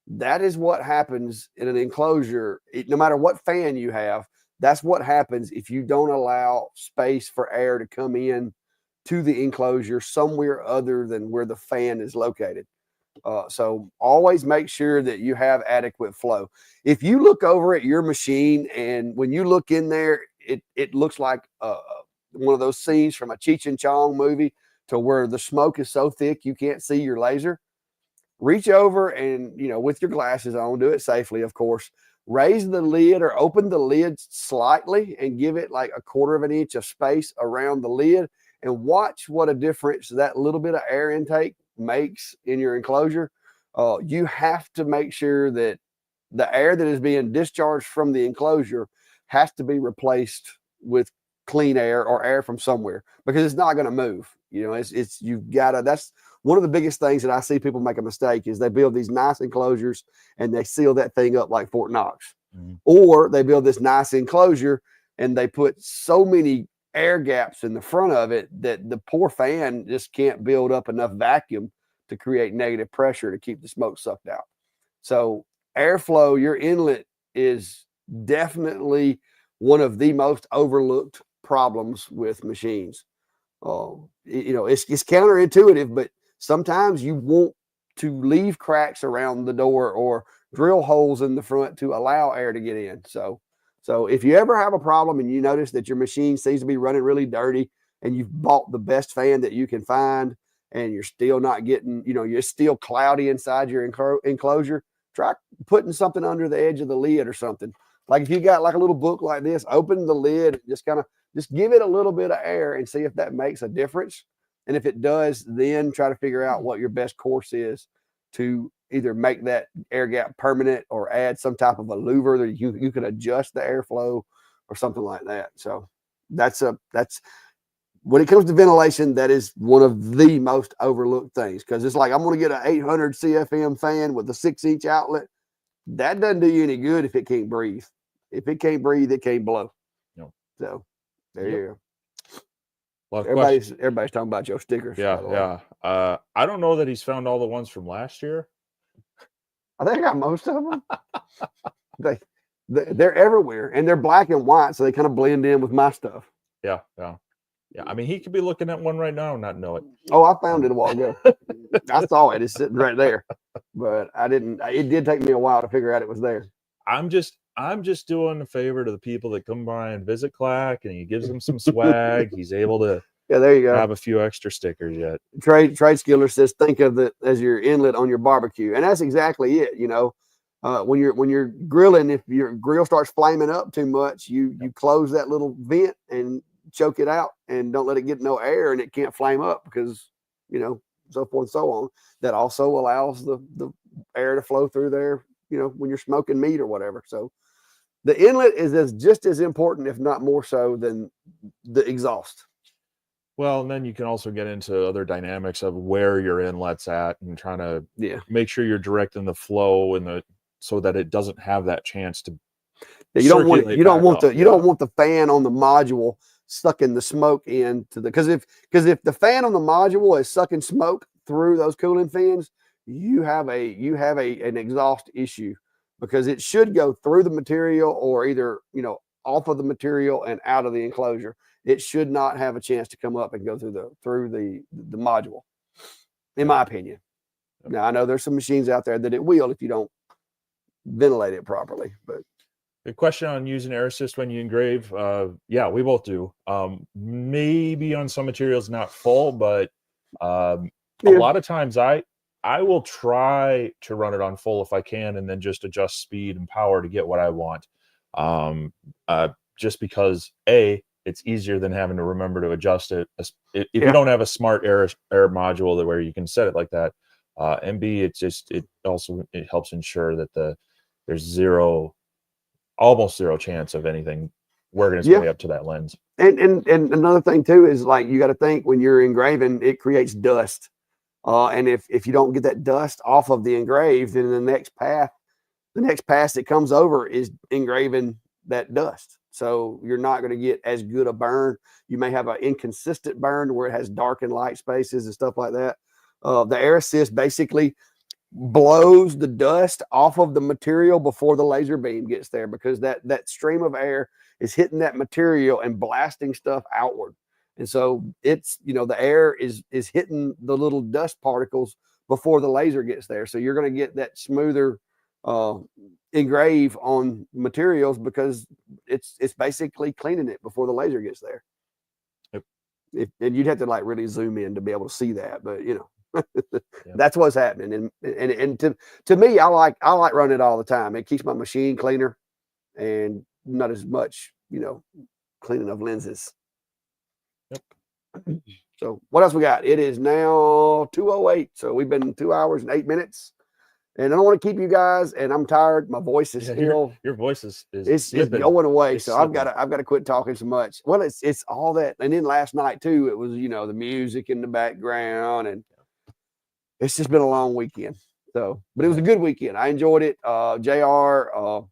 That is what happens in an enclosure. No matter what fan you have, that's what happens if you don't allow space for air to come in to the enclosure somewhere other than where the fan is located. So always make sure that you have adequate flow. If you look over at your machine and when you look in there, it looks like one of those scenes from a Cheech and Chong movie to where the smoke is so thick you can't see your laser. Reach over and, with your glasses on, do it safely, of course. Raise the lid or open the lid slightly and give it like 1/4 of an inch of space around the lid and watch what a difference that little bit of air intake makes in your enclosure. You have to make sure that the air that is being discharged from the enclosure has to be replaced with clean air or air from somewhere because it's not going to move. You've got to, that's one of the biggest things that I see people make a mistake is they build these nice enclosures and they seal that thing up like Fort Knox. Mm-hmm. Or they build this nice enclosure and they put so many air gaps in the front of it that the poor fan just can't build up enough vacuum to create negative pressure to keep the smoke sucked out. So airflow, your inlet is definitely one of the most overlooked problems with machines. It's counterintuitive, but sometimes you want to leave cracks around the door or drill holes in the front to allow air to get in. So if you ever have a problem and you notice that your machine seems to be running really dirty and you've bought the best fan that you can find and you're still not getting, you're still cloudy inside your enclosure, try putting something under the edge of the lid or something. Like if you got like a little book like this, open the lid, just give it a little bit of air and see if that makes a difference. And if it does, then try to figure out what your best course is to either make that air gap permanent or add some type of a louver that you could adjust the airflow or something like that. So that's when it comes to ventilation, that is one of the most overlooked things, because it's like, I'm going to get an 800 CFM fan with a 6-inch outlet. That doesn't do you any good if it can't breathe. If it can't breathe, it can't blow. No. So there you go. Everybody's talking about your stickers. Yeah. I don't know that he's found all the ones from last year. I think I got most of them. They're everywhere, and they're black and white, so they kind of blend in with my stuff. Yeah. I mean, he could be looking at one right now and not know it. Oh, I found it a while ago. I saw it. It's sitting right there, but I didn't. It did take me a while to figure out it was there. I'm just doing a favor to the people that come by and visit Clack, and he gives them some swag. He's able to there you go. Have a few extra stickers yet. Trade Skiller says, think of it as your inlet on your barbecue, and that's exactly it. When you're grilling, if your grill starts flaming up too much, you close that little vent and choke it out, and don't let it get no air, and it can't flame up, because so forth and so on. That also allows the air to flow through there, when you're smoking meat or whatever. So the inlet is just as important, if not more so, than the exhaust. Well, and then you can also get into other dynamics of where your inlet's at, and trying to make sure you're directing the flow so that it doesn't have that chance to. You don't want the fan on the module sucking the smoke into because if the fan on the module is sucking smoke through those cooling fins, you have an exhaust issue, because it should go through the material, or either off of the material and out of the enclosure. It should not have a chance to come up and go through the module, in my opinion. Now, I know there's some machines out there that it will if you don't ventilate it properly. But the question on using air assist when you engrave, we both do. Maybe on some materials not full, but a lot of times I will try to run it on full if I can, and then just adjust speed and power to get what I want. Just because it's easier than having to remember to adjust it if you don't have a smart air module where you can set it like that. And B, it helps ensure that there's almost zero chance of anything working its way up to that lens. And another thing too is, like, you got to think, when you're engraving, it creates dust. And if you don't get that dust off of the engraved, then the next pass that comes over is engraving that dust. So you're not going to get as good a burn. You may have an inconsistent burn where it has dark and light spaces and stuff like that. The air assist basically blows the dust off of the material before the laser beam gets there, because that stream of air is hitting that material and blasting stuff outward. And so it's, the air is hitting the little dust particles before the laser gets there. So you're going to get that smoother engrave on materials, because it's basically cleaning it before the laser gets there. Yep. And you'd have to really zoom in to be able to see that, but that's what's happening. And to me, I like running it all the time. It keeps my machine cleaner, and not as much, cleaning of lenses. Yep. So what else we got? It is now 2:08. So we've been 2 hours and 8 minutes. And I don't want to keep you guys, and I'm tired. My voice is still. Your voice is going away. So I've got to quit talking so much. Well, it's all that, and then last night too, it was the music in the background, and it's just been a long weekend. So, but it was a good weekend. I enjoyed it. JR,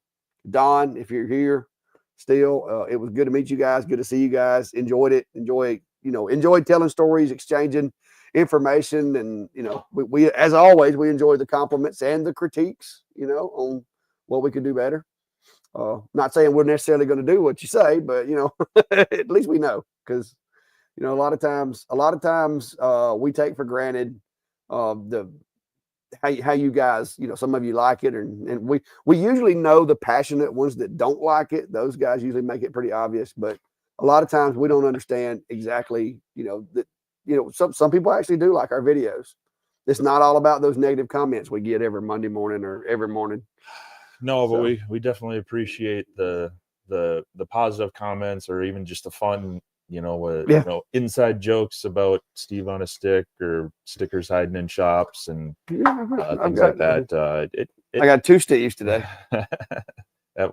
Don, if you're here still, it was good to meet you guys. Good to see you guys. Enjoyed it. Enjoyed telling stories, exchanging information, and we as always, we enjoy the compliments and the critiques on what we could do better. Not saying we're necessarily going to do what you say, but at least we know, because a lot of times we take for granted how you guys, some of you like it, and we usually know the passionate ones that don't like it. Those guys usually make it pretty obvious, but a lot of times we don't understand exactly that. Some people actually do like our videos. It's not all about those negative comments we get every Monday morning or every morning. No, but we definitely appreciate the positive comments, or even just the fun, inside jokes about Steve on a stick, or stickers hiding in shops, and things like that. I got 2 Steves today.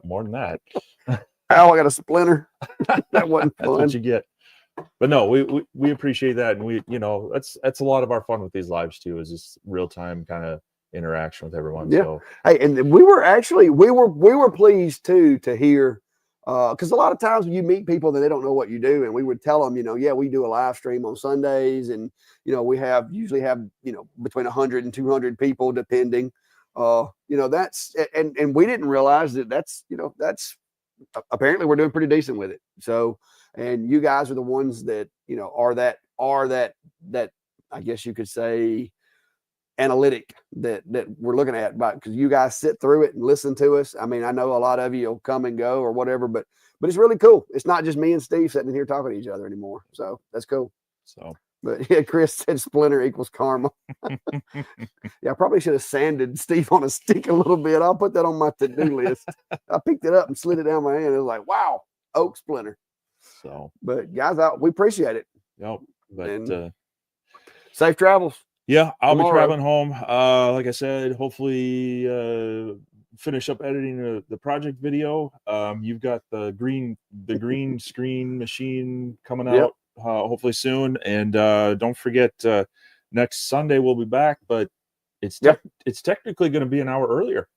More than that. Ow, I got a splinter. That wasn't fun. That's what you get. But no, we appreciate that, and we, you know, that's a lot of our fun with these lives too, is this real time kind of interaction with everyone. Yeah. So hey, and we were pleased too to hear, because a lot of times when you meet people that they don't know what you do, and we would tell them, you know, yeah, we do a live stream on Sundays, and you know, we usually have, you know, between 100 and 200 people depending. You know, that's and we didn't realize that's, you know, that's apparently we're doing pretty decent with it. So, and you guys are the ones that, you know, are that I guess you could say analytic that we're looking at, but because you guys sit through it and listen to us. I mean, I know a lot of you will come and go or whatever, but it's really cool. It's not just me and Steve sitting here talking to each other anymore. So that's cool. So, but yeah, Chris said splinter equals karma. Yeah, I probably should have sanded Steve on a stick a little bit. I'll put that on my to-do list. I picked it up and slid it down my hand. It was like, wow, oak splinter. So, but guys, we appreciate it. Yep. But and safe travels. Yeah, I'll be traveling home. Like I said, hopefully finish up editing the project video. You've got the green screen machine coming out hopefully soon, and don't forget next Sunday we'll be back, but it's technically going to be an hour earlier.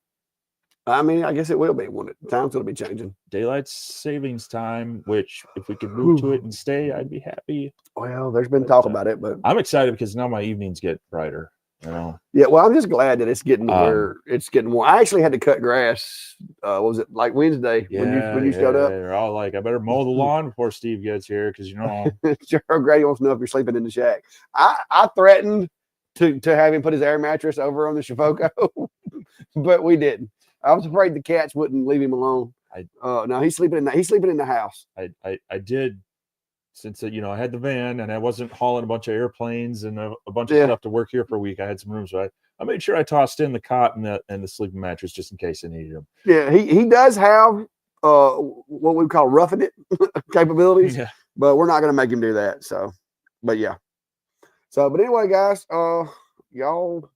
I mean, I guess it will be when time's going to be changing. Daylight savings time, which if we could move to it and stay, I'd be happy. Well, there's been talk about it, but I'm excited because now my evenings get brighter. You know. Yeah, well, I'm just glad that it's getting where it's getting more. I actually had to cut grass. What was it like Wednesday when you showed up? They're all like, I better mow the lawn before Steve gets here because you know. Sure, Grady wants to know if you're sleeping in the shack. I threatened to have him put his air mattress over on the Shavoco, but we didn't. I was afraid the cats wouldn't leave him alone. No, he's sleeping in the house. I did, since you know I had the van and I wasn't hauling a bunch of airplanes and a bunch of stuff to work here for a week. I had some room, so I made sure I tossed in the cot and the sleeping mattress just in case I needed them. Yeah, he does have what we call roughing it capabilities. Yeah, but we're not going to make him do that. So, but yeah. So, but anyway, guys, y'all.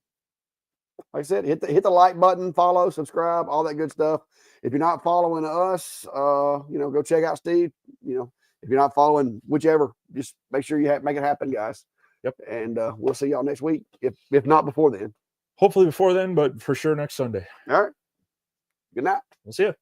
Like I said, hit the like button, follow, subscribe, all that good stuff. If you're not following us, you know, go check out Steve. You know, if you're not following whichever, just make sure you make it happen, guys. Yep. And we'll see y'all next week, if not before then. Hopefully before then, but for sure next Sunday. All right. Good night. We'll see you.